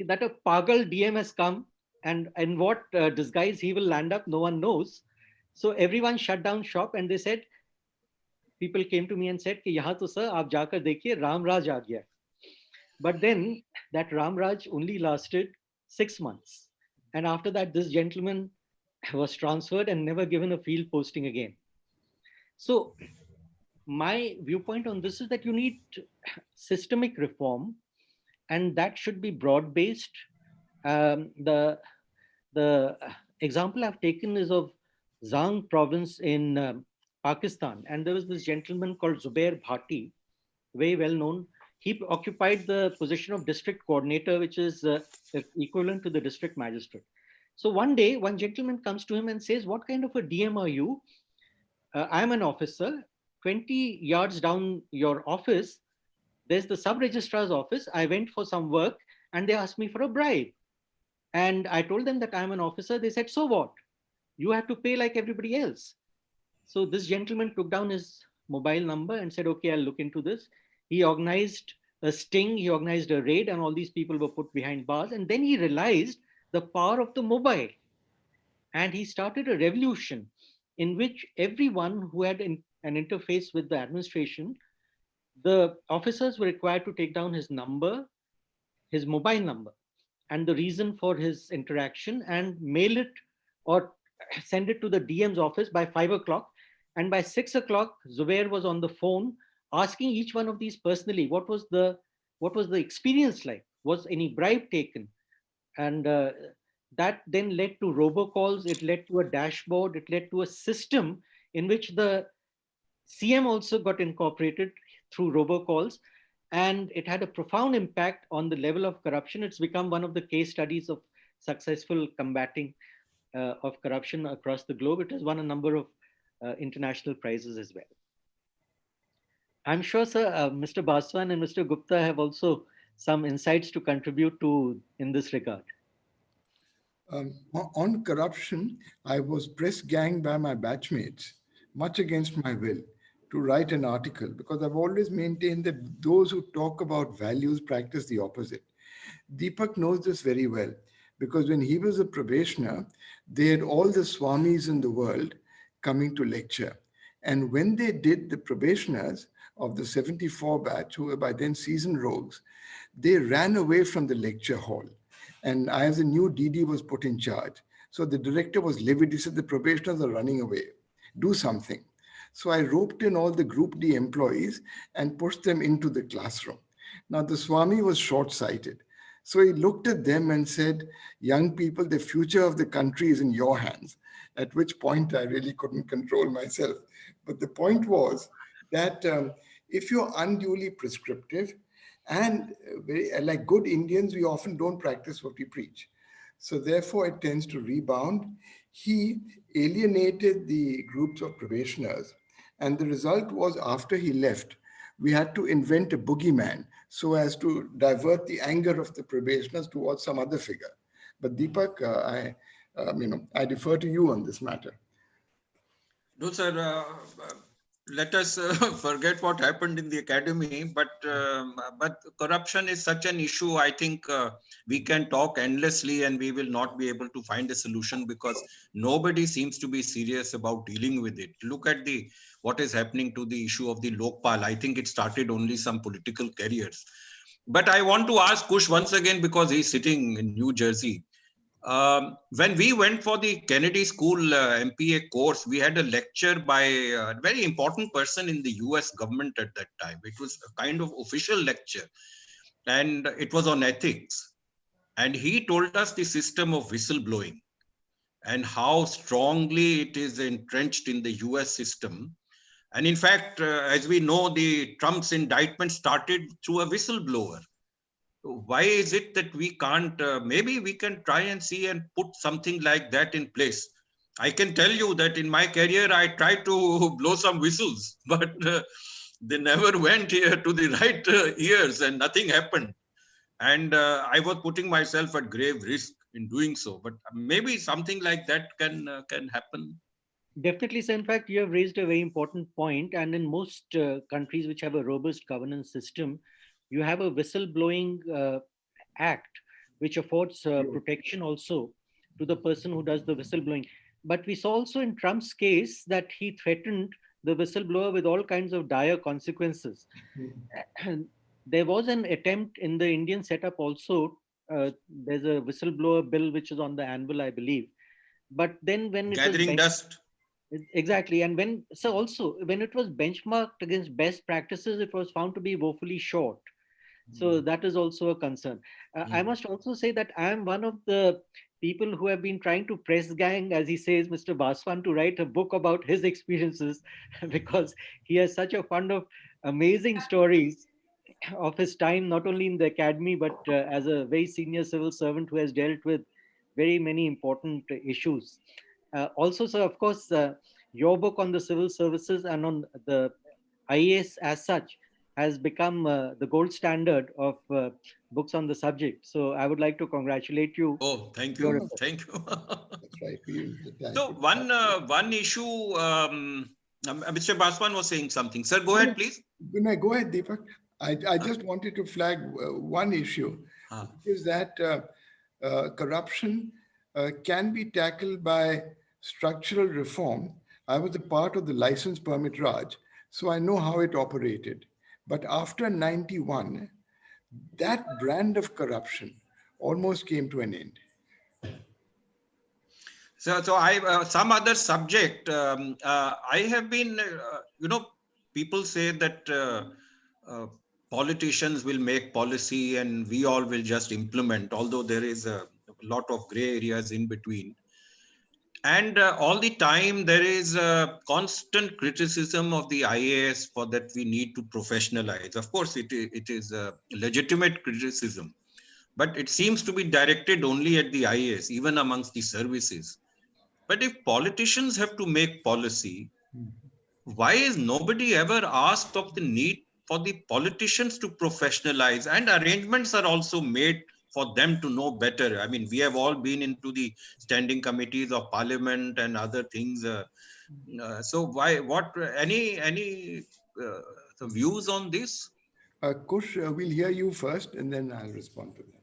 that a pagal DM has come, and in what disguise he will land up, no one knows. So everyone shut down shop, and they said, people came to me and said, कि यहाँ तो sir आप जाकर देखिए राम राज आ गया. But then that Ram Raj only lasted 6 months. And after that, this gentleman was transferred and never given a field posting again. So my viewpoint on this is that you need systemic reform, and that should be broad-based. The example I've taken is of Zang province in Pakistan. And there was this gentleman called Zubair Bhatti, very well known. He occupied the position of district coordinator, which is equivalent to the district magistrate. So one day, one gentleman comes to him and says, what kind of a DM are you? I'm an officer. 20 yards down your office, there's the sub-registrar's office. I went for some work and they asked me for a bribe. And I told them that I'm an officer. They said, so what? you have to pay like everybody else. So this gentleman took down his mobile number and said, okay, I'll look into this. He organized a sting, he organized a raid, and all these people were put behind bars. And then he realized the power of the mobile. And he started a revolution in which everyone who had an interface with the administration, the officers were required to take down his number, his mobile number, and the reason for his interaction, and mail it or send it to the DM's office by 5 o'clock. And by 6 o'clock, Zubair was on the phone asking each one of these personally, what was the experience like? Was any bribe taken? And that then led to robocalls. It led to a dashboard. It led to a system in which the CM also got incorporated through robocalls. And it had a profound impact on the level of corruption. It's become one of the case studies of successful combating of corruption across the globe. It has won a number of international prizes as well. I'm sure, sir, Mr. Baswan and Mr. Gupta have also some insights to contribute to in this regard. On corruption, I was press ganged by my batchmates, much against my will, to write an article, because I've always maintained that those who talk about values practice the opposite. Deepak knows this very well, because when he was a probationer, they had all the swamis in the world coming to lecture. And when they did, the probationers of the 74 batch, who were by then seasoned rogues, they ran away from the lecture hall. And I, as a new DD, was put in charge. So the director was livid. He said, the probationers are running away. Do something. So I roped in all the Group D employees and pushed them into the classroom. Now, the Swami was short-sighted. So he looked at them and said, young people, the future of the country is in your hands. At which point I really couldn't control myself. But the point was that if you're unduly prescriptive, and like good Indians, we often don't practice what we preach. So therefore, it tends to rebound. He alienated the groups of probationers. And the result was, after he left, we had to invent a boogeyman so as to divert the anger of the probationers towards some other figure. But Deepak, I defer to you on this matter. No, sir. Let us forget what happened in the academy, but corruption is such an issue. I think we can talk endlessly and we will not be able to find a solution, because nobody seems to be serious about dealing with it. Look at what is happening to the issue of the Lokpal. I think it started only some political careers. But I want to ask Kush once again, because he's sitting in New Jersey. When we went for the Kennedy School MPA course, we had a lecture by a very important person in the US government at that time. It was a kind of official lecture, and it was on ethics. And he told us the system of whistleblowing and how strongly it is entrenched in the US system. And in fact, as we know, the Trump's indictment started through a whistleblower. Why is it that we can't, maybe we can try and see and put something like that in place? I can tell you that in my career, I tried to blow some whistles, but they never went here to the right ears and nothing happened. And I was putting myself at grave risk in doing so, but maybe something like that can happen. Definitely, sir. In fact, you have raised a very important point. And in most countries which have a robust governance system, you have a whistleblowing act, which affords protection also to the person who does the whistleblowing. But we saw also in Trump's case that he threatened the whistleblower with all kinds of dire consequences. And there was an attempt in the Indian setup also. There's a whistleblower bill which is on the anvil, I believe. But then when gathering dust. Exactly. And when it was benchmarked against best practices, it was found to be woefully short. So that is also a concern. I must also say that I am one of the people who have been trying to press gang, as he says, Mr. Baswan, to write a book about his experiences, because he has such a fund of amazing stories of his time, not only in the academy, but as a very senior civil servant who has dealt with very many important issues. Also, sir, of course, your book on the civil services and on the IAS as such has become the gold standard of books on the subject. So I would like to congratulate you. Oh, thank you. Thank you. right. We use the tag. So one issue, Mr. Baswan was saying something. Sir, go ahead, please. Go ahead, Deepak. I just wanted to flag one issue, which is that corruption can be tackled by structural reform. I was a part of the license permit Raj, so I know how it operated. But after 91, that brand of corruption almost came to an end. So I some other subject. I have been, people say that politicians will make policy and we all will just implement, although there is a lot of gray areas in between. And all the time there is a constant criticism of the IAS for that we need to professionalize. Of course, it is a legitimate criticism, but it seems to be directed only at the IAS, even amongst the services. But if politicians have to make policy, why is nobody ever asked of the need for the politicians to professionalize, and arrangements are also made for them to know better? I mean, we have all been into the standing committees of parliament and other things. So any views on this? Kush, we'll hear you first and then I'll respond to that.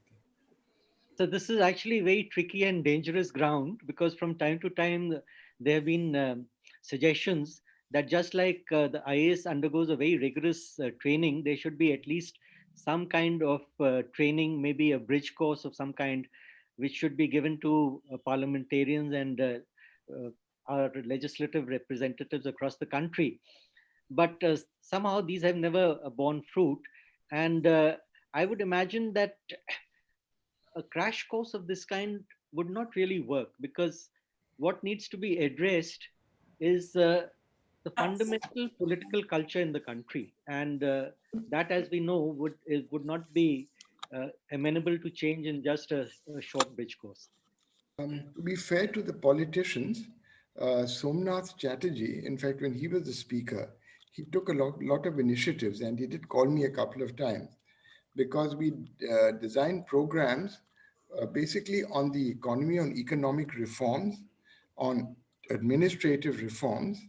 So this is actually very tricky and dangerous ground, because from time to time there have been suggestions that just like the IAS undergoes a very rigorous training, there should be at least some kind of training, maybe a bridge course of some kind, which should be given to parliamentarians and our legislative representatives across the country. But somehow these have never borne fruit. And I would imagine that a crash course of this kind would not really work, because what needs to be addressed is the fundamental political culture in the country, and that, as we know, would not be amenable to change in just a short bridge course. To be fair to the politicians, Somnath Chatterjee, in fact, when he was the speaker, he took a lot of initiatives, and he did call me a couple of times, because we designed programs basically on the economy, on economic reforms, on administrative reforms,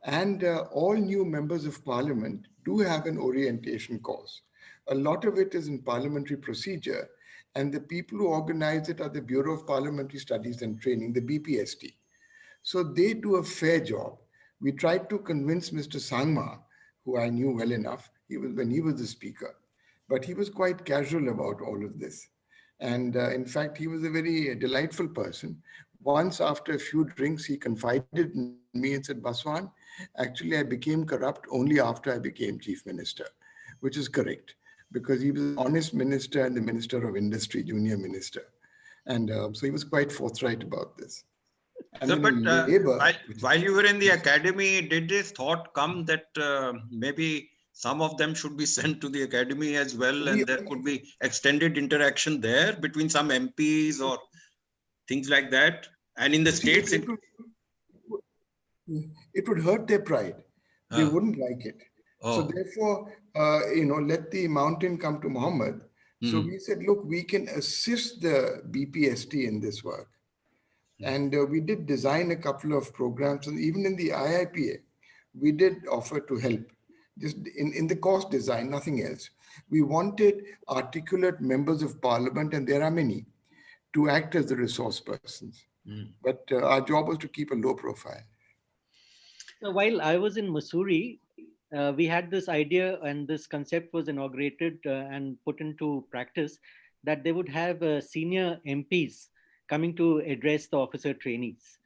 and all new members of parliament do have an orientation course. A lot of it is in parliamentary procedure, and the people who organize it are the Bureau of Parliamentary Studies and Training, the BPST. So they do a fair job. We tried to convince Mr. Sangma, who I knew well enough, when he was the speaker, but he was quite casual about all of this. And in fact, he was a very delightful person. Once after a few drinks, he confided in me and said, Baswan, actually I became corrupt only after I became chief minister, which is correct, because he was an honest minister and the minister of industry, junior minister. And so he was quite forthright about this. And So, but while you were in the academy, did this thought come that maybe some of them should be sent to the academy as well, and there could be extended interaction there between some MPs or things like that? And in the states, it would hurt their pride. They wouldn't like it. So therefore, let the mountain come to Muhammad. So we said, look, we can assist the BPST in this work. And we did design a couple of programs. And even in the IIPA, we did offer to help, just in the course design, nothing else. We wanted articulate members of parliament, and there are many, to act as the resource persons. But our job was to keep a low profile. So while I was in Missouri, we had this idea, and this concept was inaugurated and put into practice, that they would have senior MPs coming to address the officer trainees.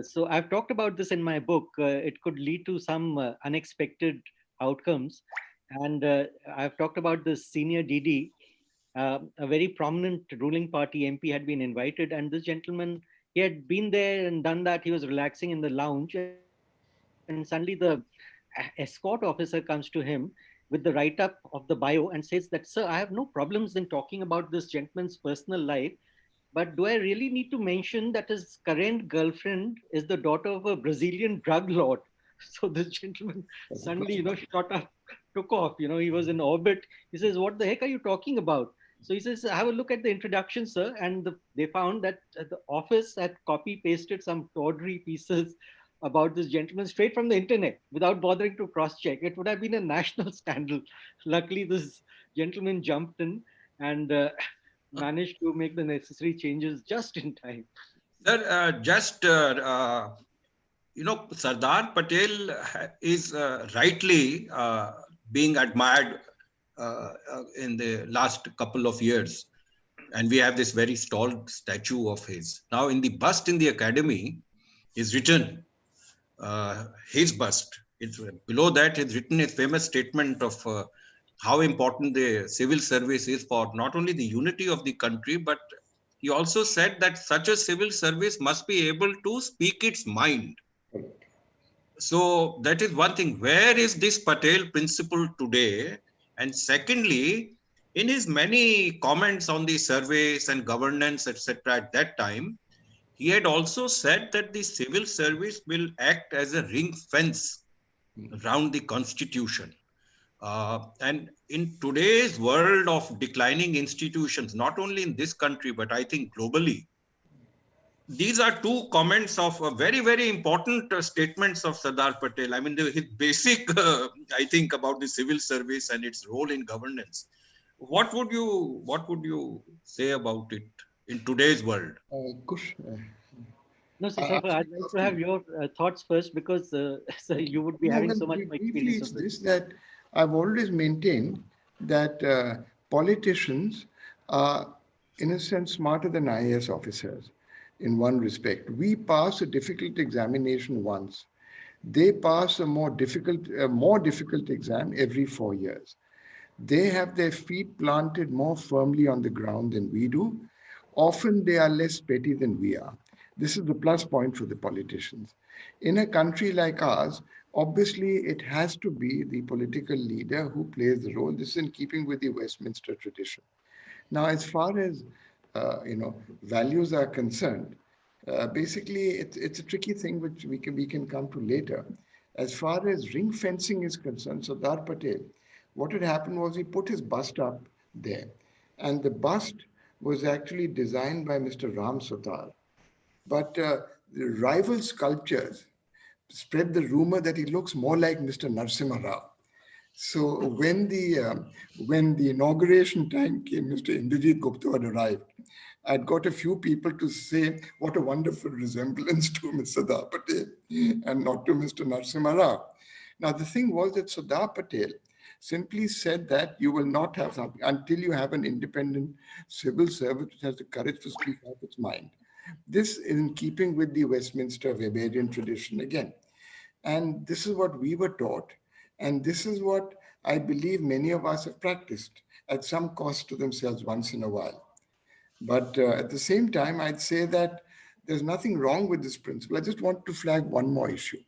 So I've talked about this in my book. It could lead to some unexpected outcomes. And I've talked about the senior DD. A very prominent ruling party MP had been invited, and this gentleman, he had been there and done that. He was relaxing in the lounge, and suddenly the escort officer comes to him with the write-up of the bio and says that, sir, I have no problems in talking about this gentleman's personal life, but do I really need to mention that his current girlfriend is the daughter of a Brazilian drug lord? So this gentleman suddenly, shot up, took off, he was in orbit. He says, what the heck are you talking about? So he says, have a look at the introduction, sir. And they found that the office had copy pasted some tawdry pieces about this gentleman straight from the internet without bothering to cross check. It would have been a national scandal. Luckily, this gentleman jumped in and managed to make the necessary changes just in time. Sir, Sardar Patel is rightly being admired in the last couple of years. And we have this very tall statue of his. Now, in the bust in the academy is written his bust. It's, below that is written his famous statement of how important the civil service is for not only the unity of the country, but he also said that such a civil service must be able to speak its mind. So that is one thing. Where is this Patel principle today? And secondly, in his many comments on the surveys and governance, etc., at that time, he had also said that the civil service will act as a ring fence around the constitution. And in today's world of declining institutions, not only in this country, but I think globally, these are two comments of very, very important statements of Sardar Patel. I mean, his basic, I think, about the civil service and its role in governance. What would you say about it in today's world? Kush, No, so Saiful, I'd like to have your thoughts first because so you would be no, having well, so much more briefly, experience it's of this. this that I've always maintained that politicians are, in a sense, smarter than IAS officers in one respect. We pass a difficult examination once. They pass a more difficult exam every 4 years. They have their feet planted more firmly on the ground than we do. Often they are less petty than we are. This is the plus point for the politicians. In a country like ours, obviously it has to be the political leader who plays the role. This is in keeping with the Westminster tradition. Now, as far as values are concerned, basically it's a tricky thing which we can come to later. As far as ring fencing is concerned, Sardar Patel, what had happened was he put his bust up there, and the bust was actually designed by Mr. Ram Sutar. But the rival sculptures spread the rumor that he looks more like Mr. Narasimha Rao. So when the inauguration time came, Mr. Indrajit Gupta had arrived. I'd got a few people to say what a wonderful resemblance to Mr. Sardar Patel and not to Mr. Narasimha Rao. Now the thing was that Sardar Patel simply said that you will not have something until you have an independent civil service which has the courage to speak out its mind. This is in keeping with the Westminster Weberian tradition again. And this is what we were taught. And this is what I believe many of us have practiced at some cost to themselves once in a while. But at the same time, I'd say that there's nothing wrong with this principle. I just want to flag one more issue.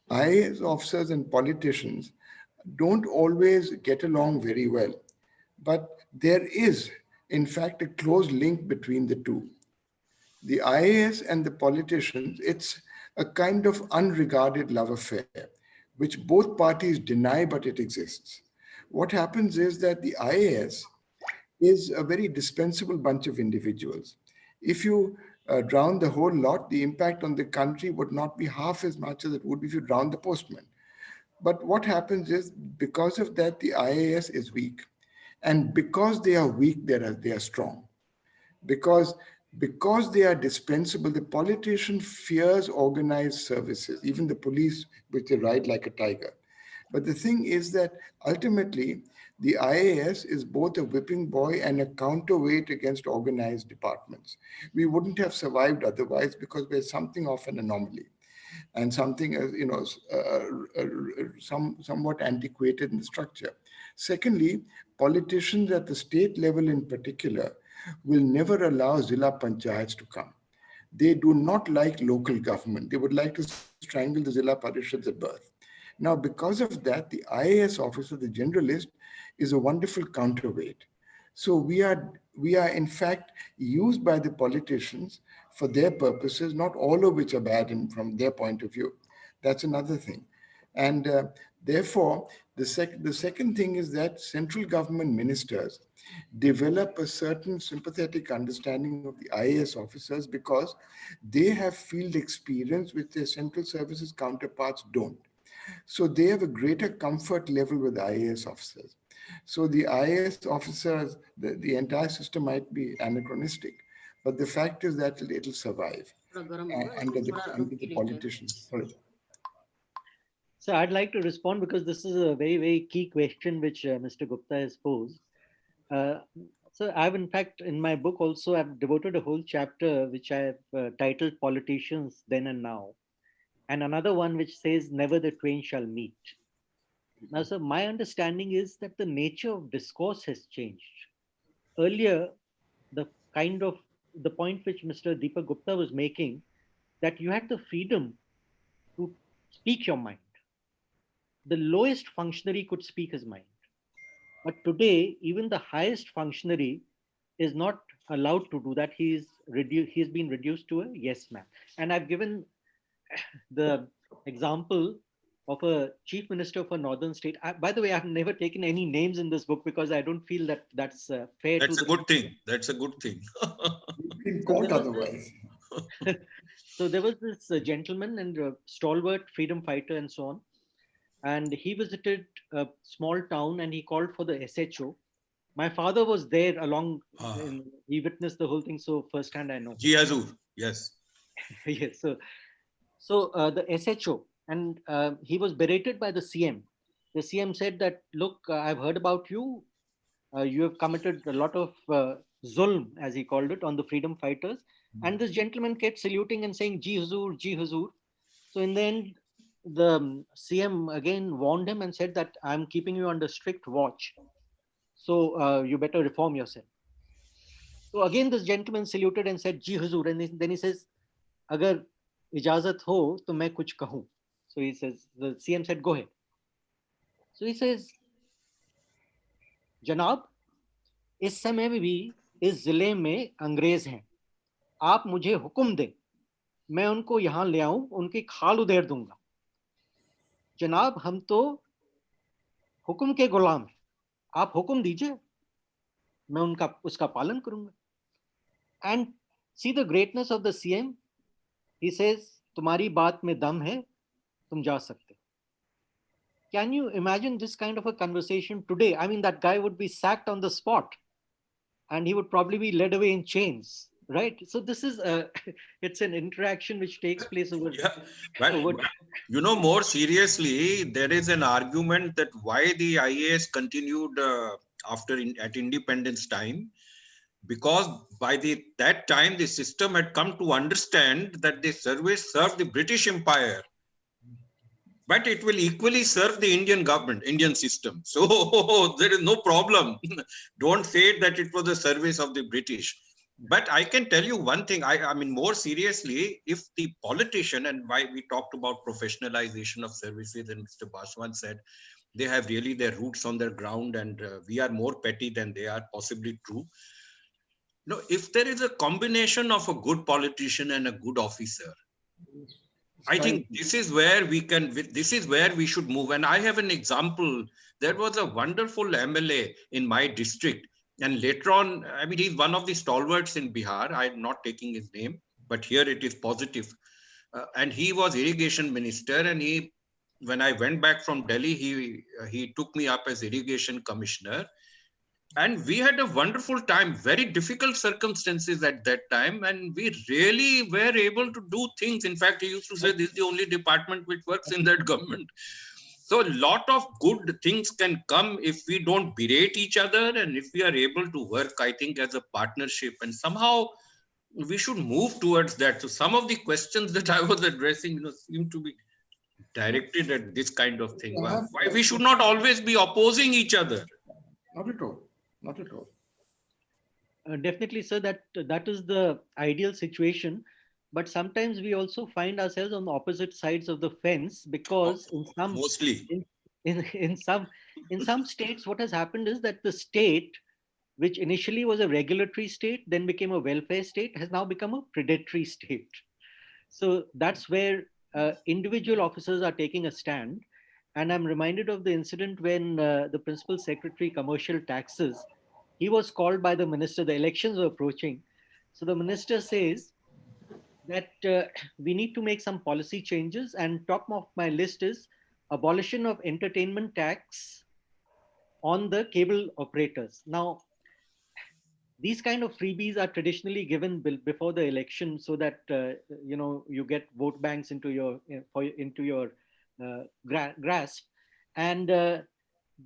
IAS officers and politicians don't always get along very well, but there is, in fact, a close link between the two. The IAS and the politicians, it's a kind of unregarded love affair, which both parties deny, but it exists. What happens is that the IAS is a very dispensable bunch of individuals. If you drown the whole lot, the impact on the country would not be half as much as it would if you drown the postman. But what happens is, because of that, the IAS is weak. And because they are weak, they are strong. Because they are dispensable, the politician fears organized services, even the police, which they ride like a tiger. But the thing is that ultimately, the IAS is both a whipping boy and a counterweight against organized departments. We wouldn't have survived otherwise because we're something of an anomaly and something, somewhat antiquated in the structure. Secondly, politicians at the state level in particular will never allow Zilla Panchayats to come. They do not like local government. They would like to strangle the Zilla Parishads at birth. Now, because of that, the IAS officer, the generalist, is a wonderful counterweight. So we are in fact used by the politicians for their purposes, not all of which are bad from their point of view. That's another thing. And Therefore, the second thing is that central government ministers develop a certain sympathetic understanding of the IAS officers because they have field experience which their central services counterparts don't. So they have a greater comfort level with the IAS officers. So the IAS officers, the entire system might be anachronistic, but the fact is that it'll survive under the politicians. Sorry. So I'd like to respond because this is a very, very key question which Mr. Gupta has posed. Uh, so I've, in fact, in my book also, I've devoted a whole chapter which I've titled Politicians Then and Now, and another one which says Never the Twain Shall Meet. Now, so my understanding is that the nature of discourse has changed. Earlier, the kind of the point which Mr. Deepak Gupta was making, that you had the freedom to speak your mind. The lowest functionary could speak his mind. But today, even the highest functionary is not allowed to do that. He's been reduced to a yes man. And I've given the example of a chief minister of a northern state. By the way, I've never taken any names in this book because I don't feel that that's fair. That's a good thing. That's a good thing. You've been caught otherwise. So there was this gentleman and stalwart freedom fighter and so on. And he visited a small town and he called for the SHO. My father was there along, he witnessed the whole thing. So firsthand, I know. Ji Hazur, yes. Yes. So the SHO, and he was berated by the CM. The CM said that, look, I've heard about you. You have committed a lot of zulm, as he called it, on the freedom fighters. And this gentleman kept saluting and saying, Ji Hazur, Ji Hazur. So in the end, the CM again warned him and said that I'm keeping you under strict watch. So you better reform yourself. So again, this gentleman saluted and said, Ji Hazur. And then he says, Agar ijazat ho, to main kuch kahun. So he says, the CM said, go ahead. So he says, जनाब, इस समय भी इस जिले में अंग्रेज हैं. आप मुझे हुक्म दें, मैं उनको यहाँ ले आऊं, उनकी खाल उधेड़ दूंगा. जनाब, हम तो हुक्म के गुलाम हैं. आप हुक्म दीजिए, मैं उसका पालन करूंगा. And see the greatness of the CM. He says, तुम्हारी बात में दम है, तुम जा सकते. Can you imagine this kind of a conversation today? I mean, that guy would be sacked on the spot and he would probably be led away in chains, right? So this is it's an interaction which takes place over. Yeah, but you know, more seriously, there is an argument that why the IAS continued at independence time, because by that time the system had come to understand that the service served the British Empire, but it will equally serve the Indian government, Indian system. So there is no problem. Don't say that it was the service of the British. But I can tell you one thing, I mean, more seriously, if the politician, and why we talked about professionalization of services, and Mr. Baswan said, they have really their roots on their ground and we are more petty than they are, possibly true. No, if there is a combination of a good politician and a good officer, I think this is where this is where we should move. And I have an example. There was a wonderful MLA in my district. And later on, I mean, he's one of the stalwarts in Bihar. I'm not taking his name, but here it is positive. And he was irrigation minister. And when I went back from Delhi, he took me up as irrigation commissioner. And we had a wonderful time, very difficult circumstances at that time. And we really were able to do things. In fact, he used to say, this is the only department which works in that government. So a lot of good things can come if we don't berate each other and if we are able to work, I think, as a partnership. And somehow we should move towards that. So some of the questions that I was addressing, seem to be directed at this kind of thing. Why we should not always be opposing each other. Not at all. Not at all. Definitely, sir, that is the ideal situation. But sometimes we also find ourselves on the opposite sides of the fence because in some states, what has happened is that the state, which initially was a regulatory state, then became a welfare state, has now become a predatory state. So that's where individual officers are taking a stand. And I'm reminded of the incident when the principal secretary, commercial taxes, he was called by the minister, the elections were approaching. So the minister says that we need to make some policy changes, and top of my list is abolition of entertainment tax on the cable operators. Now, these kind of freebies are traditionally given before the election so that you get vote banks into your grasp. And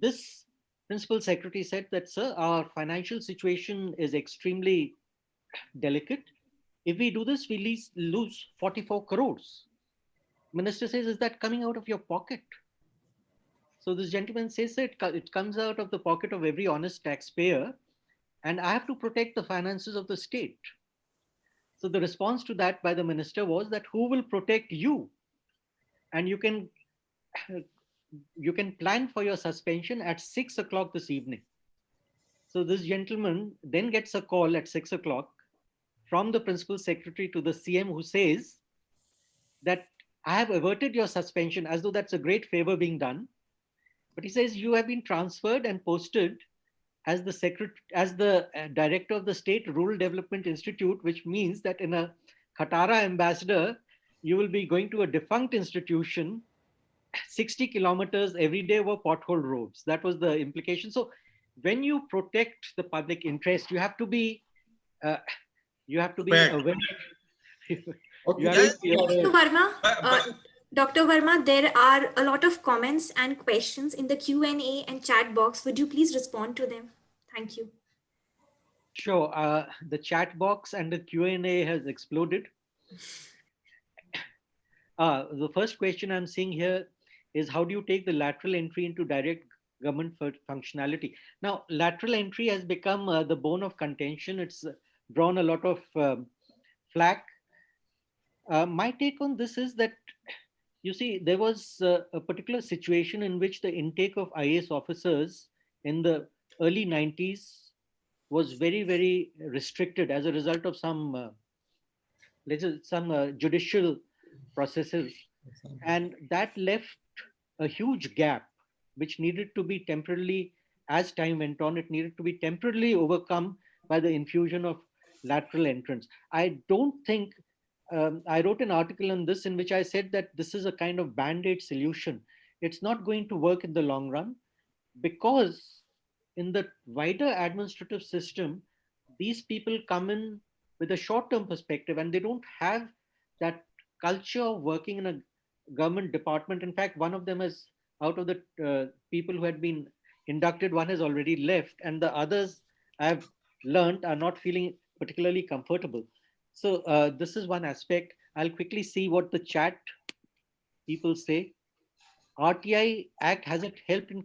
this principal secretary said that, sir, our financial situation is extremely delicate. If we do this, we lose 44 crores. Minister says, is that coming out of your pocket? So this gentleman says that it comes out of the pocket of every honest taxpayer, and I have to protect the finances of the state. So the response to that by the minister was that who will protect you? And you can plan for your suspension at 6 o'clock this evening. So this gentleman then gets a call at 6 o'clock from the principal secretary to the CM, who says that I have averted your suspension, as though that's a great favor being done. But he says you have been transferred and posted as the director of the State Rural Development Institute, which means that in a Khatara ambassador, you will be going to a defunct institution 60 kilometers every day over pothole roads. That was the implication. So when you protect the public interest, you have to be aware. Dr. Verma, Dr. Verma, there are a lot of comments and questions in the Q&A and chat box. Would you please respond to them? Thank you. Sure. The chat box and the Q&A has exploded. The first question I'm seeing here is, how do you take the lateral entry into direct government functionality? Now, lateral entry has become the bone of contention. It's drawn a lot of flack. My take on this is that, you see, there was a particular situation in which the intake of IAS officers in the early 90s was very, very restricted as a result of some judicial processes. And that left a huge gap, which needed to be temporarily, as time went on, it needed to be temporarily overcome by the infusion of lateral entrance. I don't think, I wrote an article on this in which I said that this is a kind of band-aid solution. It's not going to work in the long run, because in the wider administrative system, these people come in with a short-term perspective, and they don't have that culture of working in a government department. In fact, one of them is, out of the people who had been inducted, one has already left, and the others, I've learned, are not feeling particularly comfortable. So this is one aspect. I'll quickly see what the chat people say. RTI Act, has it helped in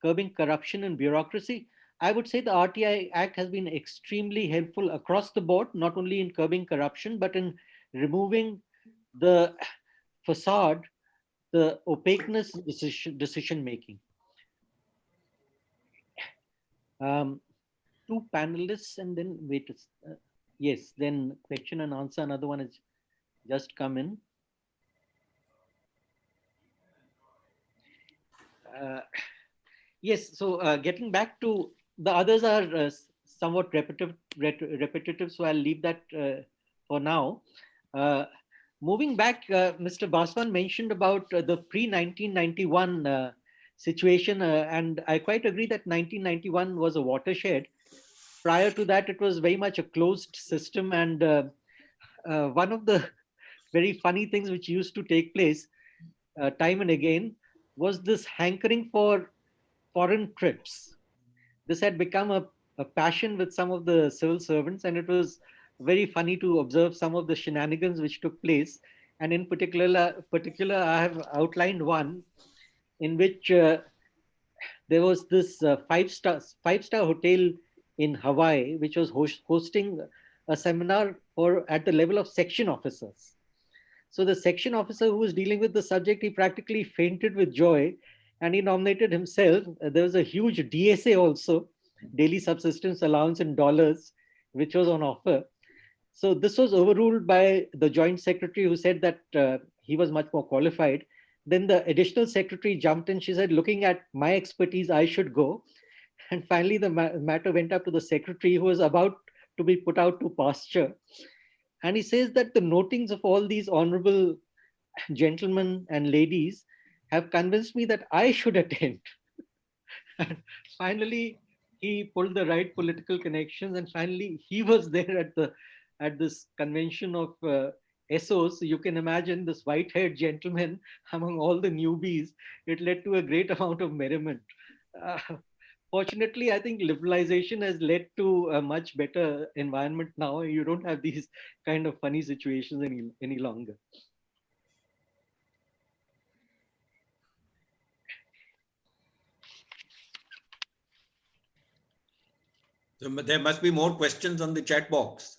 curbing corruption and bureaucracy? I would say the RTI Act has been extremely helpful across the board, not only in curbing corruption, but in removing the facade, the opaqueness decision making. Two panelists, and then wait. Yes, then question and answer. Another one has just come in. Yes, so getting back to the others are somewhat repetitive, so I'll leave that for now. Moving back, Mr. Baswan mentioned about the pre-1991 situation, and I quite agree that 1991 was a watershed. Prior to that, it was very much a closed system, and one of the very funny things which used to take place time and again was this hankering for foreign trips. This had become a passion with some of the civil servants, and it was very funny to observe some of the shenanigans which took place. And in particular, I have outlined one in which there was this five-star hotel in Hawaii, which was hosting a seminar at the level of section officers. So the section officer who was dealing with the subject, he practically fainted with joy, and he nominated himself. There was a huge DSA also, daily subsistence allowance in dollars, which was on offer. So this was overruled by the joint secretary, who said that he was much more qualified. Then the additional secretary jumped in. She said, looking at my expertise, I should go. And finally, the matter went up to the secretary, who was about to be put out to pasture. And he says that the notings of all these honorable gentlemen and ladies have convinced me that I should attend. And finally, he pulled the right political connections, and finally, he was there at this convention of SOs. So you can imagine this white-haired gentleman among all the newbies. It led to a great amount of merriment. Uh, Fortunately, I think liberalization has led to a much better environment now. You don't have these kind of funny situations any longer. So there must be more questions on the chat box.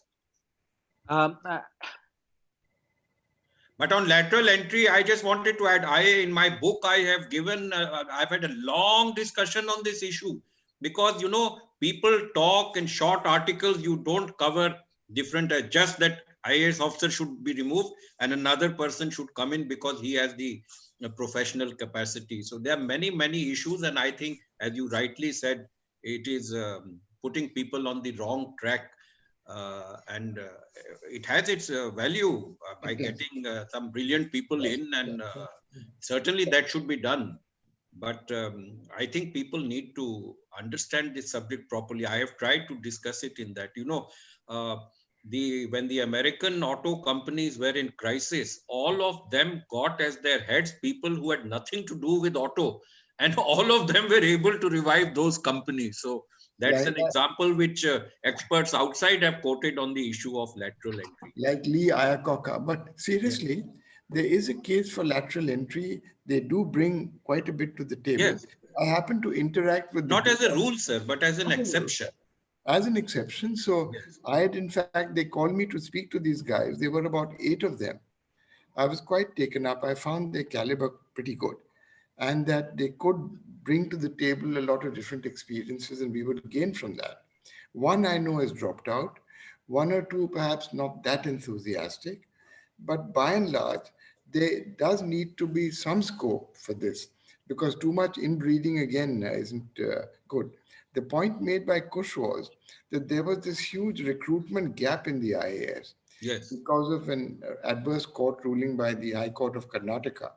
Um, But on lateral entry, I just wanted to add, in my book, I have given, I've had a long discussion on this issue, because, you know, people talk in short articles, you don't cover different, just that IAS officer should be removed and another person should come in because he has the professional capacity. So there are many, many issues. And I think, as you rightly said, it is putting people on the wrong track. And it has its value by getting some brilliant people in, and certainly that should be done. But I think people need to understand this subject properly. I have tried to discuss it in that, you know, when the American auto companies were in crisis, all of them got as their heads people who had nothing to do with auto, and all of them were able to revive those companies. So that's Like, an example which experts outside have quoted on the issue of lateral entry. like Lee Iacocca. But seriously, there is a case for lateral entry. They do bring quite a bit to the table. Yes. I happen to interact with Not as a rule, sir, but as an exception. As an exception. So Yes. I had, in fact, they called me to speak to these guys. There were about 8 of them. I was quite taken up. I found their caliber pretty good, and that they could bring to the table a lot of different experiences, and we would gain from that. One I know has dropped out, one or two perhaps not that enthusiastic, but by and large, there does need to be some scope for this, because too much inbreeding again isn't good. The point made by Kush was that there was this huge recruitment gap in the IAS Yes. because of an adverse court ruling by the High Court of Karnataka,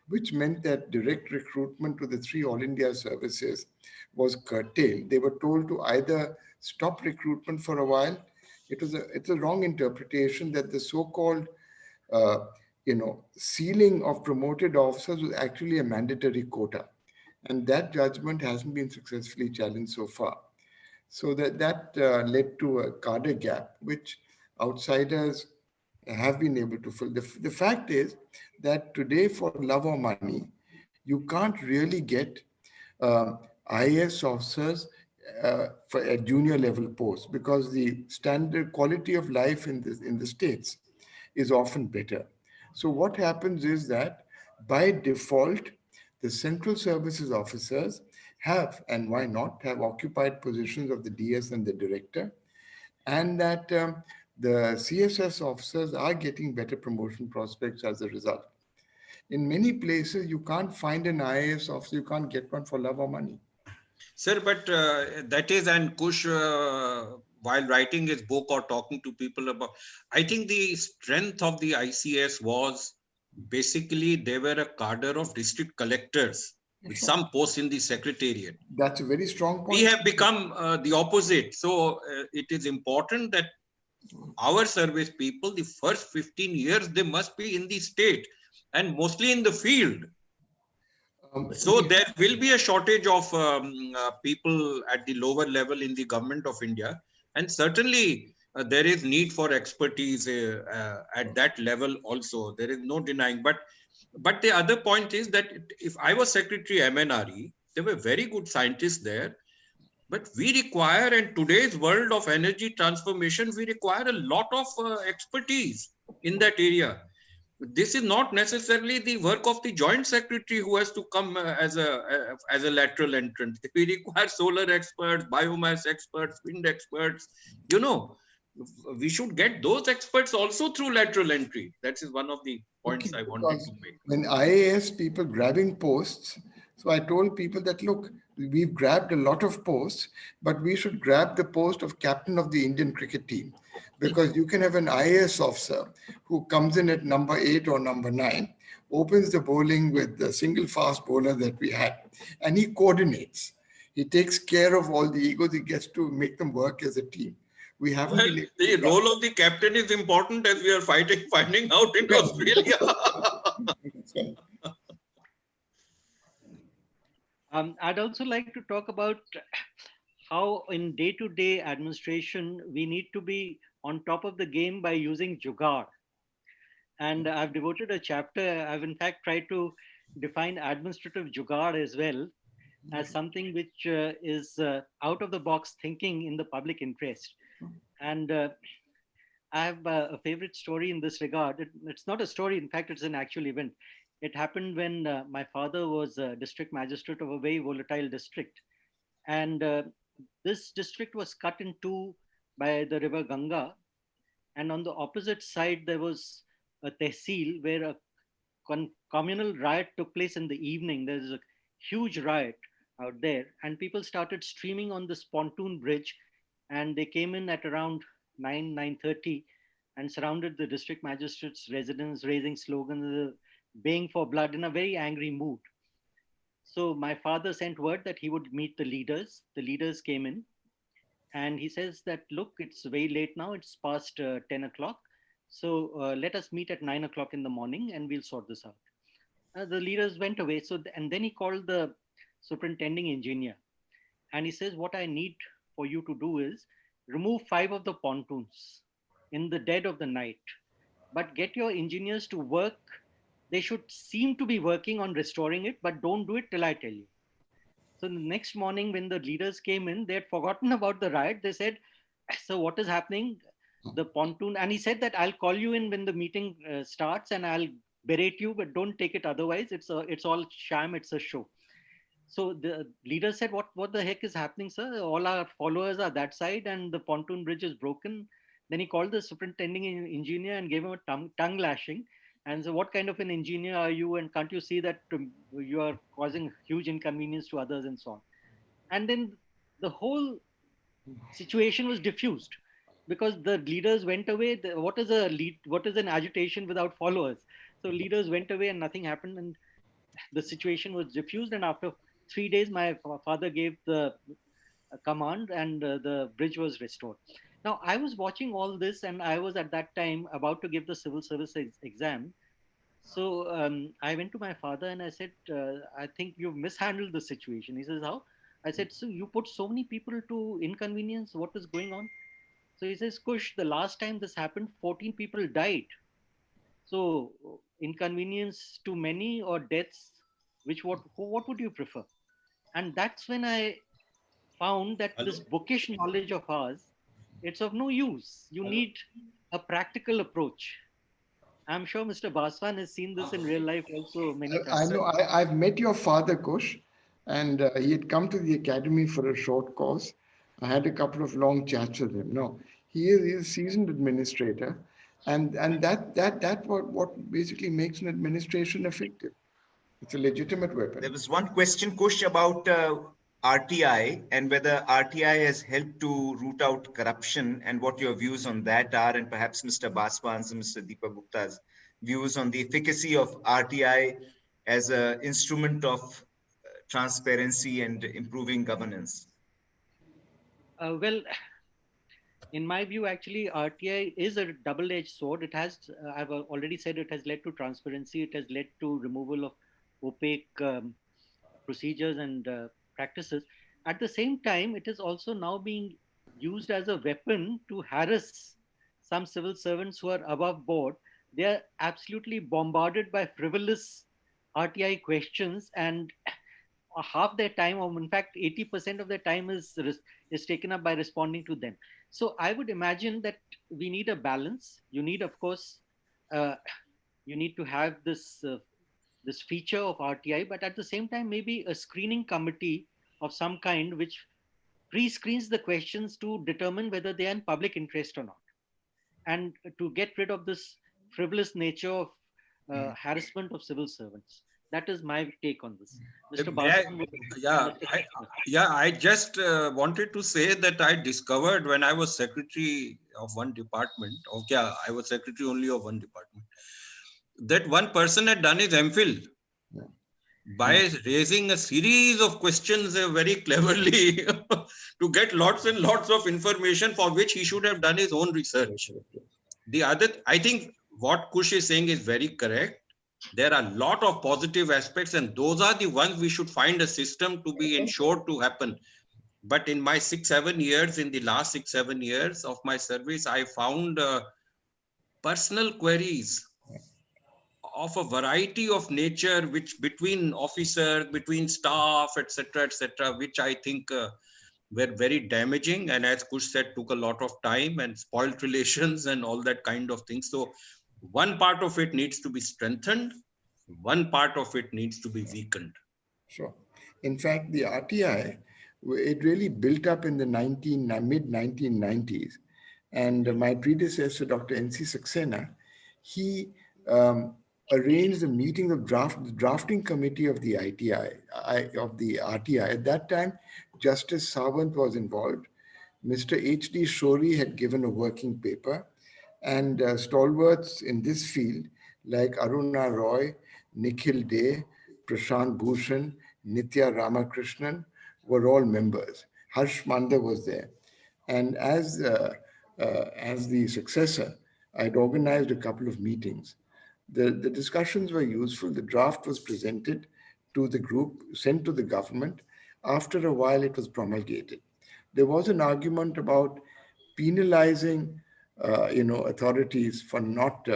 which meant that direct recruitment to the 3 All India services was curtailed. They were told to either stop recruitment for a while. It's a wrong interpretation that the so-called ceiling of promoted officers was actually a mandatory quota, and that judgment hasn't been successfully challenged so far. So that led to a cadre gap, which outsiders have been able to fill. The fact is that today, for love or money, you can't really get IAS officers for a junior level post, because the standard quality of life in the states is often better. So what happens is that by default, the central services officers have, and why not, have occupied positions of the DS and the director, and that the CSS officers are getting better promotion prospects as a result. In many places, you can't find an IAS officer, you can't get one for love or money. Sir, but that is, and Kush, while writing his book or talking to people about, I think the strength of the ICS was basically they were a cadre of district collectors with some posts in the secretariat. That's a very strong point. We have become the opposite. So it is important that our service people, the first 15 years, they must be in the state and mostly in the field. So there will be a shortage of people at the lower level in the government of India. And certainly there is need for expertise at that level also. There is no denying. But the other point is that if I was Secretary MNRE, there were very good scientists there. But we require, in today's world of energy transformation, we require a lot of expertise in that area. This is not necessarily the work of the joint secretary who has to come as a lateral entrant. We require solar experts, biomass experts, wind experts. You know, we should get those experts also through lateral entry. That is one of the points Okay, I wanted because to make. when IAS people grabbing posts, so I told people that, look, we've grabbed a lot of posts, but we should grab the post of captain of the Indian cricket team, because you can have an IAS officer who comes in at number 8 or number 9, opens the bowling with the single fast bowler that we had, and he coordinates. He takes care of all the egos. He gets to make them work as a team. We haven't Well, been able the to do role of the captain is important, as we are finding out in that. Australia. That's right. I'd also like to talk about how in day-to-day administration, we need to be on top of the game by using jugaad. And I've devoted a chapter, I've in fact tried to define administrative jugaad as well as something which is out of the box thinking in the public interest. And I have a favorite story in this regard. It's not a story, in fact, it's an actual event. It happened when my father was a district magistrate of a very volatile district. And this district was cut in two by the river Ganga. And on the opposite side, there was a tehsil where a communal riot took place in the evening. There's a huge riot out there, and people started streaming on this pontoon bridge, and they came in at around 9:30 and surrounded the district magistrate's residence, raising slogans, baying for blood in a very angry mood. So my father sent word that he would meet the leaders. The leaders came in, and he says that, look, it's very late now, it's past 10 o'clock, so let us meet at 9 o'clock in the morning and we'll sort this out. The leaders went away. And then he called the superintending engineer, and he says, what I need for you to do is remove 5 of the pontoons in the dead of the night, but get your engineers to work. They should seem to be working on restoring it, but don't do it till I tell you. So the next morning, when the leaders came in, they had forgotten about the riot. They said, so what is happening? The pontoon. And he said that I'll call you in when the meeting starts and I'll berate you, but don't take it otherwise. It's all sham. It's a show. So the leader said, what the heck is happening, sir? All our followers are that side and the pontoon bridge is broken. Then he called the superintending engineer and gave him a tongue lashing. And so what kind of an engineer are you? And can't you see that you are causing huge inconvenience to others and so on? And then the whole situation was diffused because the leaders went away. What is an agitation without followers? So leaders went away and nothing happened. And the situation was diffused. And after 3 days, my father gave the command and the bridge was restored. Now, I was watching all this and I was at that time about to give the civil service exam. So I went to my father and I said, I think you've mishandled the situation. He says, how? I said, so you put so many people to inconvenience. What is going on? So he says, Kush, the last time this happened, 14 people died. So inconvenience to many or deaths, what would you prefer? And that's when I found that this bookish knowledge of ours, it's of no use. You need a practical approach. I'm sure Mr. Baswan has seen this in real life also many I times. know. I've met your father, Kush, and he had come to the academy for a short course. I had a couple of long chats with him. No, he's a seasoned administrator, and that what basically makes an administration effective. It's a legitimate weapon. There was one question, Kush, about RTI and whether RTI has helped to root out corruption and what your views on that are, and perhaps Mr. Baswan's and Mr. Deepak Gupta's views on the efficacy of RTI as an instrument of transparency and improving governance. Well, in my view, actually, RTI is a double-edged sword. It has, I've already said, it has led to transparency. It has led to removal of opaque procedures and practices. At the same time, it is also now being used as a weapon to harass some civil servants who are above board. They are absolutely bombarded by frivolous RTI questions, and half their time, or in fact 80% of their time, is taken up by responding to them. So I would imagine that we need a balance. You need, of course, you need to have this feature of RTI, but at the same time, maybe a screening committee of some kind which pre-screens the questions to determine whether they are in public interest or not. and to get rid of this frivolous nature of harassment of civil servants. That is my take on this. Mr. Baswan would Yeah, I just wanted to say that I discovered when I was secretary of one department. Okay, I was secretary only of one department. That one person had done his MPhil by raising a series of questions very cleverly to get lots and lots of information for which he should have done his own research. The other, I think what Kush is saying is very correct. There are a lot of positive aspects, and those are the ones we should find a system to be ensured to happen. But in my 6-7 years, in the last 6-7 years of my service, I found personal queries of a variety of nature, which between officers, between staff, etc., which I think were very damaging, and as Kush said, took a lot of time and spoiled relations and all that kind of thing. So one part of it needs to be strengthened, one part of it needs to be weakened. Sure. In fact, the RTI, it really built up in the mid-1990s. And my predecessor, Dr. N.C. Saxena, he arranged a meeting of the drafting committee of the RTI. At that time, Justice Sawant was involved. Mr. H.D. Shori had given a working paper, and stalwarts in this field like Aruna Roy, Nikhil Dey, Prashant Bhushan, Nitya Ramakrishnan were all members. Harsh Manda was there. And as the successor, I'd organized a couple of meetings. The discussions were useful. The draft was presented to the group, sent to the government. After a while, it was promulgated. There was an argument about penalizing authorities for not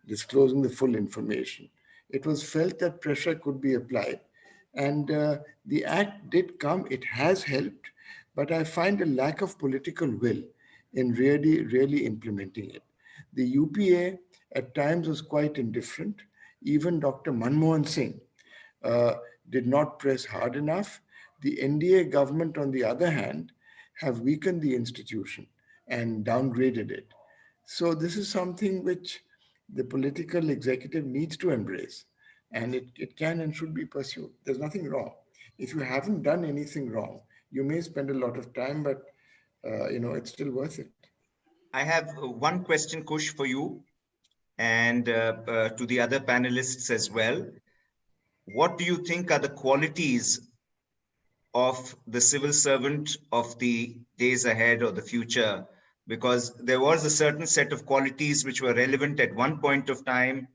disclosing the full information. It was felt that pressure could be applied. And the act did come, it has helped, but I find a lack of political will in really implementing it. The UPA at times was quite indifferent. Even Dr. Manmohan Singh did not press hard enough. The NDA government, on the other hand, have weakened the institution and downgraded it. So this is something which the political executive needs to embrace, and it can and should be pursued. There's nothing wrong. If you haven't done anything wrong, you may spend a lot of time, but it's still worth it. I have one question, Kush, for you and to the other panelists as well. What do you think are the qualities of the civil servant of the days ahead or the future? Because there was a certain set of qualities which were relevant at one point of time,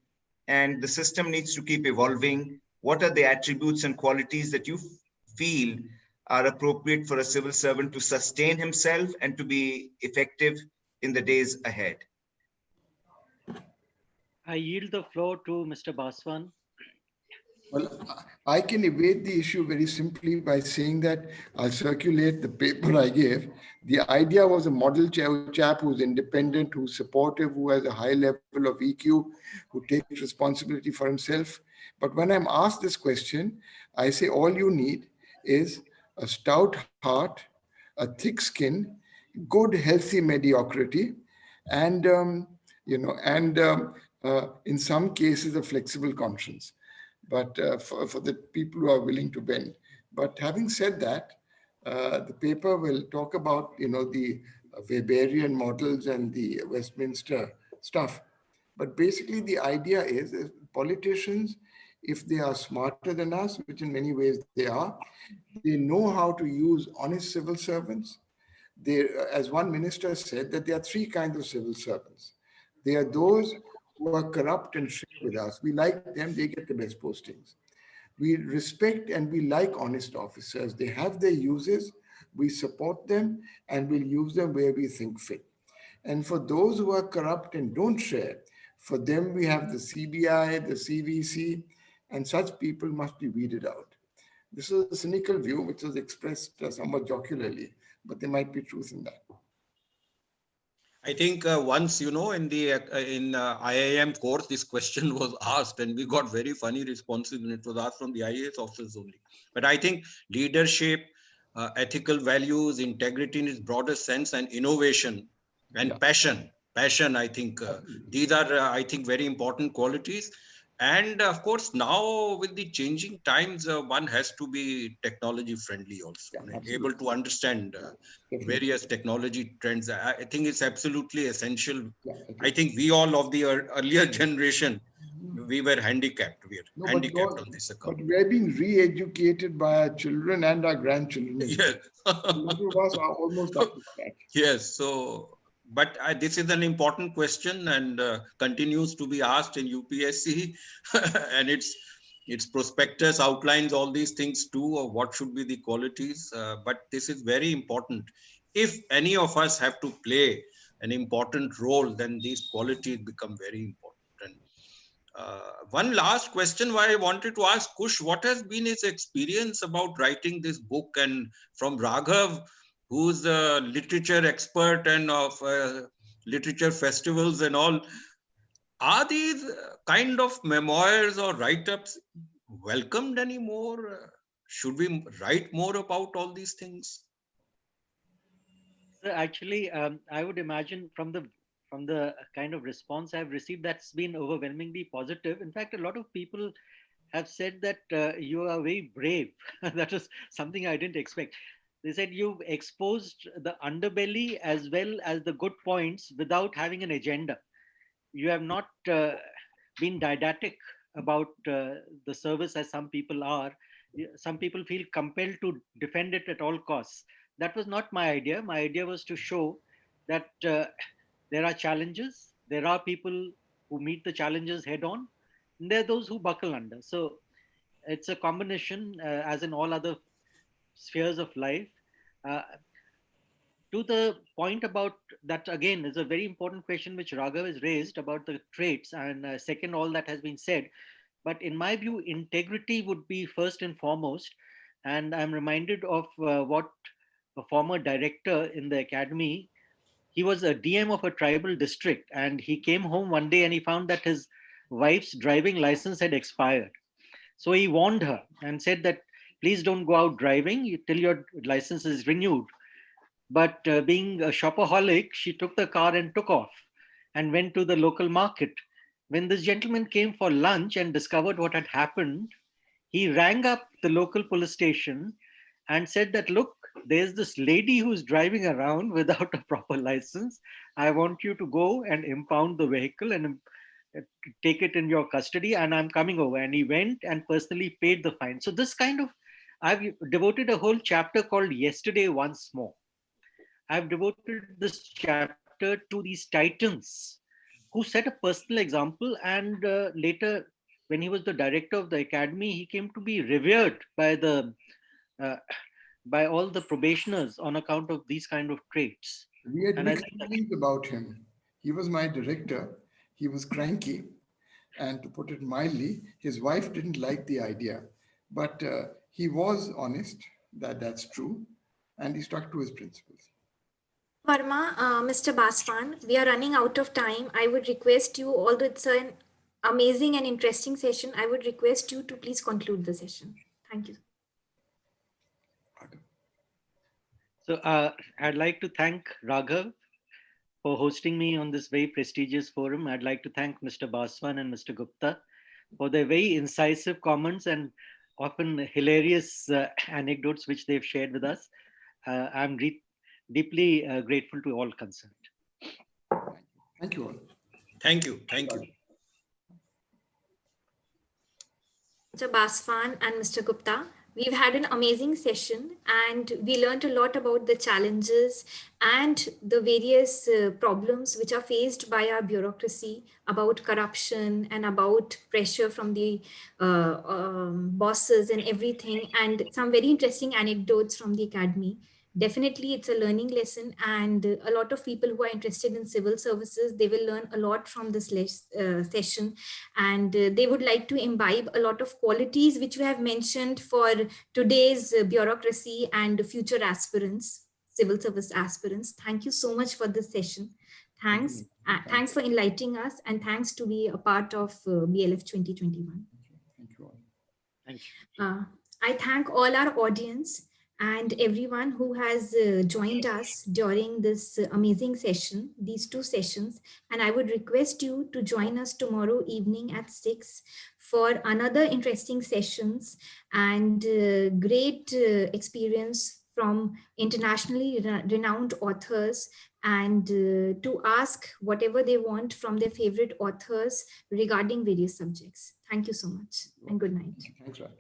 and the system needs to keep evolving. What are the attributes and qualities that you feel are appropriate for a civil servant to sustain himself and to be effective in the days ahead? I yield the floor to Mr. Baswan. Well, I can evade the issue very simply by saying that I'll circulate the paper I gave. The idea was a model chap who's independent, who's supportive, who has a high level of EQ, who takes responsibility for himself. But when I'm asked this question, I say all you need is a stout heart, a thick skin, good, healthy mediocrity, and in some cases, a flexible conscience. But for the people who are willing to bend. But having said that, the paper will talk about the Weberian models and the Westminster stuff. But basically, the idea is politicians, if they are smarter than us, which in many ways they are, they know how to use honest civil servants. They, as one minister said, that there are three kinds of civil servants. They are those who are corrupt and share with us. We like them, they get the best postings. We respect and we like honest officers. They have their uses, we support them, and we'll use them where we think fit. And for those who are corrupt and don't share, for them we have the CBI, the CVC, and such people must be weeded out. This is a cynical view which was expressed somewhat jocularly, but there might be truth in that. I think once, in the IIM course, this question was asked and we got very funny responses, and it was asked from the IAS officers only. But I think leadership, ethical values, integrity in its broader sense, and innovation and passion passion. I think these are, I think, very important qualities. And of course, now with the changing times, one has to be technology friendly also, able to understand various technology trends. I think it's absolutely essential. I think we all of the earlier generation, we were handicapped. We are handicapped on this account. But we're being re-educated by our children and our grandchildren. Yes. A lot of us are almost up to scratch. Yes. So, but this is an important question and continues to be asked in UPSC, and its prospectus outlines all these things too, of what should be the qualities. But this is very important. If any of us have to play an important role, then these qualities become very important. And one last question why I wanted to ask Kush, what has been his experience about writing this book? And from Raghav, who's a literature expert and of literature festivals and all, are these kind of memoirs or write-ups welcomed anymore? Should we write more about all these things? Actually, I would imagine from the kind of response I've received, that's been overwhelmingly positive. In fact, a lot of people have said that you are very brave. That was something I didn't expect. They said you've exposed the underbelly as well as the good points without having an agenda. You have not been didactic about the service as some people are. Some people feel compelled to defend it at all costs. That was not my idea. My idea was to show that there are challenges. There are people who meet the challenges head on. And there are those who buckle under. So it's a combination, as in all other spheres of life. Uh, to the point about that, again, is a very important question which Raghav has raised about the traits, and second all that has been said. But in my view, integrity would be first and foremost. And I'm reminded of what a former director in the academy, he was a DM of a tribal district, and he came home one day and he found that his wife's driving license had expired. So he warned her and said that please don't go out driving till your license is renewed. But being a shopaholic, she took the car and took off and went to the local market. When this gentleman came for lunch and discovered what had happened, he rang up the local police station and said that, look, there's this lady who's driving around without a proper license. I want you to go and impound the vehicle and take it in your custody, and I'm coming over. And he went and personally paid the fine. So this kind of, I've devoted a whole chapter called Yesterday Once More. I've devoted this chapter to these titans who set a personal example, and later, when he was the director of the academy, he came to be revered by the by all the probationers on account of these kind of traits. We had And mixed feelings about him. He was my director. He was cranky, and to put it mildly, his wife didn't like the idea. But he was honest. That's true, and he stuck to his principles. Parma, Mr. Baswan, we are running out of time. I would request you, although it's an amazing and interesting session, I would request you to please conclude the session. Thank you. So I'd like to thank Raghav for hosting me on this very prestigious forum. I'd like to thank Mr. Baswan and Mr. Gupta for their very incisive comments and often hilarious anecdotes which they've shared with us. I'm deeply grateful to all concerned. Thank you all. Thank you. Thank you. Mr. Baswan and Mr. Gupta, we've had an amazing session and we learned a lot about the challenges and the various problems which are faced by our bureaucracy, about corruption and about pressure from the bosses and everything, and some very interesting anecdotes from the academy. Definitely it's a learning lesson, and a lot of people who are interested in civil services, they will learn a lot from this session, and they would like to imbibe a lot of qualities which we have mentioned for today's bureaucracy and future aspirants, civil service aspirants. Thank you so much for this session. Thanks. Thanks for enlightening us, and thanks to be a part of BLF 2021. Thank you all. Thank you. I thank all our audience, and everyone who has joined us during this amazing session, these two sessions. And I would request you to join us tomorrow evening at 6 for another interesting sessions and great experience from internationally renowned authors, and to ask whatever they want from their favorite authors regarding various subjects. Thank you so much and good night. Thanks, Raj.